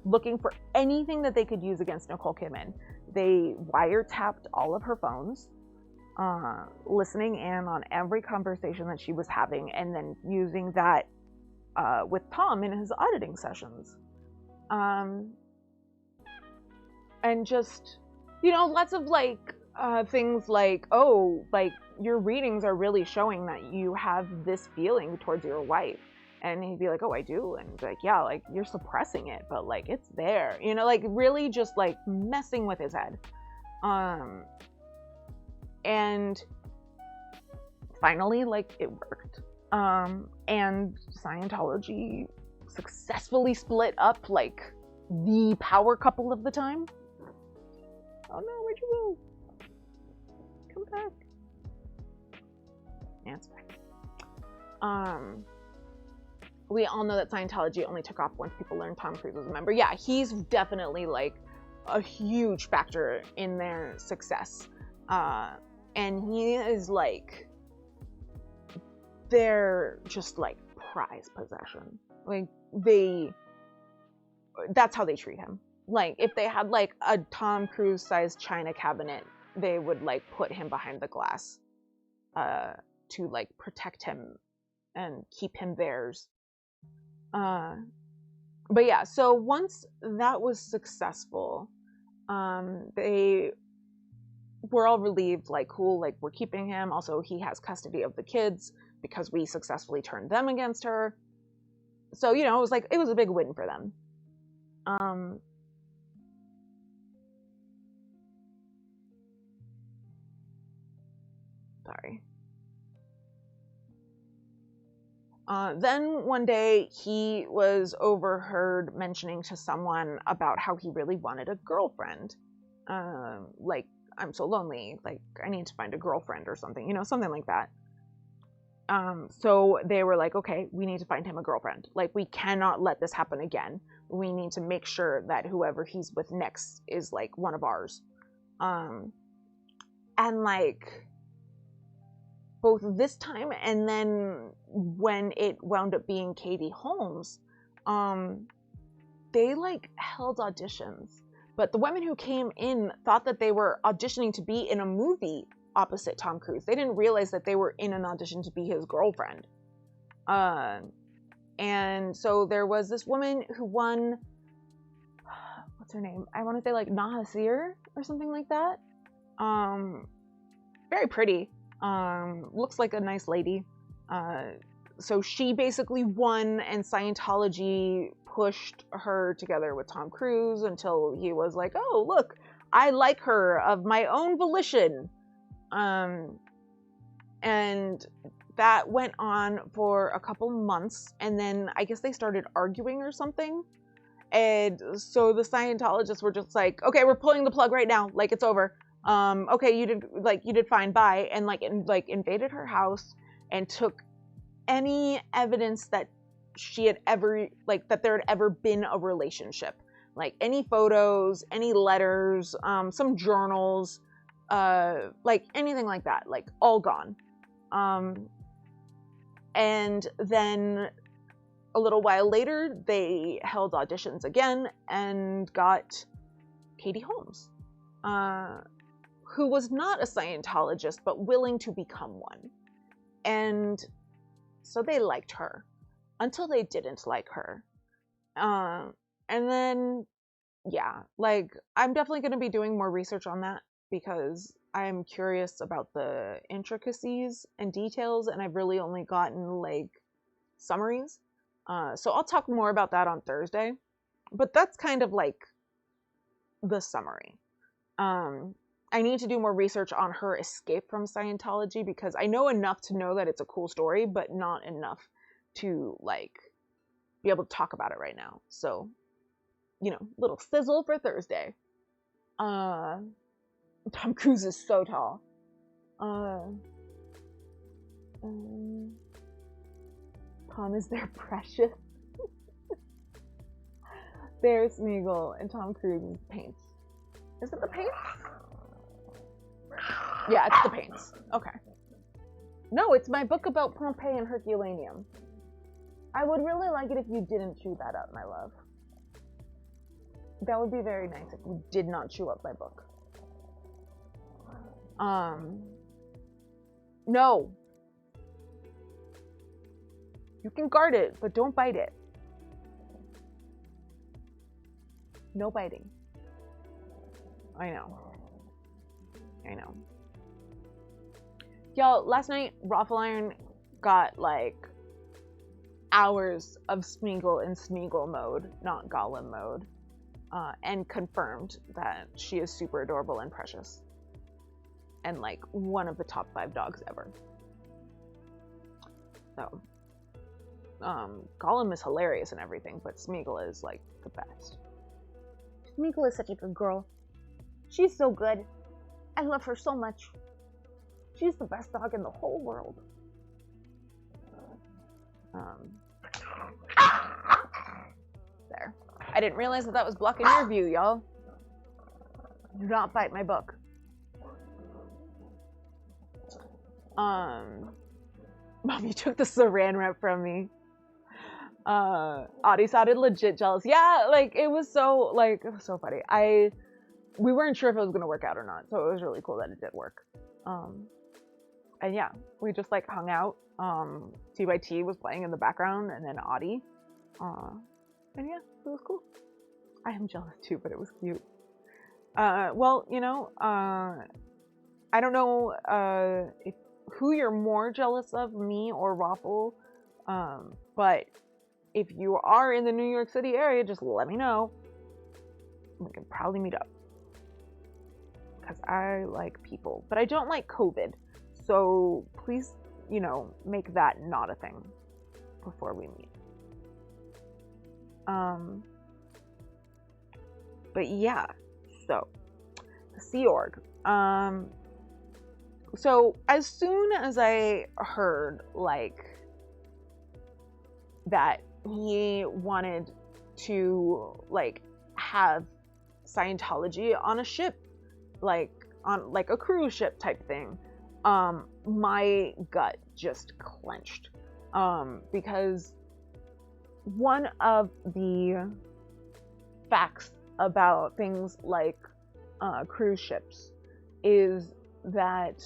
S1: looking for anything that they could use against Nicole Kidman. They wiretapped all of her phones, listening in on every conversation that she was having, and then using that with Tom in his auditing sessions. And just, you know, lots of like things like, oh, like your readings are really showing that you have this feeling towards your wife. And he'd be like, oh, I do. And like, yeah, like you're suppressing it, but like it's there, you know, like really just like messing with his head. And finally, like it worked. And Scientology successfully split up like the power couple of the time. Oh no, where'd you go? Come back. Yeah, it's back. We all know that Scientology only took off once people learned Tom Cruise was a member. Yeah, he's definitely like a huge factor in their success. And he is like, they're just like prize possession. Like that's how they treat him. Like if they had like a Tom Cruise sized china cabinet, they would like put him behind the glass to like protect him and keep him theirs. But yeah, so once that was successful, they were all relieved, like, cool, like we're keeping him. Also, he has custody of the kids because we successfully turned them against her. So, you know, it was a big win for them. Sorry. Then one day he was overheard mentioning to someone about how he really wanted a girlfriend. Like, I'm so lonely, like I need to find a girlfriend or something, you know, something like that. So they were like, okay, we need to find him a girlfriend. Like, we cannot let this happen again. We need to make sure that whoever he's with next is like one of ours. And like, both this time and then when it wound up being Katie Holmes, they like held auditions, but the women who came in thought that they were auditioning to be in a movie opposite Tom Cruise. They didn't realize that they were in an audition to be his girlfriend. And so there was this woman who won, what's her name? I want to say like Nahasir or something like that. Very pretty. Looks like a nice lady. So she basically won, and Scientology pushed her together with Tom Cruise until he was like, oh, look, I like her of my own volition. And that went on for a couple months, and then I guess they started arguing or something. And so the Scientologists were just like, okay, we're pulling the plug right now. Like, it's over. Okay, you did fine, bye. And invaded her house and took any evidence that she had ever, like, that there had ever been a relationship. Like, any photos, any letters, some journals, like, anything like that. Like, all gone. And then a little while later, they held auditions again and got Katie Holmes, who was not a Scientologist, but willing to become one. And so they liked her until they didn't like her. And then yeah, like I'm definitely going to be doing more research on that because I'm curious about the intricacies and details, and I've really only gotten like summaries. So I'll talk more about that on Thursday, but that's kind of like the summary. I need to do more research on her escape from Scientology because I know enough to know that it's a cool story, but not enough to like be able to talk about it right now. So, you know, little sizzle for Thursday. Tom Cruise is so tall. Tom is their precious. There's Smeagol and Tom Cruise's paints. Is it the paints? Yeah, it's the paints. Okay. No, it's my book about Pompeii and Herculaneum. I would really like it if you didn't chew that up, my love. That would be very nice if you did not chew up my book. No. You can guard it, but don't bite it. No biting. I know. Y'all, last night, Raffle Iron got, like, hours of Smeagol in Smeagol mode, not Gollum mode, and confirmed that she is super adorable and precious. And, like, one of the top 5 dogs ever. So, Gollum is hilarious and everything, but Smeagol is, like, the best. Smeagol is such a good girl. She's so good. I love her so much. She's the best dog in the whole world. There. I didn't realize that was blocking your view, y'all. Do not bite my book. Mom, you took the Saran wrap from me. Audie sounded legit jealous. Yeah, like, it was so funny. We weren't sure if it was gonna work out or not, so it was really cool that it did work. And yeah, we just, like, hung out. TYT was playing in the background, and then Audie. And yeah, it was cool. I am jealous too, but it was cute. Well, you know, I don't know who you're more jealous of, me or Raffle, but if you are in the New York City area, just let me know. We can probably meet up. Because I like people, but I don't like COVID. So please, you know, make that not a thing before we meet. But yeah, so the Sea Org. So as soon as I heard, like, that he wanted to, like, have Scientology on a ship, like on like a cruise ship type thing, my gut just clenched, because one of the facts about things like cruise ships is that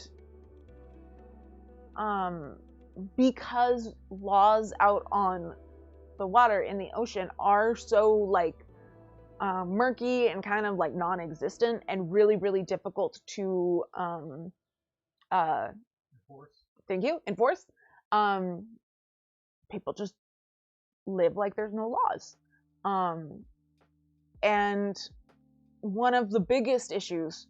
S1: because laws out on the water in the ocean are so, like, murky and kind of, like, non-existent and really, really difficult to enforce. People just live like there's no laws. And one of the biggest issues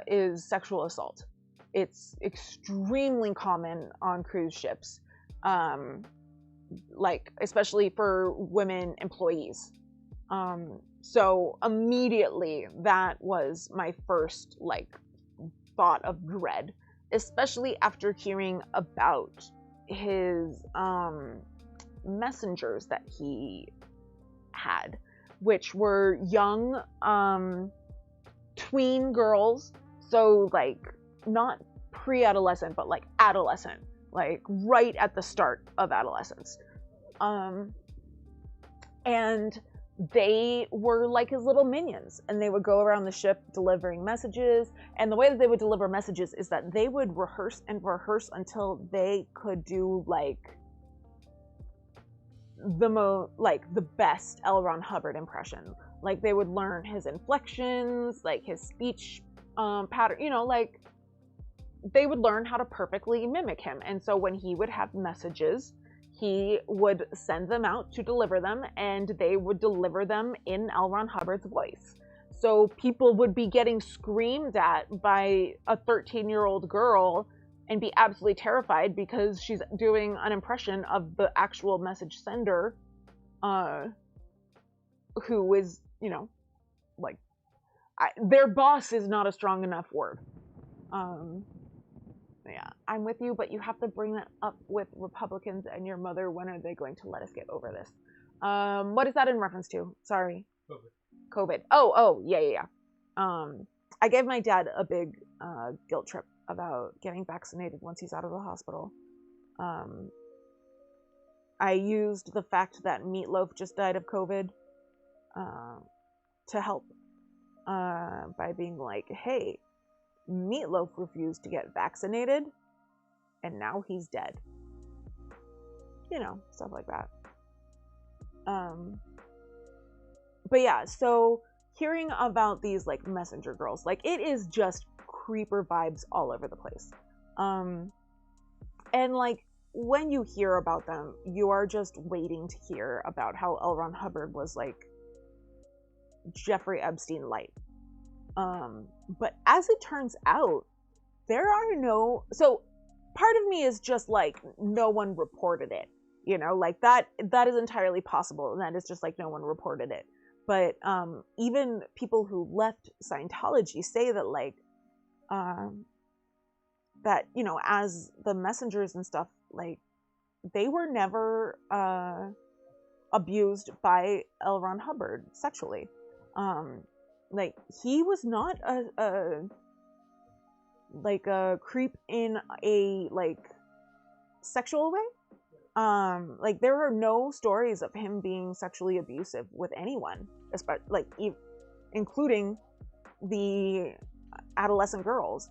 S1: is sexual assault. It's extremely common on cruise ships, like, especially for women employees. So immediately that was my first, like, thought of dread, especially after hearing about his messengers that he had, which were young tween girls, so, like, not pre-adolescent, but, like, adolescent, like, right at the start of adolescence. And they were like his little minions, and they would go around the ship delivering messages. And the way that they would deliver messages is that they would rehearse until they could do, like, the best L. Ron Hubbard impression. Like they would learn his inflections, like his speech pattern, you know, like they would learn how to perfectly mimic him. And so when he would have messages, he would send them out to deliver them, and they would deliver them in L. Ron Hubbard's voice. So people would be getting screamed at by a 13-year-old girl and be absolutely terrified because she's doing an impression of the actual message sender, who is, you know, like, their boss is not a strong enough word. Yeah, I'm with you, but you have to bring that up with Republicans and your mother. When are they going to let us get over this? What is that in reference to? Sorry. COVID. Oh, yeah. I gave my dad a big guilt trip about getting vaccinated once he's out of the hospital. I used the fact that Meatloaf just died of COVID to help by being like, hey, Meatloaf refused to get vaccinated, and now he's dead. You know, stuff like that. But yeah, so hearing about these like messenger girls, like it is just creeper vibes all over the place. And like when you hear about them, you are just waiting to hear about how L. Ron Hubbard was like Jeffrey Epstein light. But as it turns out, there are no, so part of me is just like, no one reported it, you know, like that is entirely possible. And that is just like, no one reported it. But, even people who left Scientology say that like, that, you know, as the messengers and stuff, like they were never, abused by L. Ron Hubbard sexually. Like he was not a creep in a like sexual way. Like there are no stories of him being sexually abusive with anyone, especially like including the adolescent girls.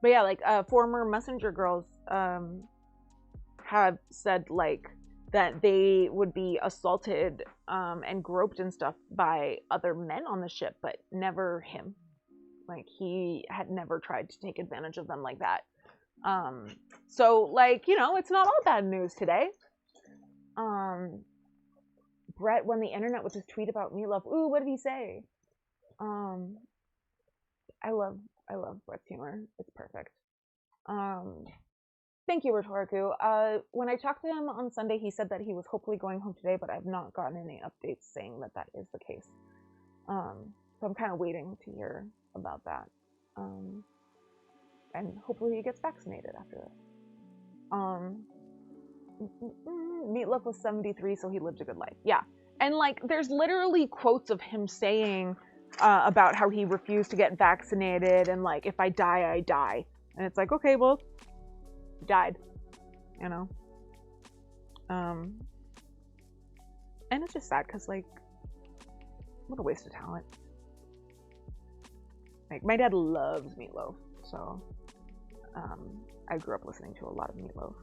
S1: But yeah, like former messenger girls have said like that they would be assaulted and groped and stuff by other men on the ship, but never him. Like he had never tried to take advantage of them like that. So like, you know, it's not all bad news today. Brett, when the internet would just tweet about Meatloaf. Ooh, what did he say? I love Brett's humor. It's perfect. Thank you, Rhetoriku. When I talked to him on Sunday, he said that he was hopefully going home today, but I've not gotten any updates saying that that is the case. So I'm kind of waiting to hear about that. And hopefully he gets vaccinated after this. Meatloaf was 73, so he lived a good life. Yeah. And like, there's literally quotes of him saying about how he refused to get vaccinated and like, if I die, I die. And it's like, okay, well, he died, you know? And it's just sad because like, what a waste of talent. Like, my dad loves Meatloaf, so I grew up listening to a lot of Meatloaf.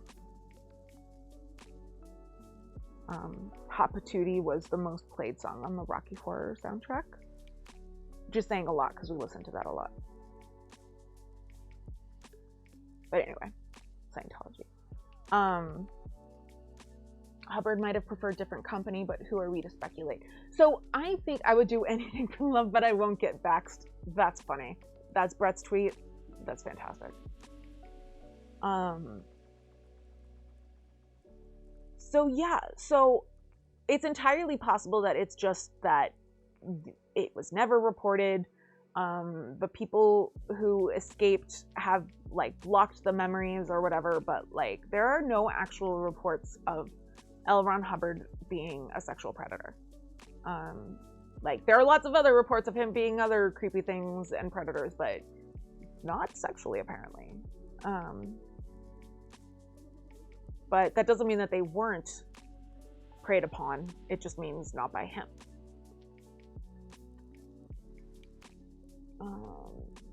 S1: Hot Patootie was the most played song on the Rocky Horror soundtrack. Just saying a lot because we listened to that a lot. But anyway, Scientology. Hubbard might have preferred different company, but who are we to speculate? So I think I would do anything for love, but I won't get vaxxed. That's funny. That's Brett's tweet. That's fantastic. So yeah, so it's entirely possible that it's just that it was never reported. The people who escaped have like blocked the memories or whatever, but like there are no actual reports of L. Ron Hubbard being a sexual predator. Like there are lots of other reports of him being other creepy things and predators, but not sexually apparently. But that doesn't mean that they weren't preyed upon. It just means not by him.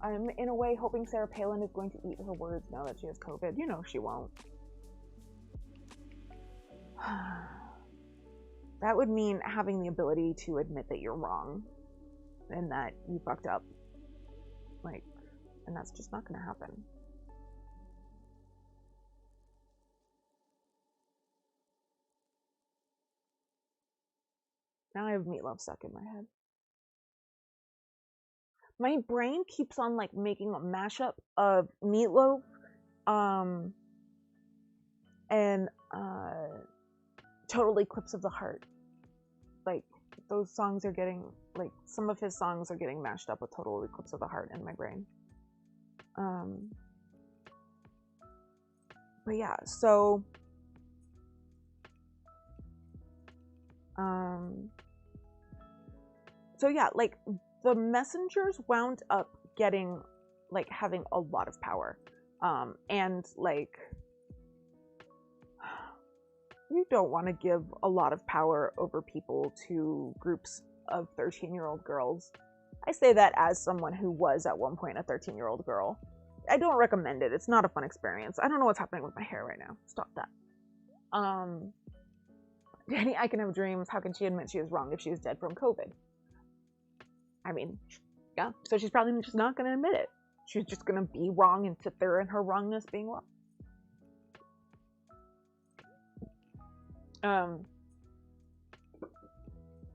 S1: I'm in a way hoping Sarah Palin is going to eat her words now that she has COVID. You know she won't. That would mean having the ability to admit that you're wrong and that you fucked up. Like, and that's just not gonna happen. Now I have Meatloaf stuck in my head. My brain keeps on like making a mashup of Meatloaf, and Total Eclipse of the Heart. Like, those songs are getting, like, some of his songs are getting mashed up with Total Eclipse of the Heart in my brain. But yeah, so yeah, like, the messengers wound up getting, like, having a lot of power. And, like, you don't want to give a lot of power over people to groups of 13-year-old girls. I say that as someone who was at one point a 13-year-old girl. I don't recommend it. It's not a fun experience. I don't know what's happening with my hair right now. Stop that. Danny, I can have dreams. How can she admit she is wrong if she is dead from COVID? I mean, yeah. So she's probably just not going to admit it. She's just going to be wrong and sit there in her wrongness being wrong.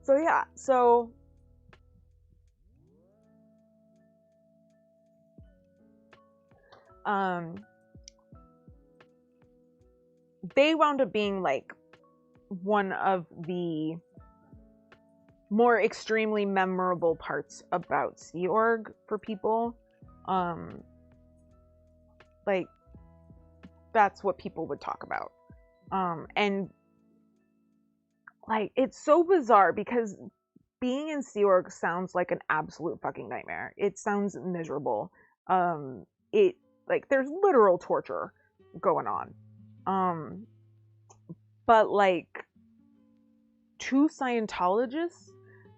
S1: So yeah, so they wound up being like one of the more extremely memorable parts about Sea Org for people. Like, that's what people would talk about. And like, it's so bizarre because being in Sea Org sounds like an absolute fucking nightmare. It sounds miserable. It, like, there's literal torture going on. But like, to Scientologists,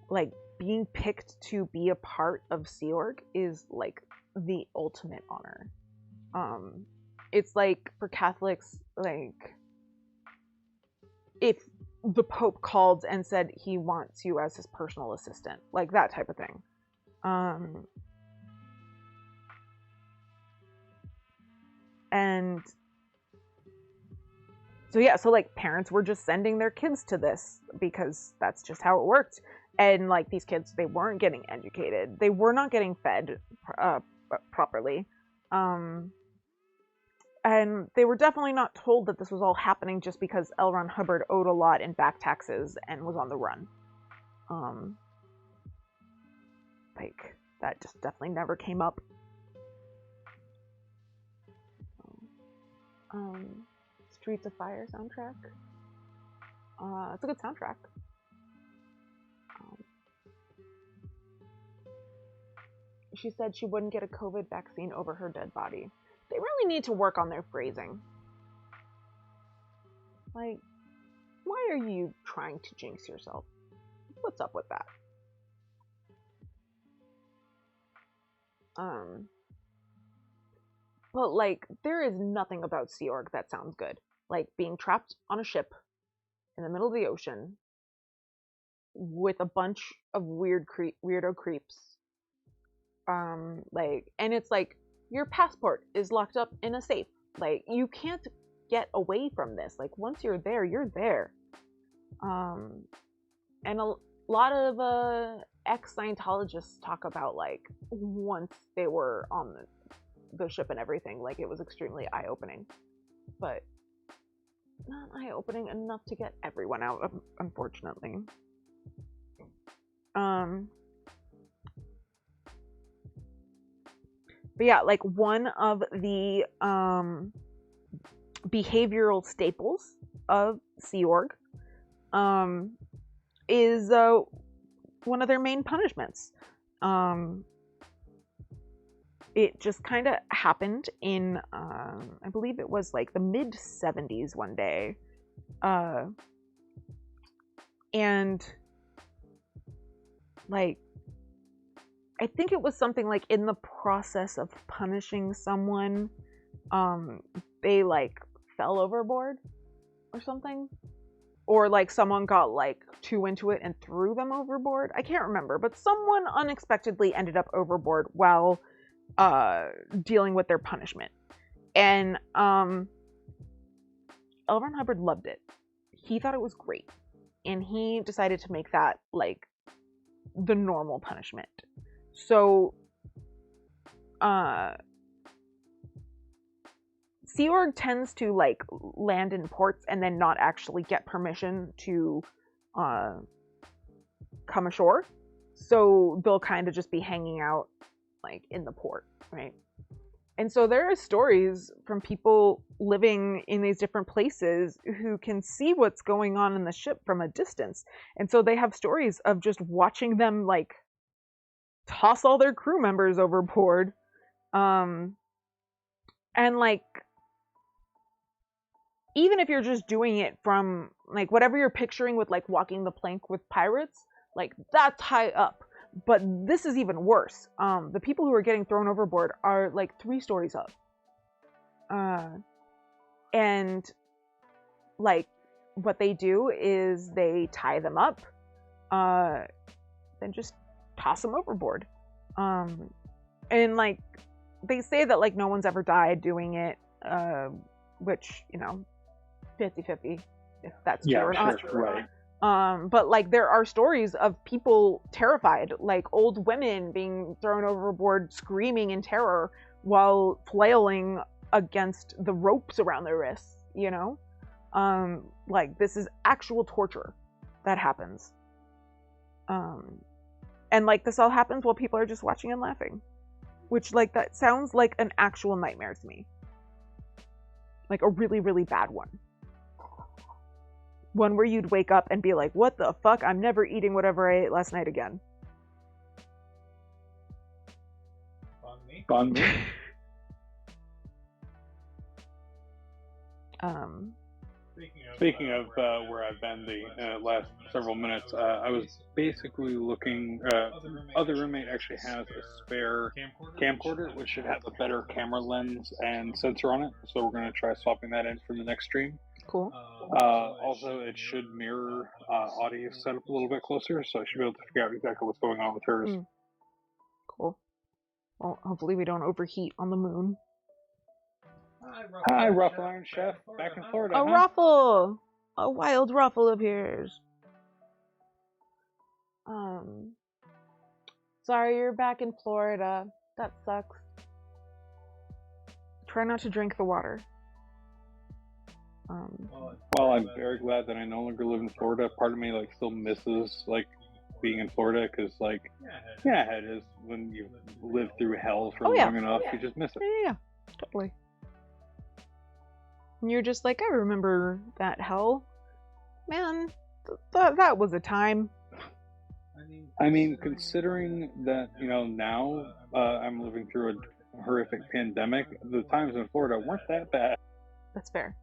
S1: like, being picked to be a part of Sea Org is like the ultimate honor. It's like, for Catholics, like, if the Pope called and said he wants you as his personal assistant, like that type of thing. And so yeah, so like, parents were just sending their kids to this because that's just how it worked. And like, these kids, they weren't getting educated. They were not getting fed properly. And they were definitely not told that this was all happening just because L. Ron Hubbard owed a lot in back taxes and was on the run. Like, that just definitely never came up. Streets of Fire soundtrack. It's a good soundtrack. She said she wouldn't get a COVID vaccine over her dead body. They really need to work on their phrasing. Like, why are you trying to jinx yourself? What's up with that? But like, there is nothing about Sea Org that sounds good. Like, being trapped on a ship in the middle of the ocean with a bunch of weirdo creeps. Like, and it's like, your passport is locked up in a safe. Like, you can't get away from this. Like, once you're there, you're there. And a lot of ex-Scientologists talk about, like, once they were on the ship and everything, like, it was extremely eye-opening. But not eye-opening enough to get everyone out, unfortunately. But yeah, like, one of the behavioral staples of Sea Org is one of their main punishments. It just kind of happened in, I believe it was like the mid-70s one day. And like, I think it was something like in the process of punishing someone, they like fell overboard or something, or like someone got like too into it and threw them overboard. I can't remember, but someone unexpectedly ended up overboard while dealing with their punishment. And L. Ron Hubbard loved it. He thought it was great, and he decided to make that like the normal punishment. So Sea Org tends to like land in ports and then not actually get permission to come ashore. So they'll kind of just be hanging out like in the port, right? And so there are stories from people living in these different places who can see what's going on in the ship from a distance. And so they have stories of just watching them like toss all their crew members overboard. And like, even if you're just doing it from like whatever you're picturing with like walking the plank with pirates, like that's high up. But this is even worse. The people who are getting thrown overboard are like 3 stories up. And like what they do is they tie them up, then just toss them overboard. And like they say that like no one's ever died doing it, which, you know, 50-50 if that's true or not.
S3: Sure, right.
S1: But like there are stories of people terrified, like old women being thrown overboard screaming in terror while flailing against the ropes around their wrists, you know? Like this is actual torture that happens. And like this all happens while people are just watching and laughing, which like that sounds like an actual nightmare to me. Like a really, really bad one. One where you'd wake up and be like, what the fuck? I'm never eating whatever I ate last night again.
S3: On me. Speaking of where I've been the last several minutes, I was basically looking. Other roommate actually has a spare camcorder, which should have a better camera lens and sensor on it. So we're going to try swapping that in for the next stream.
S1: Cool.
S3: Also, it should mirror Audie's setup a little bit closer, so I should be able to figure out exactly what's going on with hers.
S1: Cool. Well, hopefully we don't overheat on the moon.
S3: Hi, Ruffle Iron Chef, back in Florida.
S1: A ruffle! A wild ruffle appears. Sorry you're back in Florida. That sucks. Try not to drink the water.
S3: Well, I'm very glad that I no longer live in Florida. Part of me like still misses like being in Florida because like it is when you live through hell for long enough, you just miss it.
S1: Yeah, totally. And you're just like, I remember that hell, man. That was a time.
S3: I mean, considering that now I'm living through a horrific pandemic, the times in Florida weren't that bad.
S1: That's fair.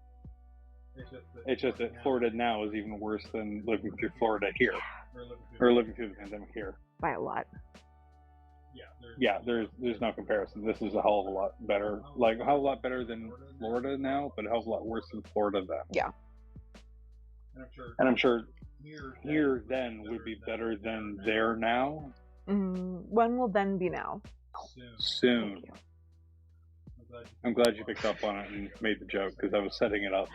S3: It's just that Florida now is even worse than living through Florida here, or living through the pandemic here.
S1: By a lot.
S3: Yeah, there's no comparison. This is a hell of a lot better. Like a hell of a lot better than Florida now, but a hell of a lot worse than Florida then.
S1: Yeah.
S3: And I'm sure here then would be better than there now.
S1: When will then be now?
S3: Soon. I'm glad you picked up on it and made the joke because I was setting it up.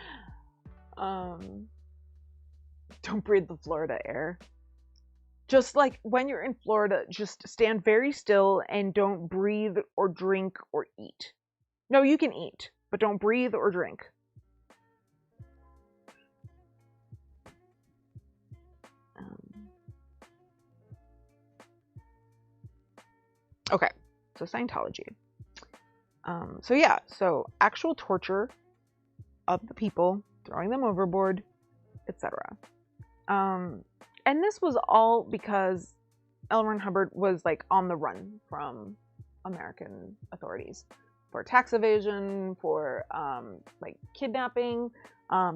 S1: Don't breathe the Florida air. Just like when you're in Florida, just stand very still and don't breathe or drink or eat. No, you can eat, but don't breathe or drink. Okay, so Scientology. So actual torture of the people, throwing them overboard, etc. And this was all because L. Ron Hubbard was like on the run from American authorities for tax evasion, for like kidnapping,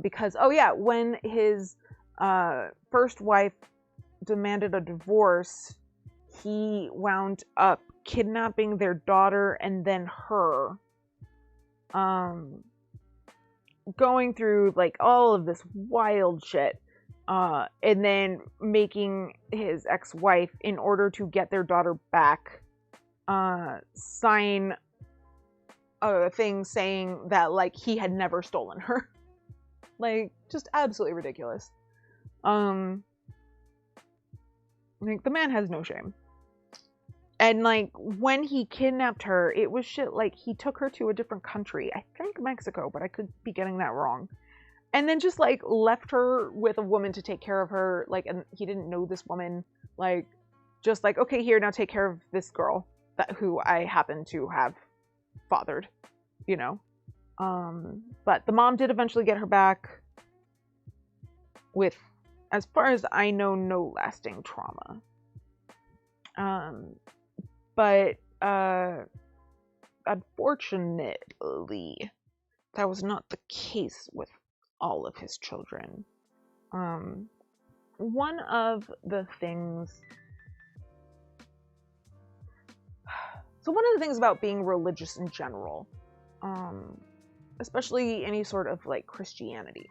S1: because when his first wife demanded a divorce, he wound up kidnapping their daughter and then her, going through like all of this wild shit, and then making his ex-wife, in order to get their daughter back, sign a thing saying that like he had never stolen her. Like, just absolutely ridiculous. Like, the man has no shame. And like, when he kidnapped her, it was shit like he took her to a different country, I think Mexico, but I could be getting that wrong, and then just like left her with a woman to take care of her, like, and he didn't know this woman, like, just like, okay, here, now take care of this girl who I happen to have fathered, you know. But the mom did eventually get her back with, as far as I know, no lasting trauma. But unfortunately, that was not the case with all of his children. One of the things about being religious in general, especially any sort of like Christianity,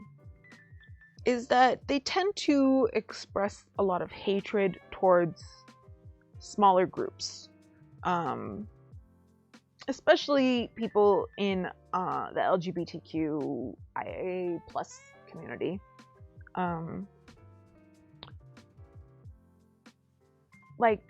S1: is that they tend to express a lot of hatred towards smaller groups, especially people in the LGBTQIA+ community. Like,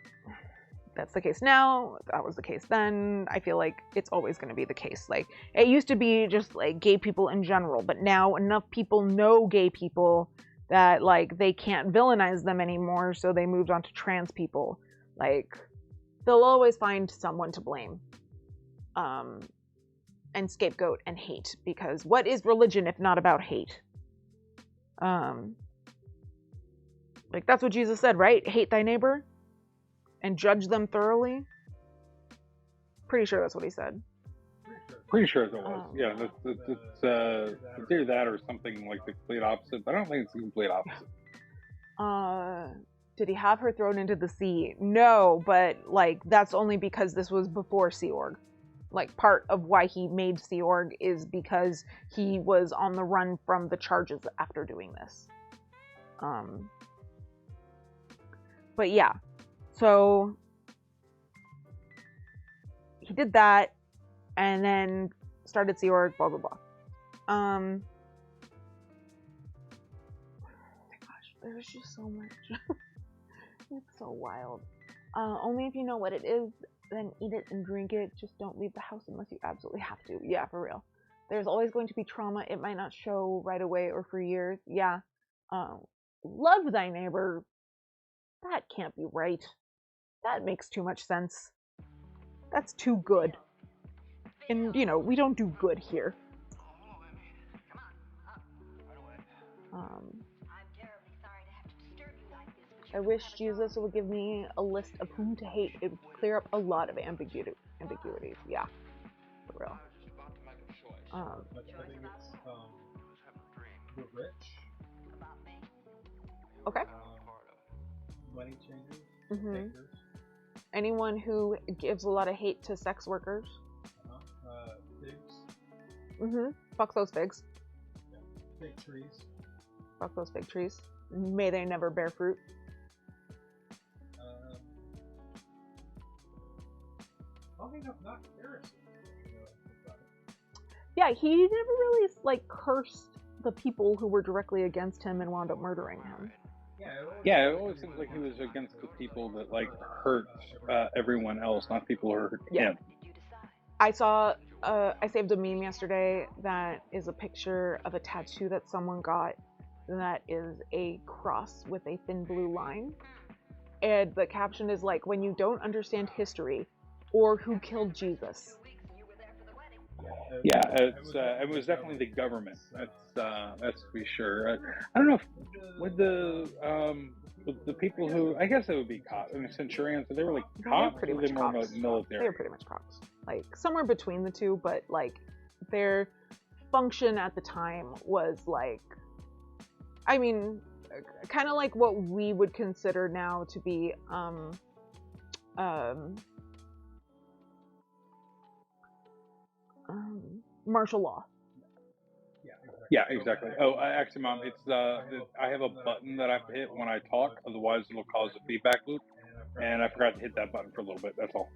S1: that's the case now, that was the case then. I feel like it's always going to be the case. Like, it used to be just like gay people in general, but now enough people know gay people that like they can't villainize them anymore, so they moved on to trans people. Like, they'll always find someone to blame, and scapegoat and hate, because what is religion if not about hate? Like, that's what Jesus said, right? Hate thy neighbor and judge them thoroughly. Pretty sure that's what he said.
S3: Pretty sure it was. Yeah, it's either that or something like the complete opposite. But I don't think it's the complete opposite.
S1: Did he have her thrown into the sea? No, but like, that's only because this was before Sea Org. Like, part of why he made Sea Org is because he was on the run from the charges after doing this. But yeah, so he did that and then started Sea Org, blah blah blah. Oh my gosh, there's just so much. It's so wild. Only if you know what it is, then eat it and drink it. Just don't leave the house unless you absolutely have to. Yeah, for real. There's always going to be trauma. It might not show right away or for years. Yeah. Love thy neighbor. That can't be right. That makes too much sense. That's too good. And, you know, we don't do good here. I wish Jesus would give me a list of whom to hate. It would clear up a lot of ambiguities. Yeah, for real.
S2: I think it's the rich.
S1: Okay.
S2: Money changers.
S1: Mm-hmm. Anyone who gives a lot of hate to sex workers.
S2: Figs.
S1: Mm-hmm. Fuck those figs.
S2: Yeah. Fig trees.
S1: Fuck those fig trees. May they never bear fruit.
S2: Probably not Pharisee.
S1: Yeah, he never really like cursed the people who were directly against him and wound up murdering him.
S3: Yeah, it always seems like he was against the people that like hurt everyone else, not people who hurt him.
S1: I saw, I saved a meme yesterday that is a picture of a tattoo that someone got that is a cross with a thin blue line. And the caption is like, when you don't understand history or who killed Jesus.
S3: Yeah, it was definitely the government. That's to be sure. I don't know if with the people who, I guess it would be cops. I mean, centurions. They were like cops.
S1: Pretty
S3: or
S1: much
S3: they more
S1: cops.
S3: Military.
S1: They were pretty much cops. Like somewhere between the two, but like their function at the time was like, I mean, kind of like what we would consider now to be martial law.
S3: Yeah, exactly. Oh, actually, Mom, it's I have a button that I have to hit when I talk, otherwise it'll cause a feedback loop, and I forgot to hit that button for a little bit. That's all.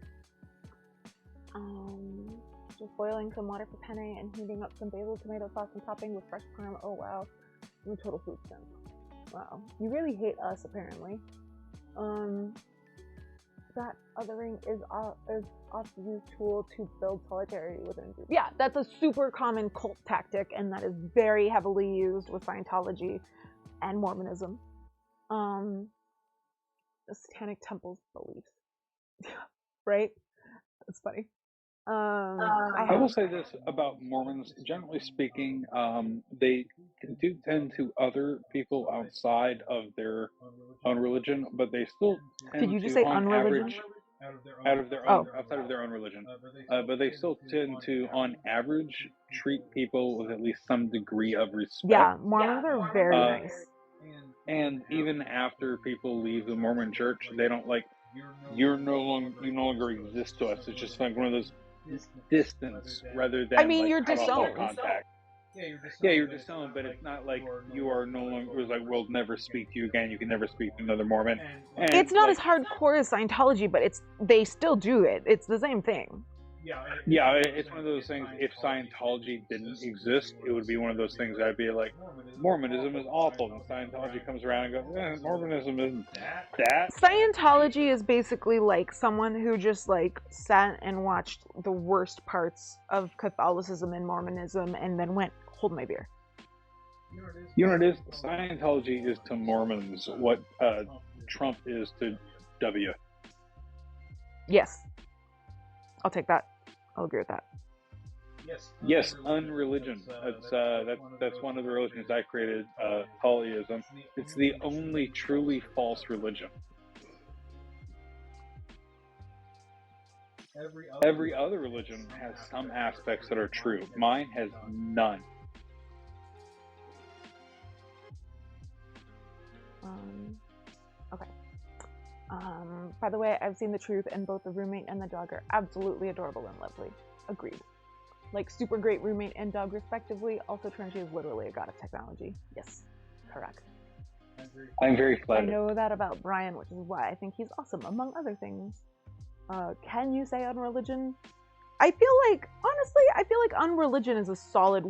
S1: Just boiling some water for penne and heating up some basil tomato sauce and topping with fresh parm. Oh wow, I'm a total food simp. Wow, you really hate us apparently. That othering is Oth's tool to build solidarity within groups. Yeah, that's a super common cult tactic, and that is very heavily used with Scientology and Mormonism. The Satanic Temple's beliefs. Right? That's funny.
S3: I will say this about Mormons. Generally speaking, they do tend to other people outside of their own religion, but they still tend
S1: Did you just
S3: to,
S1: say
S3: on
S1: unreligion?
S3: average, outside of their own religion, but they still tend to, on average, treat people with at least some degree of respect.
S1: Yeah, Mormons are very nice.
S3: And even after people leave the Mormon church, they don't like, you no longer exist to us. It's just like one of those distance rather than,
S1: I mean,
S3: like,
S1: you're
S3: cut off all
S1: disowned.
S3: contact. Yeah, you're disowned, but it's not like you are no longer, it was like, we'll never speak to you again, you can never speak to another Mormon. And
S1: It's not
S3: like,
S1: as hardcore as Scientology, but they still do it. It's the same thing.
S3: yeah, it's one of those things. If Scientology didn't exist, it would be one of those things that I'd be like, Mormonism is awful, and Scientology comes around and goes, Mormonism isn't that.
S1: Scientology is basically like someone who just like sat and watched the worst parts of Catholicism and Mormonism and then went, hold my beer.
S3: You know what it is? Scientology is to Mormons what Trump is to W.
S1: Yes. I'll take that. I'll agree with that.
S3: Yes, unreligion. That's one of the religions I created, polyism. It's the only truly false religion. Every other religion has some aspects that are true. Mine has none.
S1: Okay. By the way, I've seen The Truth, and both the roommate and the dog are absolutely adorable and lovely. Agreed. Like, super great roommate and dog, respectively. Also, Trenchy is literally a god of technology. Yes, correct.
S3: I'm very
S1: I
S3: flattered.
S1: know that about Brian, which is why I think he's awesome, among other things. Can you say unreligion? I feel like unreligion is a solid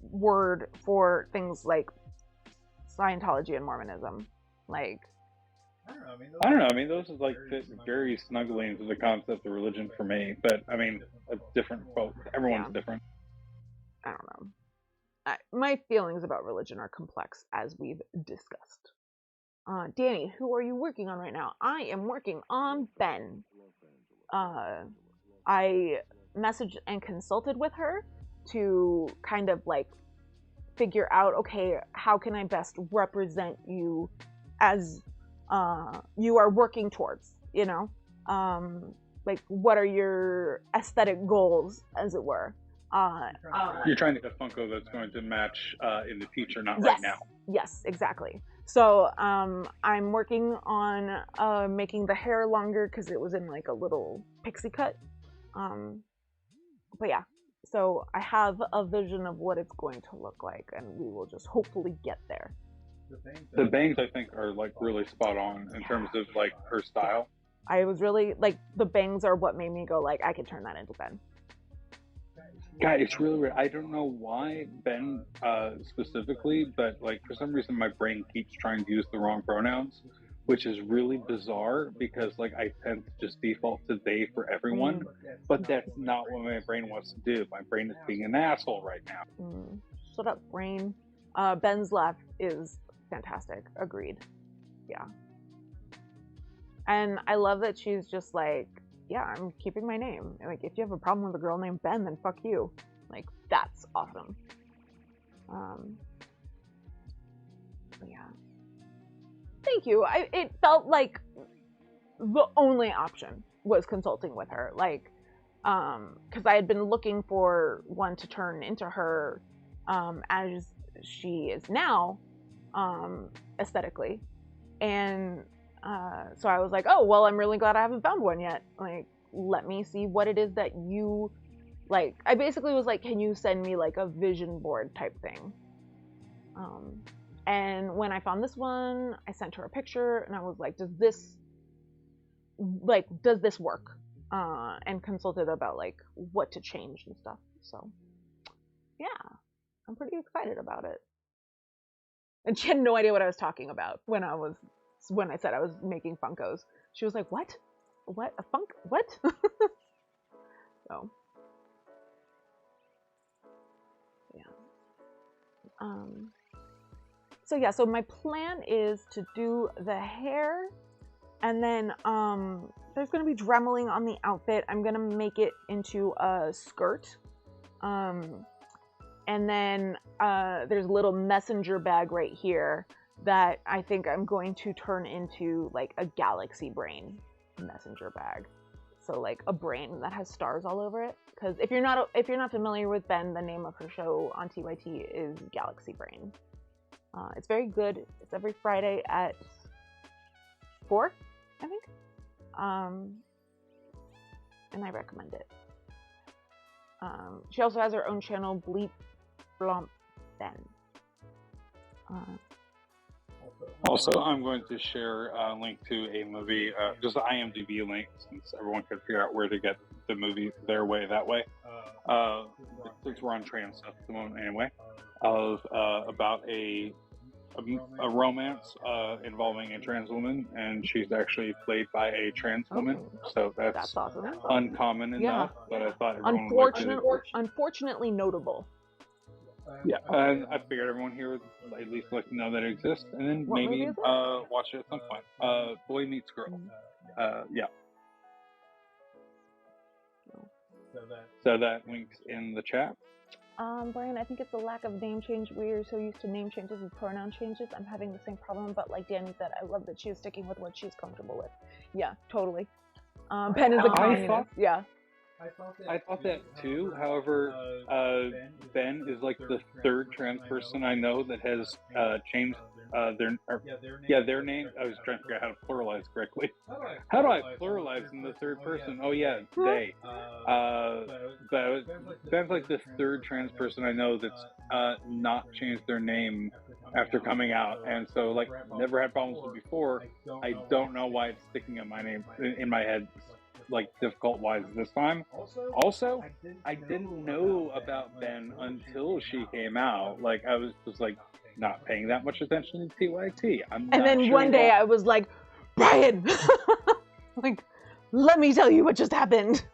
S1: word for things like Scientology and Mormonism. Like,
S3: I don't know. I mean, those is like fit very snugly into the concept of religion for me. But I mean, it's different. Well, everyone's different.
S1: I don't know. My feelings about religion are complex, as we've discussed. Danny, who are you working on right now? I am working on Ben. I messaged and consulted with her to kind of like figure out, okay, how can I best represent you as you are working towards, you know? Like, what are your aesthetic goals, as it were?
S3: You're trying to get a Funko that's going to match in the future, not
S1: yes,
S3: right now.
S1: Yes, exactly. So I'm working on making the hair longer because it was in like a little pixie cut. But yeah, so I have a vision of what it's going to look like, and we will just hopefully get there.
S3: The bangs, I think, are like really spot on in terms of like her style.
S1: I was really like, the bangs are what made me go like, I could turn that into Ben.
S3: God, it's really weird. I don't know why Ben specifically, but like for some reason my brain keeps trying to use the wrong pronouns, which is really bizarre because like I tend to just default to they for everyone, but that's not what my brain wants to do. My brain is being an asshole right now.
S1: Shut up, brain. Ben's laugh is fantastic. Agreed. Yeah. And I love that she's just like, yeah, I'm keeping my name. Like, if you have a problem with a girl named Ben, then fuck you. Like, that's awesome. Yeah. Thank you. It felt like the only option was consulting with her. Like, because I had been looking for one to turn into her as she is now, aesthetically. And So I was like, oh, well, I'm really glad I haven't found one yet. Like, let me see what it is that you, like, I basically was like, can you send me like a vision board type thing? And when I found this one, I sent her a picture and I was like, does this work? And consulted about like what to change and stuff. So yeah, I'm pretty excited about it. And she had no idea what I was talking about when I said I was making Funkos. She was like, what? What? A funk? What? So yeah. So yeah, so my plan is to do the hair, and then there's gonna be dremeling on the outfit. I'm gonna make it into a skirt. And then there's a little messenger bag right here that I think I'm going to turn into like a galaxy brain messenger bag. So like a brain that has stars all over it. Because if you're not familiar with Ben, the name of her show on TYT is Galaxy Brain. It's very good. It's every Friday at 4, I think. And I recommend it. She also has her own channel, Bleep Blomp Ben.
S3: Also, I'm going to share a link to a movie, just an IMDb link, since everyone can figure out where to get the movie their way, that way. Since we're on trans stuff at the moment anyway, of about a romance involving a trans woman, and she's actually played by a trans woman. So that's
S1: awesome.
S3: Uncommon enough, but I thought everyone
S1: unfortunately notable.
S3: Yeah, and I figured everyone here would at least like to know that it exists, and then maybe watch it at some point. Boy Meets Girl. Yeah. So that link's in the chat.
S1: Brian, I think it's the lack of name change. We're so used to name changes and pronoun changes. I'm having the same problem, but like Danny said, I love that she's sticking with what she's comfortable with. Yeah, totally. Ben is a communist. Yeah.
S3: I thought that too. However, Ben is like the third trans person I know that has changed their name. I was trying to figure out how to pluralize correctly. How do I pluralize in the third person? Oh yeah, they. But Ben's like the third trans person I know that's not changed their name after coming out, and so like never had problems with it before. I don't know why it's sticking in my name in my head. Like difficult wise this time. Also, I didn't know about Ben until she came out. Like I was just like not paying that much attention to TYT.
S1: And then one day I was like, Brian, like, let me tell you what just happened.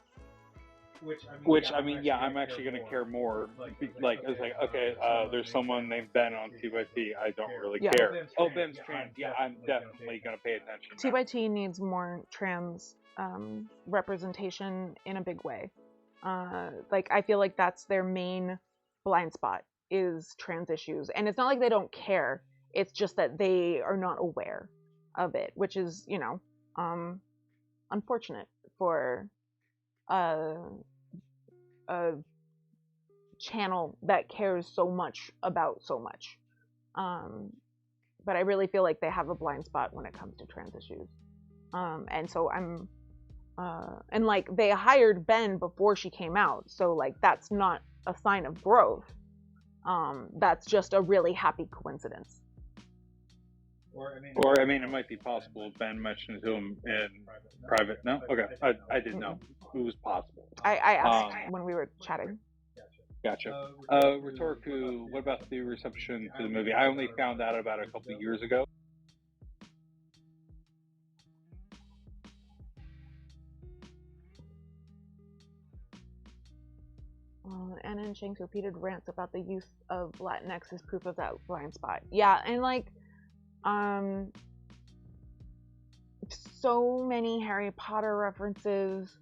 S3: Which I mean, yeah, I'm actually gonna care more. Like it's like, okay, there's someone named Ben on TYT. I don't really care. Oh, Ben's trans. Yeah, I'm definitely gonna pay attention.
S1: TYT needs more trans representation in a big way. Like I feel like that's their main blind spot is trans issues, and it's not like they don't care. It's just that they are not aware of it, which is, you know, unfortunate for a channel that cares so much about so much. But I really feel like they have a blind spot when it comes to trans issues. And so I'm and like they hired Ben before she came out, so like that's not a sign of growth. That's just a really happy coincidence.
S3: Or I mean, it might be possible. Ben mentioned to him in private. No, okay, I didn't know it was possible.
S1: I asked when we were chatting.
S3: Gotcha. Rhetoriku, what about the reception to the movie? I only found out about it a couple of years ago.
S1: Anna and Shank's repeated rants about the use of Latinx as proof of that blind spot. Yeah, and like, so many Harry Potter references,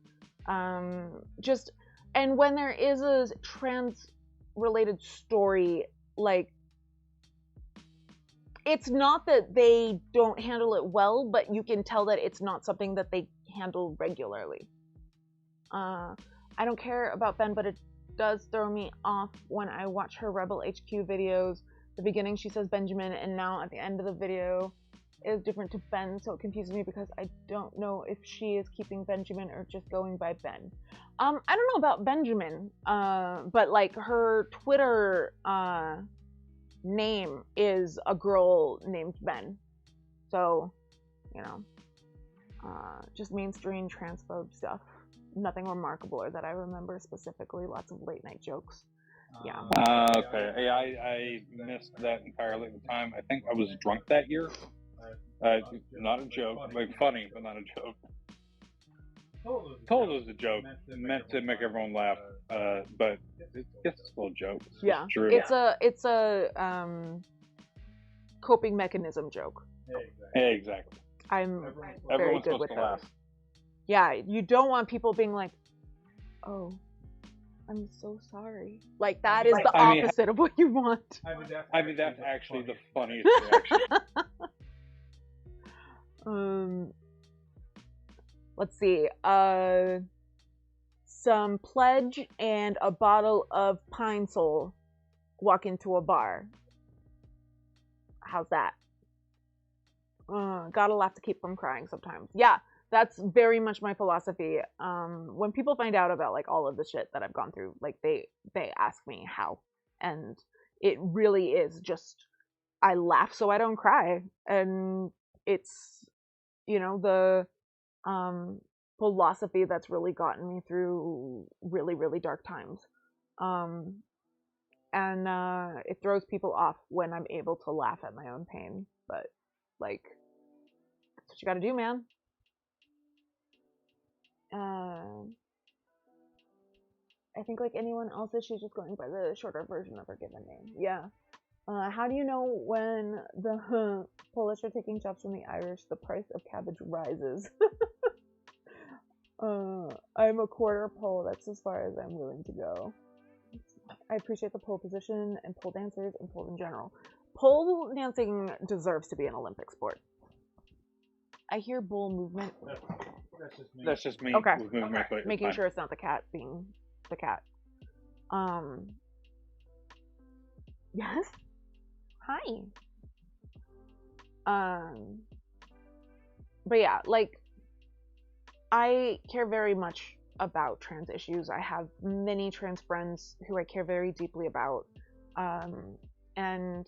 S1: just, and when there is a trans-related story, like, it's not that they don't handle it well, but you can tell that it's not something that they handle regularly. I don't care about Ben, but it does throw me off when I watch her Rebel HQ videos. The beginning she says Benjamin, and now at the end of the video is different to Ben, so it confuses me because I don't know if she is keeping Benjamin or just going by Ben. I don't know about Benjamin, but like her Twitter name is a girl named Ben. So, you know, just mainstream transphobe stuff. Nothing remarkable or that I remember specifically. Lots of late night jokes. Yeah.
S3: Okay. Yeah, I missed that entirely at the time. I think I was drunk that year. Not a joke. Like, funny, but not a joke. Told it was a joke, meant to make everyone laugh, but it's still a joke.
S1: Yeah,
S3: true.
S1: It's a coping mechanism joke.
S3: Yeah, exactly.
S1: I'm very
S3: Everyone's
S1: good
S3: supposed
S1: with
S3: to
S1: those.
S3: laugh.
S1: Yeah, you don't want people being like, "Oh, I'm so sorry." Like that is the opposite of what you want.
S3: I mean, that's actually the funniest reaction.
S1: Let's see. Some pledge and a bottle of Pine Sol walk into a bar. How's that? Gotta laugh to keep from crying sometimes. Yeah, that's very much my philosophy. When people find out about like all of the shit that I've gone through, like they ask me how, and it really is just I laugh so I don't cry, and it's, you know, the philosophy that's really gotten me through really, really dark times. And it throws people off when I'm able to laugh at my own pain, but like that's what you gotta do, man. I think like anyone else's, she's just going by the shorter version of her given name. Yeah. How do you know when the Polish are taking jobs from the Irish, the price of cabbage rises? I'm a quarter pole. That's as far as I'm willing to go. I appreciate the pole position and pole dancers and poles in general. Pole dancing deserves to be an Olympic sport. I hear bull movement.
S3: That's just me.
S1: Okay.
S3: Movement,
S1: Making sure it's not the cat being the cat. Yes. Hi. But yeah, like I care very much about trans issues. I have many trans friends who I care very deeply about. And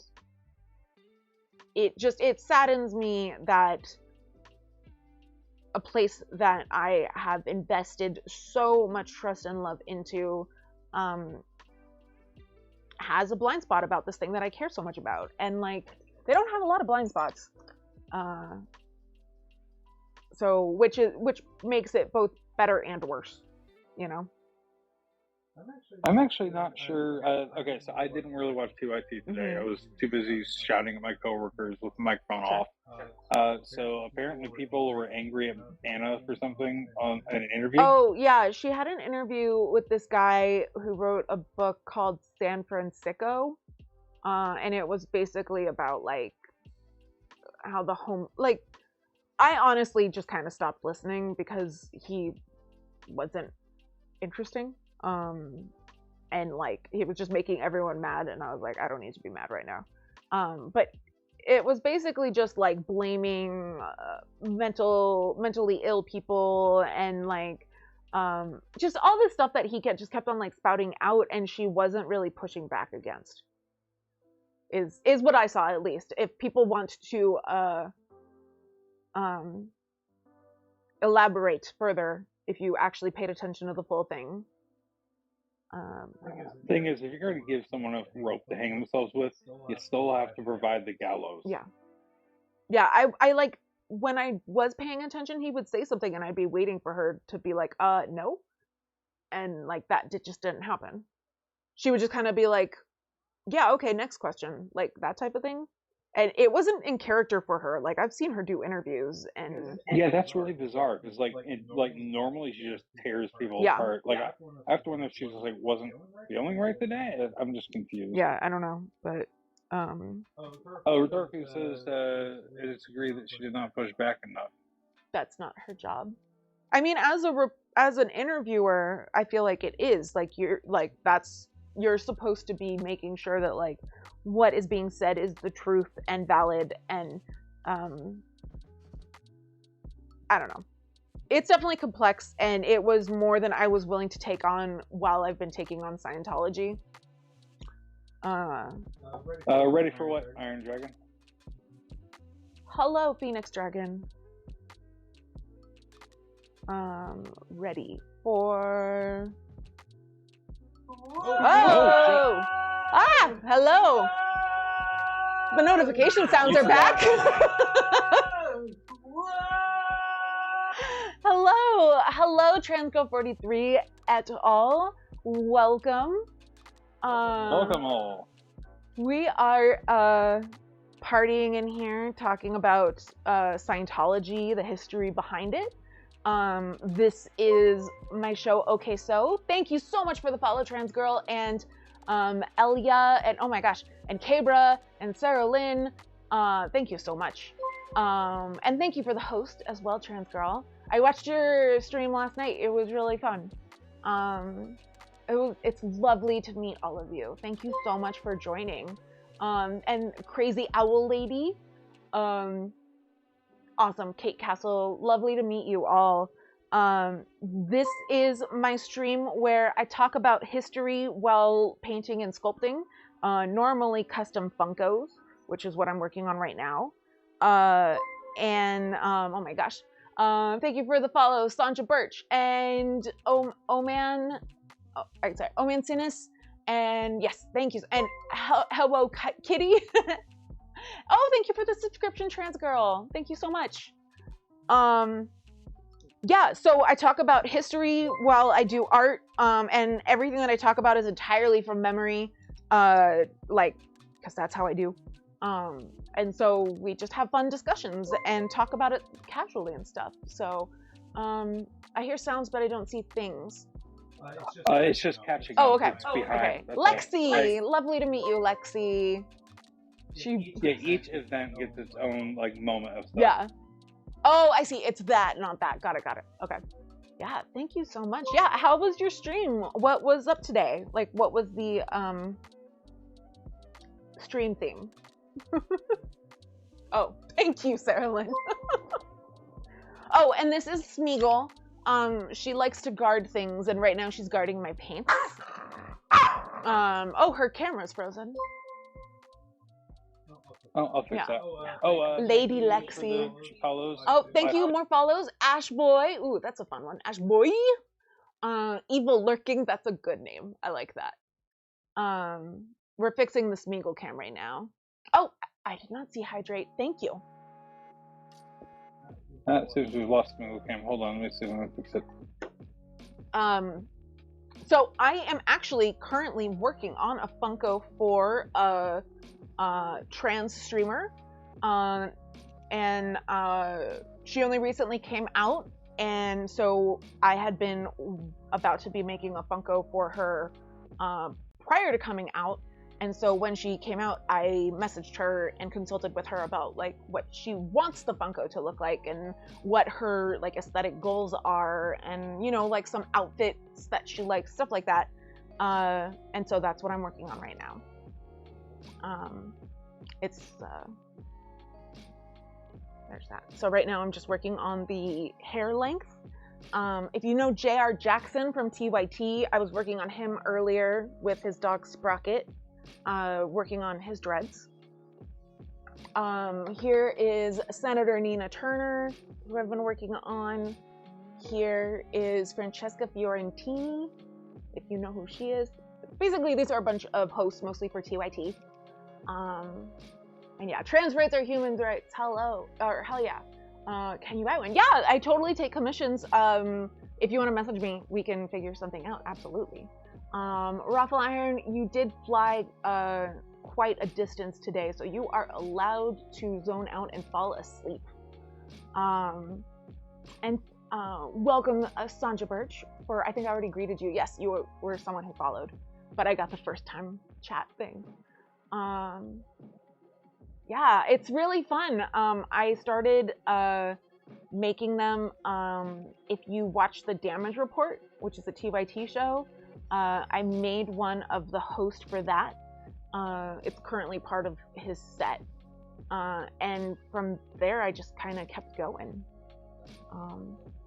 S1: it saddens me that a place that I have invested so much trust and love into has a blind spot about this thing that I care so much about. And like they don't have a lot of blind spots. So which makes it both better and worse, you know?
S3: I'm actually not sure. Okay, so I didn't really watch TYT today. I was too busy shouting at my coworkers with the microphone off. So apparently people were angry at Anna for something on an interview.
S1: Oh yeah, she had an interview with this guy who wrote a book called San Francisco, and it was basically about like how the home, like I honestly just kind of stopped listening because he wasn't interesting. And like he was just making everyone mad, and I was like, I don't need to be mad right now. But it was basically just like blaming mentally ill people and like just all this stuff that he kept on like spouting out, and she wasn't really pushing back against. Is what I saw, at least. If people want to elaborate further, if you actually paid attention to the full thing.
S3: Thing is, if you're going to give someone a rope to hang themselves with, you still have to provide the gallows.
S1: Yeah. I like when I was paying attention, he would say something, and I'd be waiting for her to be like, no, and like that just didn't happen. She would just kind of be like, yeah, okay, next question, like that type of thing. And it wasn't in character for her. Like I've seen her do interviews, and
S3: yeah, that's really bizarre because like normally she just tears people apart. Like after one that she was like wasn't feeling right today. I'm just confused.
S1: Yeah, I don't know, but
S3: Rhetorica says it is agreed that she did not push back enough.
S1: That's not her job. I mean, as an interviewer, I feel like it is like you're supposed to be making sure that like what is being said is the truth and valid, and I don't know. It's definitely complex, and it was more than I was willing to take on while I've been taking on Scientology.
S3: Ready for what, Iron Dragon?
S1: Hello, Phoenix Dragon. Ready for... Oh! Ah! Hello! The notification sounds are back! Hello, Transgirl43 et al. Welcome.
S3: Welcome all.
S1: We are partying in here, talking about Scientology, the history behind it. This is my show, Okay So. Thank you so much for the follow, Transgirl, and Elia, and oh my gosh, and Kabra, and Sarah Lynn. Thank you so much. And thank you for the host as well, Transgirl. I watched your stream last night. It was really fun. It's lovely to meet all of you. Thank you so much for joining. And Crazy Owl Lady, awesome. Kate Castle, lovely to meet you all. This is my stream where I talk about history while painting and sculpting, normally custom Funkos, which is what I'm working on right now. Oh my gosh. Thank you for the follow, Sanja Birch, and Oman Sinis, and yes, thank you, and hello, Kitty. Oh, thank you for the subscription, Transgirl. Thank you so much. Yeah, so I talk about history while I do art, and everything that I talk about is entirely from memory, because that's how I do. And so we just have fun discussions and talk about it casually and stuff. So, I hear sounds, but I don't see things.
S3: It's just catching.
S1: Oh, okay.
S3: It's behind.
S1: Okay. Lexi, lovely to meet you, Lexi.
S3: Each event gets its own moment of stuff.
S1: Yeah. Oh, I see. It's that, not that. Got it. Okay. Yeah. Thank you so much. Yeah. How was your stream? What was up today? What was the stream theme? Oh, thank you, Sarah Lynn. Oh, and this is Smeagol. She likes to guard things, and right now she's guarding my paints. Oh, her camera's frozen.
S3: Oh, I'll fix that.
S1: Lady Lexi. Oh, thank you. More follows. Ash Boy. Ooh, that's a fun one. Ash Boy. Evil Lurking. That's a good name. I like that. We're fixing the Smeagol cam right now. Oh, I did not see Hydrate. Thank you.
S3: Since we've lost Smeagol cam, hold on. Let me see if I can fix it.
S1: So I am actually currently working on a Funko for a trans streamer, and she only recently came out, and so I had been about to be making a Funko for her prior to coming out. And so when she came out, I messaged her and consulted with her about what she wants the Funko to look like and what her aesthetic goals are, and some outfits that she likes, stuff like that. And so that's what I'm working on right now. There's that. So right now I'm just working on the hair length. If you know J.R. Jackson from TYT, I was working on him earlier with his dog Sprocket. Working on his dreads. Here is Senator Nina Turner, who I've been working on. Here is Francesca Fiorentini, if you know who she is. Basically, these are a bunch of hosts, mostly for TYT. And yeah, trans rights are human rights. Hello, or hell yeah. Can you buy one? Yeah, I totally take commissions. If you want to message me, we can figure something out. Absolutely. Raffle Iron, you did fly quite a distance today, so you are allowed to zone out and fall asleep. And welcome, Sanja Birch. I think I already greeted you. Yes, you were someone who followed, but I got the first time chat thing. Yeah, it's really fun. I started making them. If you watch the Damage Report, which is a TYT show, I made one of the host for that. It's currently part of his set. And from there, I just kind of kept going.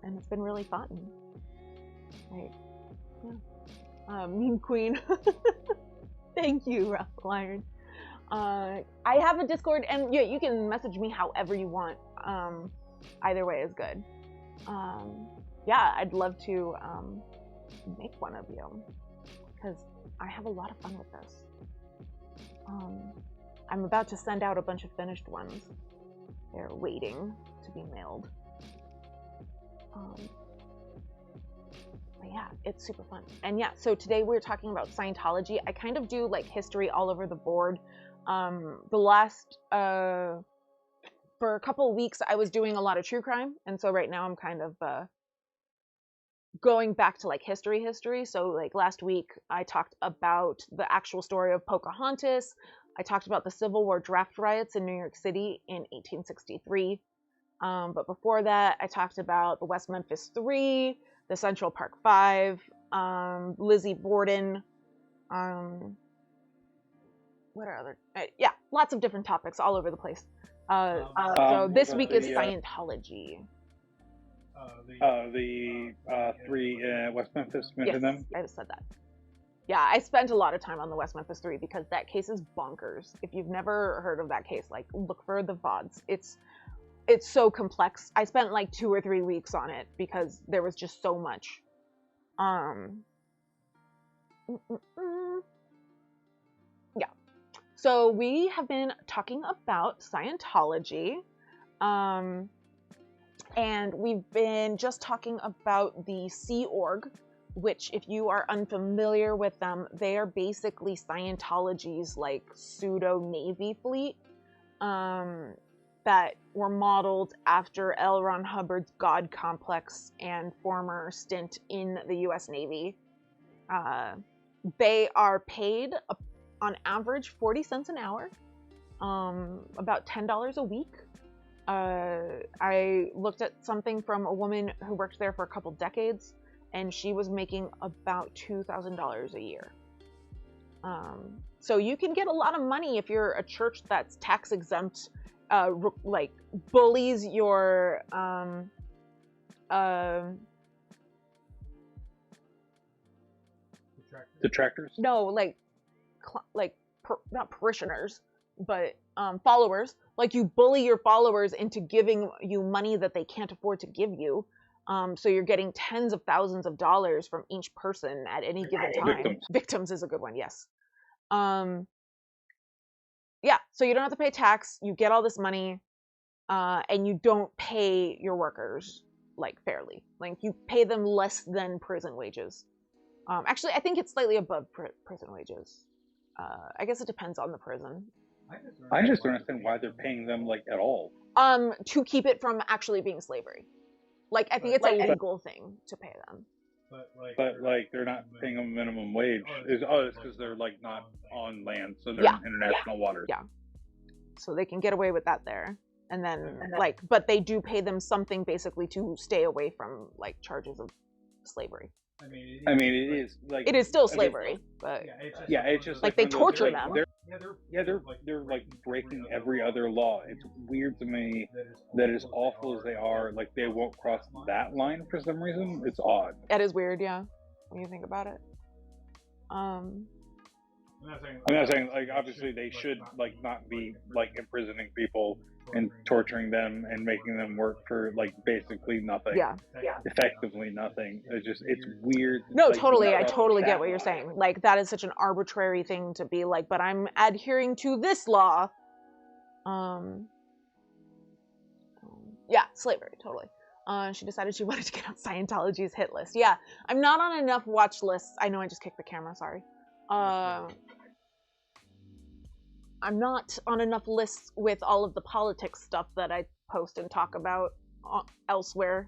S1: And it's been really fun. Like, yeah. Meme Queen. Thank you, Ralph Iron. I have a Discord, and yeah, you can message me however you want. Either way is good. Yeah, I'd love to make one of you, because I have a lot of fun with this. I'm about to send out a bunch of finished ones. They're waiting to be mailed. But yeah, it's super fun. And yeah, so today we're talking about Scientology. I kind of do like history all over the board. The last, for a couple of weeks, I was doing a lot of true crime. And so right now I'm kind of going back to like history. So like last week, I talked about the actual story of Pocahontas. I talked about the Civil War draft riots in New York City in 1863. But before that, I talked about the West Memphis 3, the Central Park 5, Lizzie Borden. What are other? Yeah, lots of different topics all over the place. So this week is Scientology.
S3: The 3 West Memphis, mentioned them.
S1: I just said that. Yeah, I spent a lot of time on the West Memphis 3 because that case is bonkers. If you've never heard of that case, like look for the VODs. It's so complex. I spent like 2 or 3 weeks on it because there was just so much. Yeah. So we have been talking about Scientology. And we've been just talking about the Sea Org, which if you are unfamiliar with them, they are basically Scientology's like pseudo Navy fleet. That were modeled after L. Ron Hubbard's God Complex and former stint in the U.S. Navy. They are paid on average 40 cents an hour, about $10 a week. I looked at something from a woman who worked there for a couple decades, and she was making about $2,000 a year. So you can get a lot of money if you're a church that's tax exempt. Like bullies your
S3: Detractors?
S1: No, like not parishioners, but followers. Like you bully your followers into giving you money that they can't afford to give you. So you're getting tens of thousands of dollars from each person at any given time. Victims is a good one, yes. Yeah, so you don't have to pay tax, you get all this money, and you don't pay your workers, like, fairly. Like, you pay them less than prison wages. Actually, I think it's slightly above prison wages. I guess it depends on the prison.
S3: I just don't understand why they're paying them, like, at all.
S1: To keep it from actually being slavery. Like, I think it's a legal thing to pay them.
S2: But
S3: they're not paying them minimum wage. It's because they're like not on land, so they're in international waters.
S1: Yeah. So they can get away with that there, and then but they do pay them something basically to stay away from like charges of slavery.
S3: I mean, it is like
S1: it is still slavery, but
S3: it's just
S1: like they torture them.
S3: They're like breaking every other law. It's weird to me that as awful as they are, like they won't cross that line for some reason. It's odd.
S1: That is weird, yeah, when you think about it.
S3: I'm not saying like obviously they should like not be like imprisoning people and torturing them and making them work for like basically nothing.
S1: Yeah.
S3: Effectively nothing. It's weird.
S1: No,
S3: like,
S1: totally. I totally get what you're saying. Like that is such an arbitrary thing to be like, but I'm adhering to this law. Yeah, slavery, totally. She decided she wanted to get on Scientology's hit list. Yeah, I'm not on enough watch lists. I know I just kicked the camera, sorry. I'm not on enough lists with all of the politics stuff that I post and talk about elsewhere.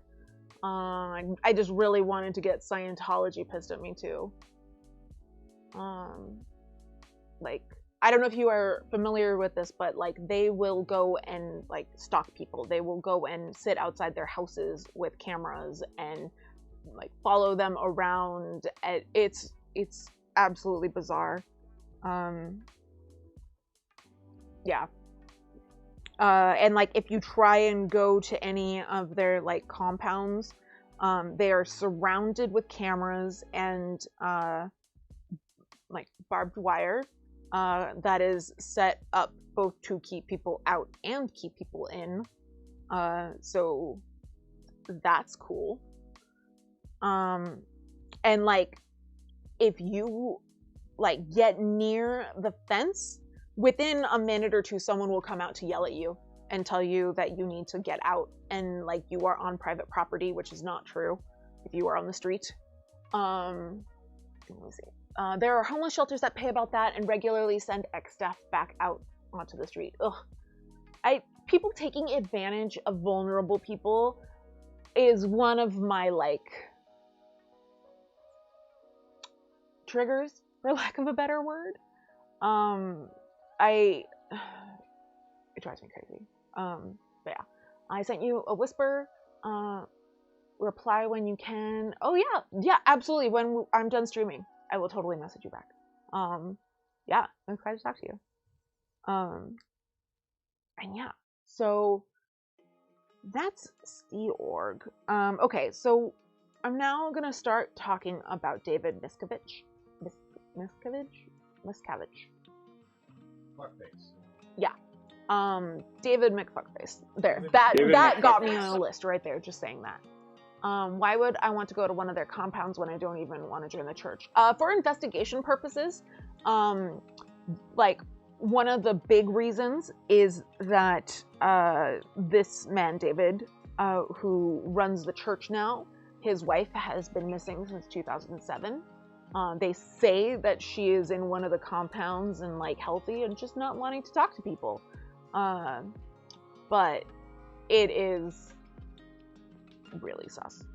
S1: I just really wanted to get Scientology pissed at me too. Like, I don't know if you are familiar with this, but like they will go and like stalk people. They will go and sit outside their houses with cameras and like follow them around. It's absolutely bizarre. Yeah. And like if you try and go to any of their like compounds, they are surrounded with cameras and like barbed wire that is set up both to keep people out and keep people in. So that's cool. And like if you like get near the fence, within a minute or two someone will come out to yell at you and tell you that you need to get out and like you are on private property, which is not true if you are on the street. Let me see. There are homeless shelters that pay about that and regularly send ex-staff back out onto the street. Ugh. People taking advantage of vulnerable people is one of my like triggers, for lack of a better word. It drives me crazy. But yeah, I sent you a whisper. Reply when you can. Oh yeah, absolutely. When I'm done streaming, I will totally message you back. Yeah, I'm excited to talk to you. And yeah, so that's Steorg. Okay, so I'm now gonna start talking about David Miscavige. Miscavige.
S2: Fuckface.
S1: Yeah. David McFuckface. There.
S3: David
S1: That got me
S3: McFuckface.
S1: on a list right there, just saying that. Why would I want to go to one of their compounds when I don't even want to join the church? For investigation purposes, like one of the big reasons is that this man, David, who runs the church now, his wife has been missing since 2007. They say that she is in one of the compounds and like healthy and just not wanting to talk to people. But it is really sus.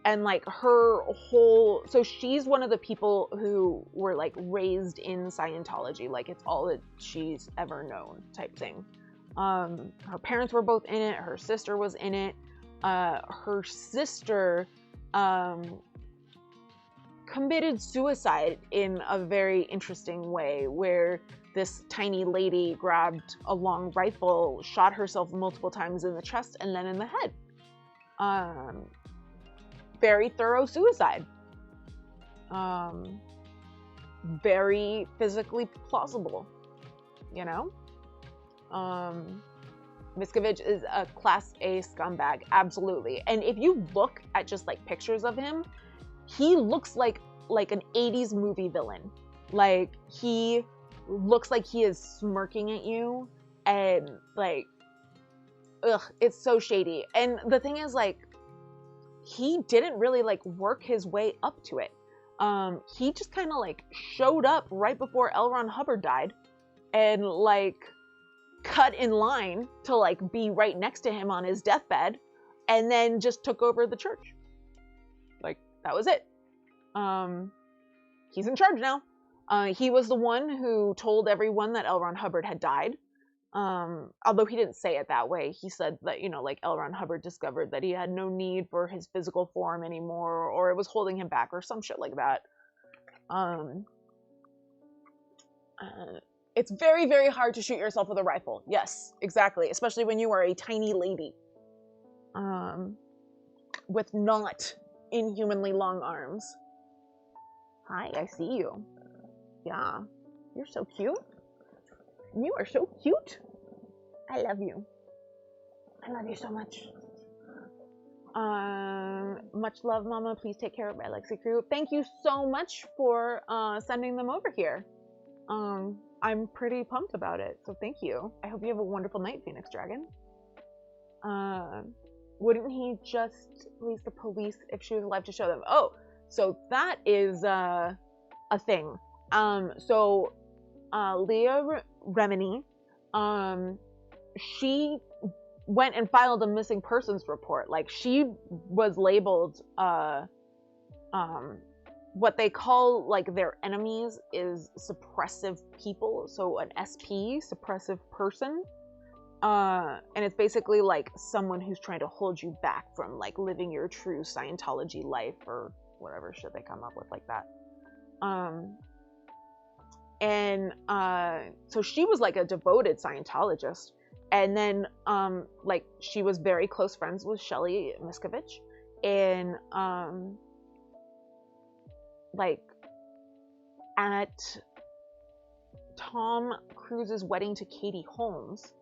S1: And like her whole, so she's one of the people who were like raised in Scientology, like it's all that she's ever known type thing. Her parents were both in it, her sister was in it. Her sister committed suicide in a very interesting way, where this tiny lady grabbed a long rifle, shot herself multiple times in the chest and then in the head. Very thorough suicide. Very physically plausible, you know? Miscavige is a class A scumbag, absolutely. And if you look at just like pictures of him, he looks like an 80s movie villain. Like he looks like he is smirking at you and like, ugh, it's so shady. And the thing is, like, he didn't really like work his way up to it. He just kind of like showed up right before L. Ron Hubbard died and like cut in line to like be right next to him on his deathbed and then just took over the church. Like that was it. He's in charge now. He was the one who told everyone that L. Ron Hubbard had died. Although he didn't say it that way. He said that, you know, like L. Ron Hubbard discovered that he had no need for his physical form anymore, or it was holding him back, or some shit like that. It's very, very hard to shoot yourself with a rifle. Yes, exactly. Especially when you are a tiny lady. With not inhumanly long arms. Hi, I see you. Yeah, you're so cute. You are so cute. I love you. I love you so much. Much love, Mama. Please take care of my Lexi crew. Thank you so much for sending them over here. I'm pretty pumped about it, so thank you. I hope you have a wonderful night, Phoenix Dragon. Wouldn't he just release the police if she was alive to show them? Oh, so that is a thing. So Leah Remini, she went and filed a missing persons report. Like, she was labeled what they call like their enemies is suppressive people, so an SP, suppressive person, and it's basically like someone who's trying to hold you back from like living your true Scientology life or whatever shit they come up with like that. And so she was like a devoted Scientologist. And then like she was very close friends with Shelly Miscavige. And like at Tom Cruise's wedding to Katie Holmes,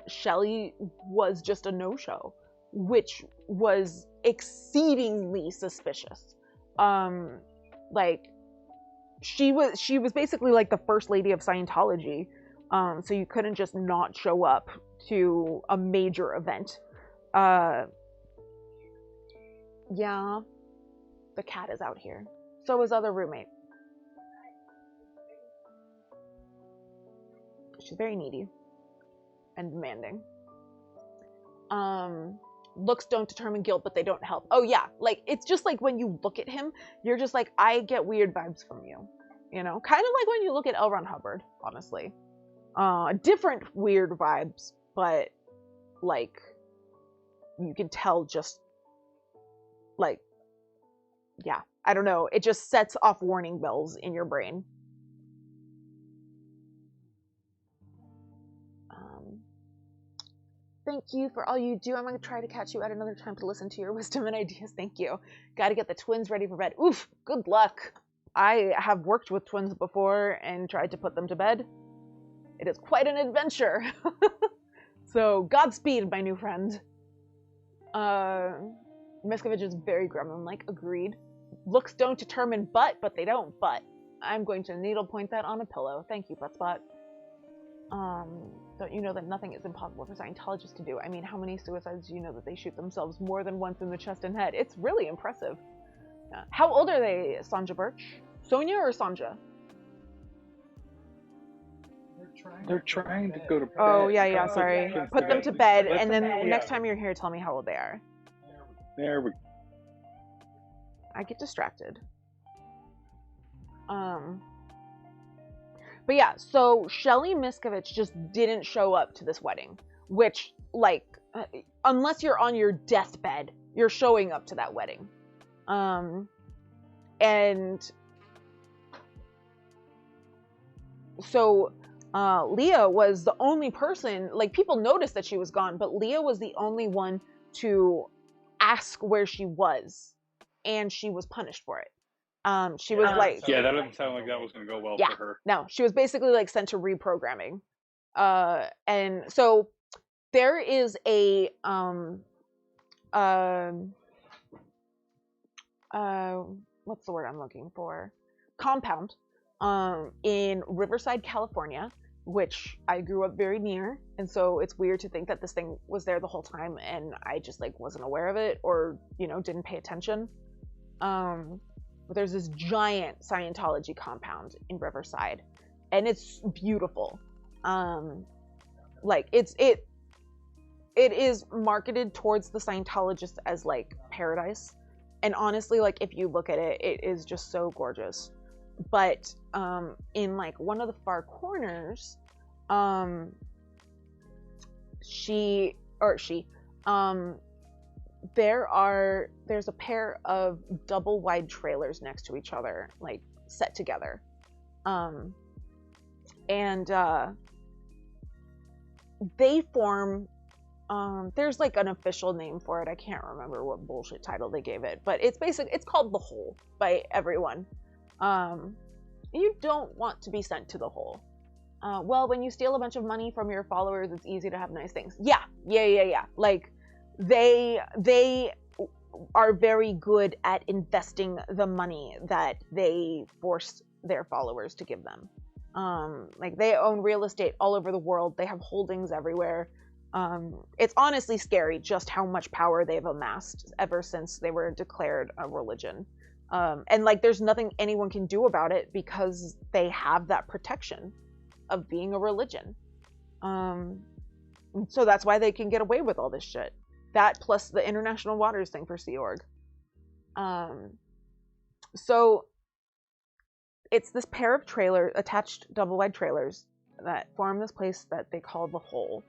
S1: Shelly was just a no-show, which was exceedingly suspicious. Like she was basically like the first lady of Scientology, so you couldn't just not show up to a major event. Yeah, the cat is out here. So is other roommate. She's very needy and demanding. Looks don't determine guilt, but they don't help. Oh yeah, like it's just like when you look at him, you're just like, I get weird vibes from you. You know, kind of like when you look at L. Ron Hubbard, honestly. Different weird vibes, but like you can tell just like, yeah, I don't know. It just sets off warning bells in your brain. Thank you for all you do. I'm going to try to catch you at another time to listen to your wisdom and ideas. Thank you. Got to get the twins ready for bed. Oof, good luck. I have worked with twins before and tried to put them to bed. It is quite an adventure. So, Godspeed, my new friend. Miscavige is very gremlin-like. Agreed. Looks don't determine but they don't. But I'm going to needlepoint that on a pillow. Thank you, Buttspot. Don't you know that nothing is impossible for Scientologists to do? I mean, how many suicides do you know that they shoot themselves more than once in the chest and head? It's really impressive. How old are they, Sonja Birch? Sonia or Sonja?
S3: They're trying to go to bed.
S1: Oh, yeah, sorry. Put them to bed, and then
S3: yeah.
S1: next time you're here, tell me how old they are.
S3: There we go.
S1: I get distracted. But yeah, so Shelly Miscavige just didn't show up to this wedding, which, like, unless you're on your deathbed, you're showing up to that wedding. And so Leah was the only person, like, people noticed that she was gone, but Leah was the only one to ask where she was, and she was punished for it. She was like,
S3: yeah, that doesn't sound like that was going to go well for her.
S1: No, she was basically like sent to reprogramming. And so there is a what's the word I'm looking for? Compound in Riverside, California, which I grew up very near, and so it's weird to think that this thing was there the whole time and I just like wasn't aware of it, or, you know, didn't pay attention. But there's this giant Scientology compound in Riverside, and it's beautiful. Like it is marketed towards the Scientologists as like paradise, and honestly, like if you look at it, it is just so gorgeous. But in like one of the far corners, there's a pair of double wide trailers next to each other, like set together. And they form, there's like an official name for it. I can't remember what bullshit title they gave it, but it's called the Hole by everyone. You don't want to be sent to the Hole. Well, when you steal a bunch of money from your followers, it's easy to have nice things. Yeah. Like, they are very good at investing the money that they force their followers to give them. Like, they own real estate all over the world. They have holdings everywhere. It's honestly scary just how much power they've amassed ever since they were declared a religion. And like, there's nothing anyone can do about it because they have that protection of being a religion. So that's why they can get away with all this shit. That plus the international waters thing for Sea Org. So it's this pair of attached double-wide trailers that form this place that they call the Hole.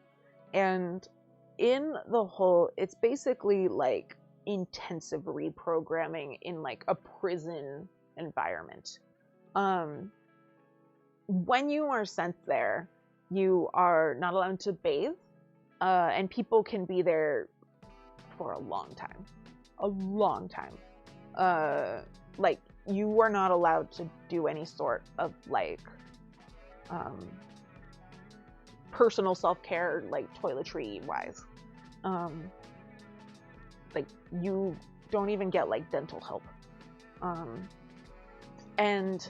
S1: And in the Hole, it's basically like intensive reprogramming in like a prison environment. when you are sent there, you are not allowed to bathe, and people can be there for a long time. A long time. Like, you are not allowed to do any sort of, like, personal self-care, like, toiletry-wise. Like, you don't even get, like, dental help. And,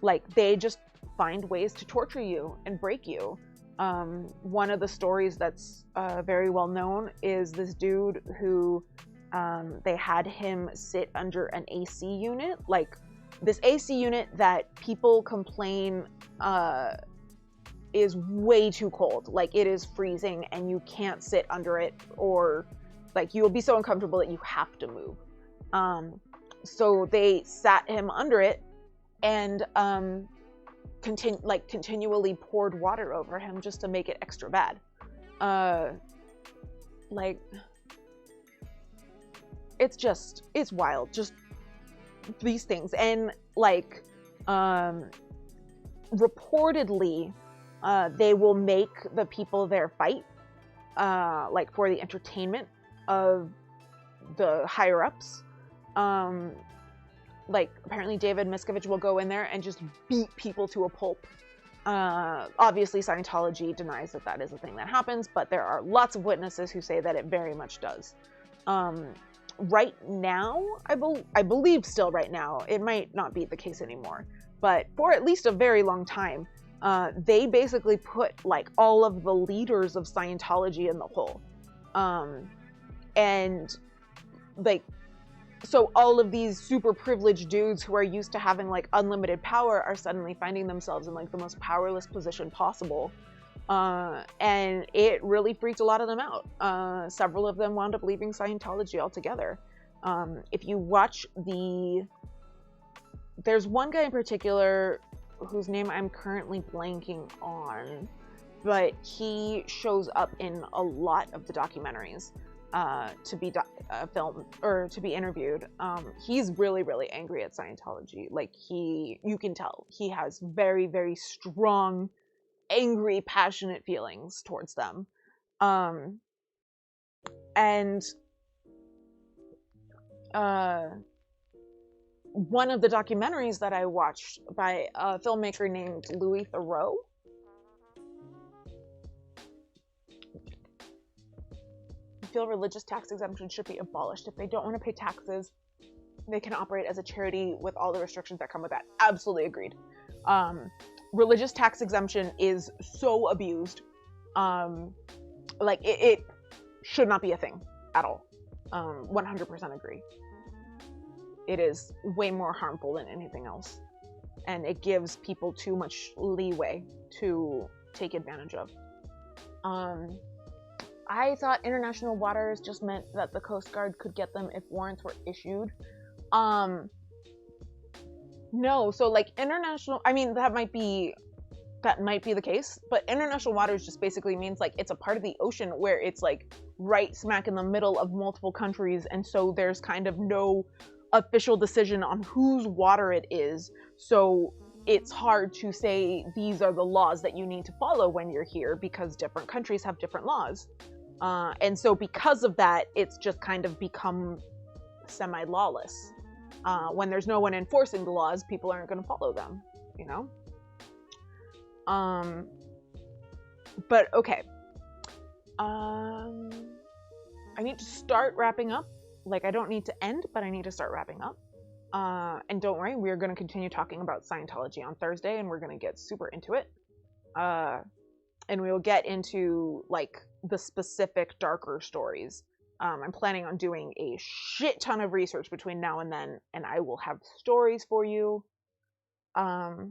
S1: like, they just find ways to torture you and break you. One of the stories that's very well known is this dude who they had him sit under an AC unit, like this AC unit that people complain is way too cold. Like, it is freezing and you can't sit under it, or like you will be so uncomfortable that you have to move. So they sat him under it and continually poured water over him just to make it extra bad. Like, it's wild, just these things. And like, reportedly, they will make the people there fight, like for the entertainment of the higher ups. Like, apparently David Miscavige will go in there and just beat people to a pulp. Obviously Scientology denies that that is a thing that happens, but there are lots of witnesses who say that it very much does. Right now, I believe still right now, it might not be the case anymore, but for at least a very long time, they basically put like all of the leaders of Scientology in the hole. And like, so all of these super privileged dudes who are used to having like unlimited power are suddenly finding themselves in like the most powerless position possible. And it really freaked a lot of them out. Several of them wound up leaving Scientology altogether. If you watch there's one guy in particular whose name I'm currently blanking on, but he shows up in a lot of the documentaries. To be filmed or to be interviewed. He's really, really angry at Scientology. Like, you can tell he has very, very strong, angry, passionate feelings towards them. And one of the documentaries that I watched by a filmmaker named Louis Theroux, feel religious tax exemption should be abolished. If they don't want to pay taxes, they can operate as a charity with all the restrictions that come with that. Absolutely agreed. Religious tax exemption is so abused. Like, it should not be a thing at all. 100% agree. It is way more harmful than anything else. And it gives people too much leeway to take advantage of. I thought international waters just meant that the Coast Guard could get them if warrants were issued. No, so like international, I mean, that might be the case, but international waters just basically means like it's a part of the ocean where it's like right smack in the middle of multiple countries, and so there's kind of no official decision on whose water it is. So it's hard to say these are the laws that you need to follow when you're here, because different countries have different laws. And so because of that, it's just kind of become semi-lawless. When there's no one enforcing the laws, people aren't going to follow them, you know? But okay. I need to start wrapping up. Like, I don't need to end, but I need to start wrapping up. And don't worry, we're going to continue talking about Scientology on Thursday, and we're going to get super into it. And we will get into, like, the specific darker stories. I'm planning on doing a shit ton of research between now and then, and I will have stories for you. Let's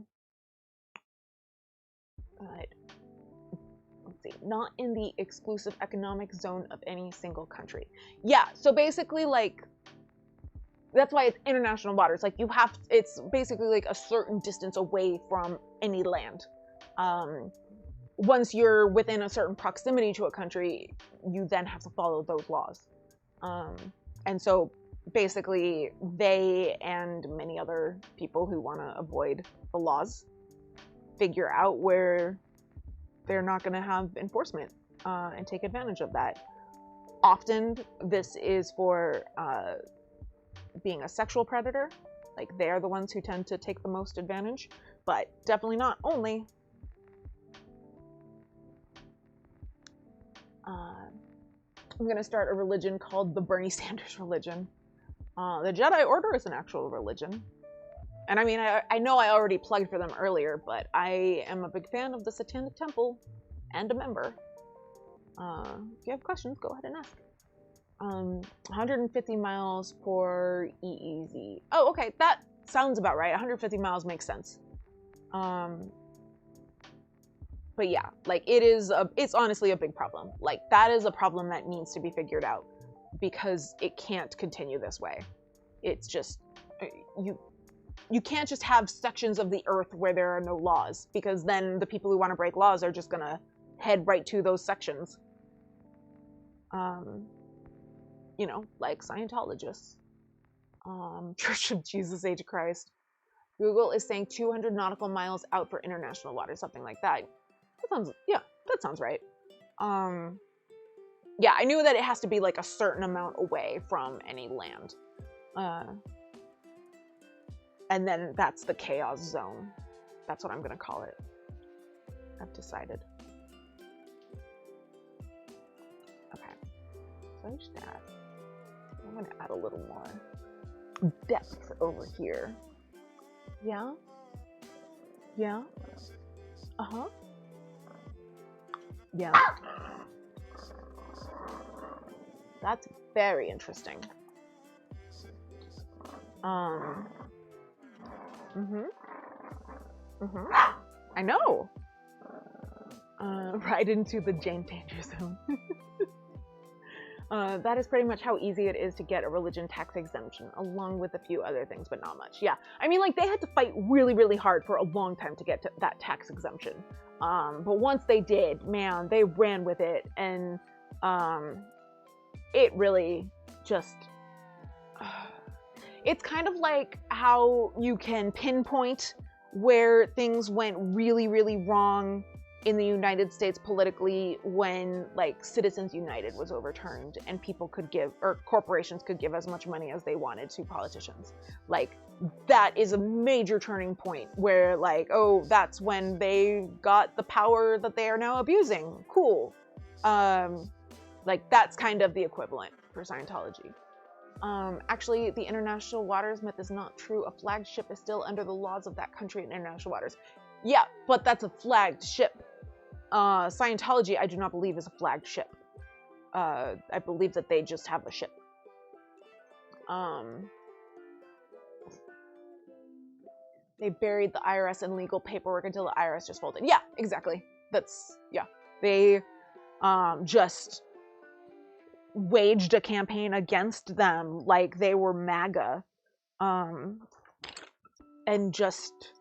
S1: see, not in the exclusive economic zone of any single country. Yeah, so basically, like, that's why it's international waters. Like, it's basically like a certain distance away from any land. Once you're within a certain proximity to a country, you then have to follow those laws. And so basically they and many other people who want to avoid the laws, figure out where they're not going to have enforcement and take advantage of that. Often this is for being a sexual predator. Like, they're the ones who tend to take the most advantage, but definitely not only. I'm going to start a religion called the Bernie Sanders religion. The Jedi Order is an actual religion. And I mean, I know I already plugged for them earlier, but I am a big fan of the Satanic Temple and a member. If you have questions, go ahead and ask. 150 miles for EEZ. Oh, okay, that sounds about right. 150 miles makes sense. But yeah, like, it's honestly a big problem. Like, that is a problem that needs to be figured out, because it can't continue this way. It's just, you can't just have sections of the earth where there are no laws, because then the people who want to break laws are just gonna head right to those sections. You know, like Scientologists. Church of Jesus Age of Christ. Google is saying 200 nautical miles out for international water, something like that. That sounds right. Yeah, I knew that it has to be like a certain amount away from any land. And then that's the chaos zone. That's what I'm gonna call it. I've decided. Okay. So I just add. I'm gonna add a little more depth over here. Yeah? Yeah? Uh-huh. Yeah. That's very interesting. I know. Right into the Jane Danger Zone. That is pretty much how easy it is to get a religion tax exemption, along with a few other things, but not much. Yeah, I mean, like, they had to fight really, really hard for a long time to get to that tax exemption. But once they did, man, they ran with it, and it really just... it's kind of like how you can pinpoint where things went really, really wrong in the United States politically when, like, Citizens United was overturned and people could give, or corporations could give as much money as they wanted to politicians. Like, that is a major turning point where, like, oh, that's when they got the power that they are now abusing. Cool. Like, that's kind of the equivalent for Scientology. Actually, the international waters myth is not true. A flagged ship is still under the laws of that country in international waters. Yeah, but that's a flagged ship. Scientology, I do not believe, is a flagged ship. I believe that they just have a ship. They buried the IRS in legal paperwork until the IRS just folded. Yeah, exactly. That's, yeah. They just waged a campaign against them like they were MAGA. And just,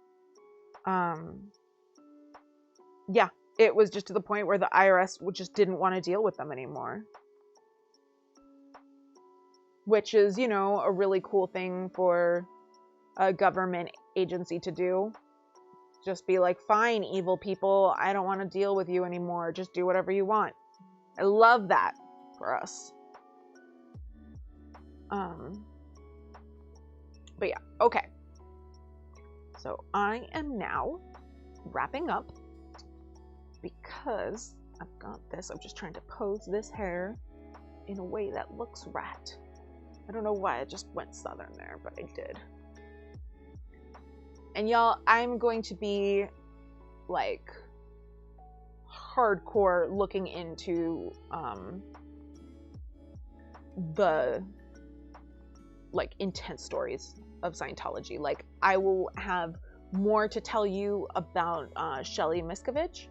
S1: yeah. It was just to the point where the IRS just didn't want to deal with them anymore. Which is, you know, a really cool thing for a government agency to do. Just be like, fine, evil people, I don't want to deal with you anymore. Just do whatever you want. I love that for us. But yeah, okay. So I am now wrapping up, because I've got this. I'm just trying to pose this hair in a way that looks right. I don't know why I just went southern there, but I did. And y'all, I'm going to be, like, hardcore looking into the, like, intense stories of Scientology. Like, I will have more to tell you about Shelly Miscavige.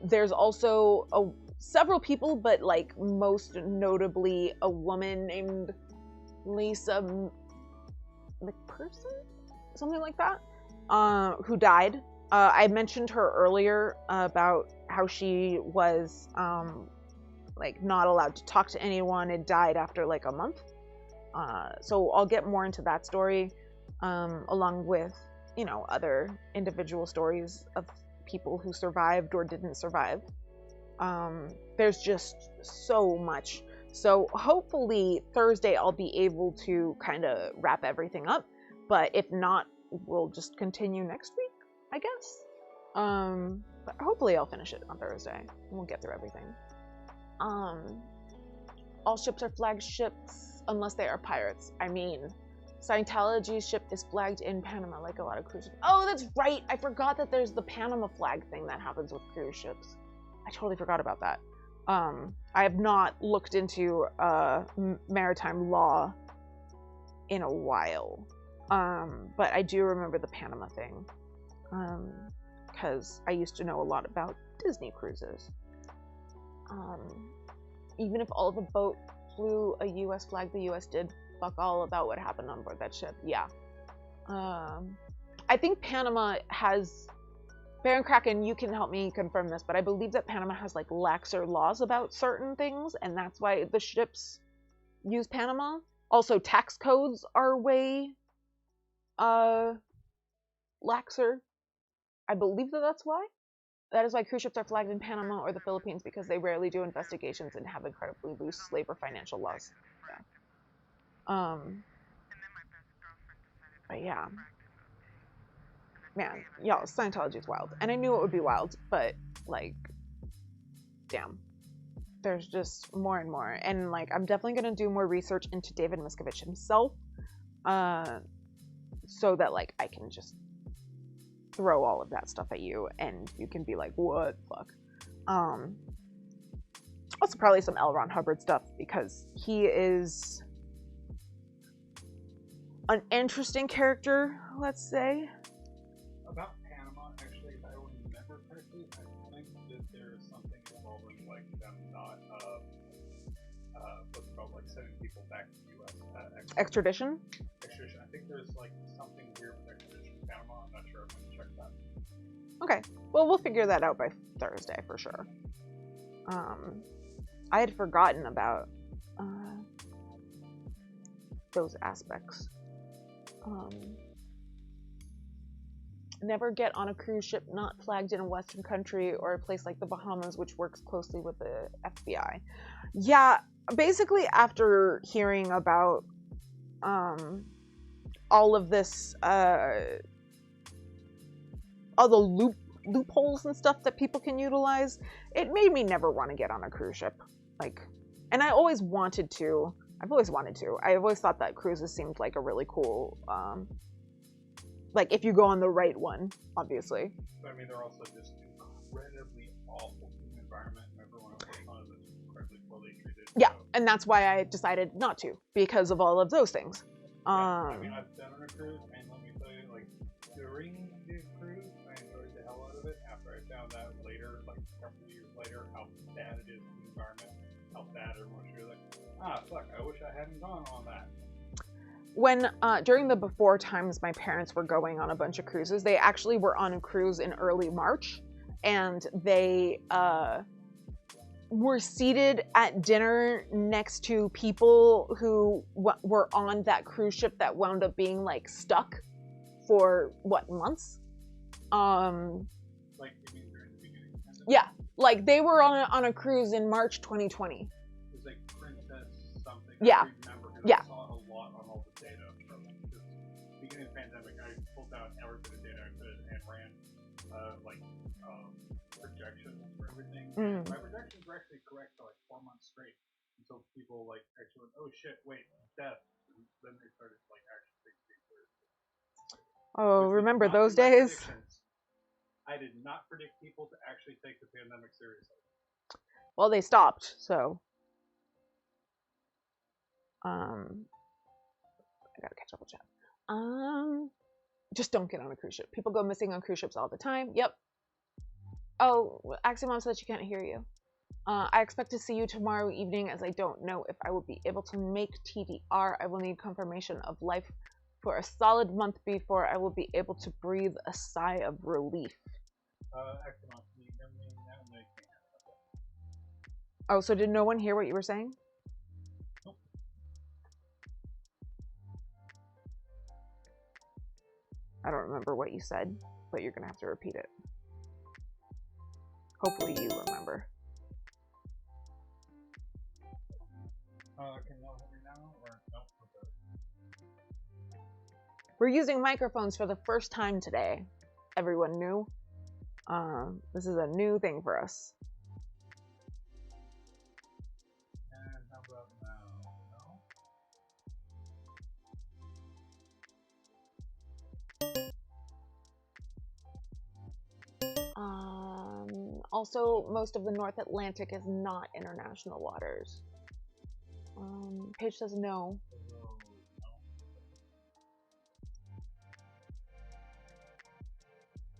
S1: There's also several people, but, like, most notably a woman named Lisa McPherson? Something like that, who died. I mentioned her earlier about how she was, like, not allowed to talk to anyone and died after, like, a month. So I'll get more into that story, along with you know, other individual stories of people who survived or didn't survive. There's just so much. So hopefully Thursday I'll be able to kind of wrap everything up, but if not, we'll just continue next week, I guess. But hopefully I'll finish it on Thursday and we'll get through everything. All ships are flagged ships unless they are pirates. I mean, Scientology's ship is flagged in Panama like a lot of cruise ships. Oh, that's right. I forgot that there's the Panama flag thing that happens with cruise ships. I totally forgot about that. I have not looked into maritime law in a while. But I do remember the Panama thing. Because I used to know a lot about Disney cruises. Even if all the boat flew a US flag, the US did fuck all about what happened on board that ship. Yeah. I think Panama has... Baron Kraken, you can help me confirm this, but I believe that Panama has like laxer laws about certain things, and that's why the ships use Panama. Also, tax codes are way laxer. I believe that that's why. That is why cruise ships are flagged in Panama or the Philippines, because they rarely do investigations and have incredibly loose labor financial laws. Yeah. But yeah. Man, y'all, Scientology is wild. And I knew it would be wild, but, like, damn. There's just more and more. And, like, I'm definitely going to do more research into David Miscavige himself, so that, like, I can just throw all of that stuff at you, and you can be like, what the fuck? Also probably some L. Ron Hubbard stuff, because he is an interesting character, let's say.
S3: About Panama, actually, if I remember correctly, I think that there's something involving like them not what's called like sending people back to the U.S.
S1: Extradition?
S3: Extradition. I think there's like something weird with extradition in Panama. I'm not sure. I'm gonna check that.
S1: Okay. Well, we'll figure that out by Thursday for sure. I had forgotten about those aspects. Never get on a cruise ship not flagged in a Western country or a place like the Bahamas, which works closely with the FBI. Yeah, basically after hearing about all of this, all the loopholes and stuff that people can utilize, it made me never want to get on a cruise ship. Like, and I always wanted to. I've always wanted to. I always thought that cruises seemed like a really cool, like if you go on the right one, obviously.
S3: But I mean, they're also just incredibly awful in the environment, and everyone else on it is incredibly poorly treated.
S1: Yeah,
S3: so.
S1: And that's why I decided not to, because of all of those things.
S3: Yeah, I mean, I've been on a cruise, and let me tell you, like, during the cruise, I enjoyed the hell out of it. After I found out later, like a couple of years later, how bad it is in the environment, how bad everyone's really like, fuck, I wish I hadn't gone on that.
S1: When, during the before times my parents were going on a bunch of cruises, they actually were on a cruise in early March, and they, were seated at dinner next to people who were on that cruise ship that wound up being, like, stuck for, what, months?
S3: Like, you mean during the beginning?
S1: Yeah, like, they were on a cruise in March 2020.
S3: It was like Princess something.
S1: Yeah.
S3: I remember,
S1: Yeah.
S3: I saw a lot on all the data from it. Because beginning of the pandemic, I pulled out every bit of data I could and ran, projections for everything.
S1: Mm.
S3: My projections were actually correct for like 4 months straight until people like actually went, oh shit, wait, death. And then they started like actually taking it seriously.
S1: Oh,
S3: Which was
S1: remember
S3: not
S1: those
S3: in my
S1: days?
S3: predictions. I did not predict people to actually take the pandemic seriously.
S1: Well, they stopped, so. I gotta catch up with chat. Just don't get on a cruise ship. People go missing on cruise ships all the time. Yep. Oh, Axiomon said she can't hear you. I expect to see you tomorrow evening, as I don't know if I will be able to make TDR. I will need confirmation of life for a solid month before I will be able to breathe a sigh of relief.
S3: Axiomon, can you hear me now? No, you can't.
S1: Oh, so did no one hear what you were saying? I don't remember what you said, but you're gonna have to repeat it. Hopefully you remember.
S2: Can you all hear me now? Or no? Okay.
S1: We're using microphones for the first time today. Everyone knew. This is a new thing for us.
S2: And how about now?
S1: No? Also, most of the North Atlantic is not international waters. Paige says no.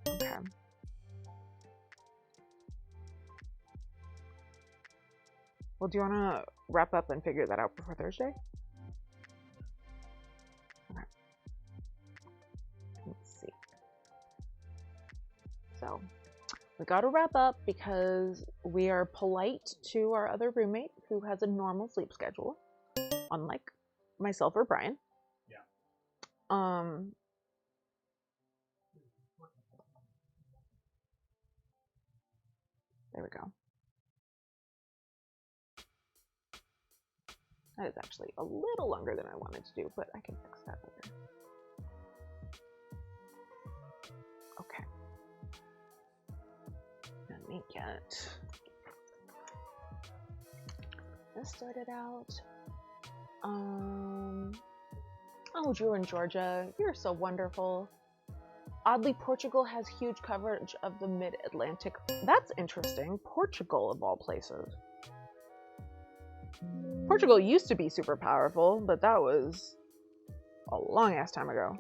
S1: Okay. Well, do you want to wrap up and figure that out before Thursday? Okay. Let's see. So, we got to wrap up because we are polite to our other roommate who has a normal sleep schedule, unlike myself or Brian.
S2: Yeah.
S1: There we go. That is actually a little longer than I wanted to do, but I can fix that later. Okay. Let me get this sorted out. Oh, Drew in Georgia, you're so wonderful. Oddly, Portugal has huge coverage of the mid-Atlantic. That's interesting. Portugal, of all places. Portugal used to be super powerful, but that was a long-ass time ago.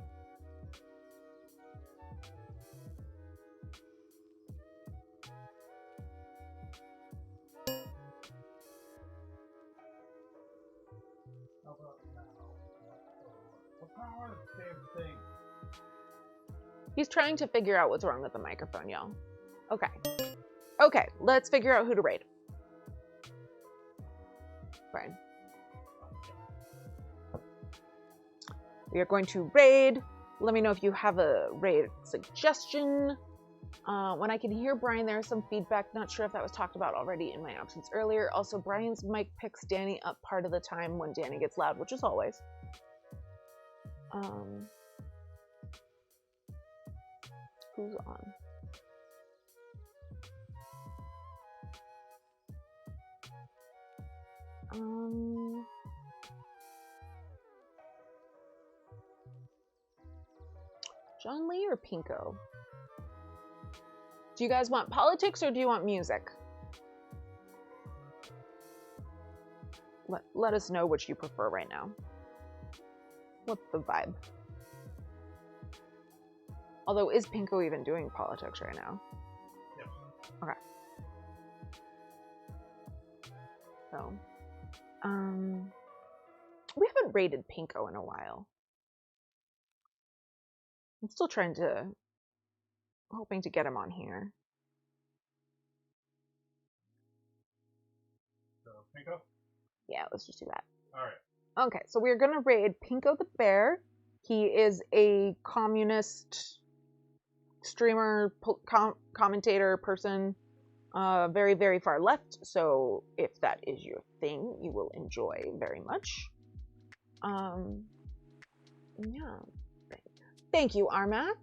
S2: How about now? What's wrong with the same thing?
S1: He's trying to figure out what's wrong with the microphone, y'all. Okay. Okay, let's figure out who to raid. Brian. We are going to raid. Let me know if you have a raid suggestion. When I can hear Brian, there's some feedback. Not sure if that was talked about already in my absence earlier. Also, Brian's mic picks Danny up part of the time when Danny gets loud, which is always. Who's on? John Lee or Pinko? Do you guys want politics or do you want music? Let us know which you prefer right now. What's the vibe? Although, is Pinko even doing politics right now?
S2: Yes.
S1: Okay. So, we haven't rated Pinko in a while. I'm still hoping to get him on here.
S2: So, Pinko?
S1: Yeah, let's just do that.
S2: Alright.
S1: Okay, so we're gonna raid Pinko the Bear. He is a communist streamer, commentator person, very, very far left. So if that is your thing, you will enjoy very much. Yeah. Thank you, Armac.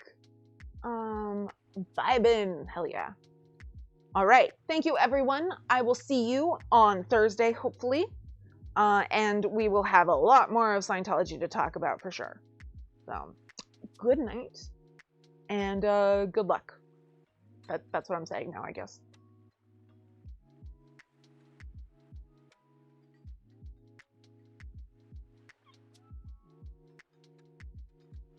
S1: Vibin', hell yeah. All right, thank you, everyone. I will see you on Thursday, hopefully. And we will have a lot more of Scientology to talk about for sure. So, good night, and good luck. That's what I'm saying now, I guess.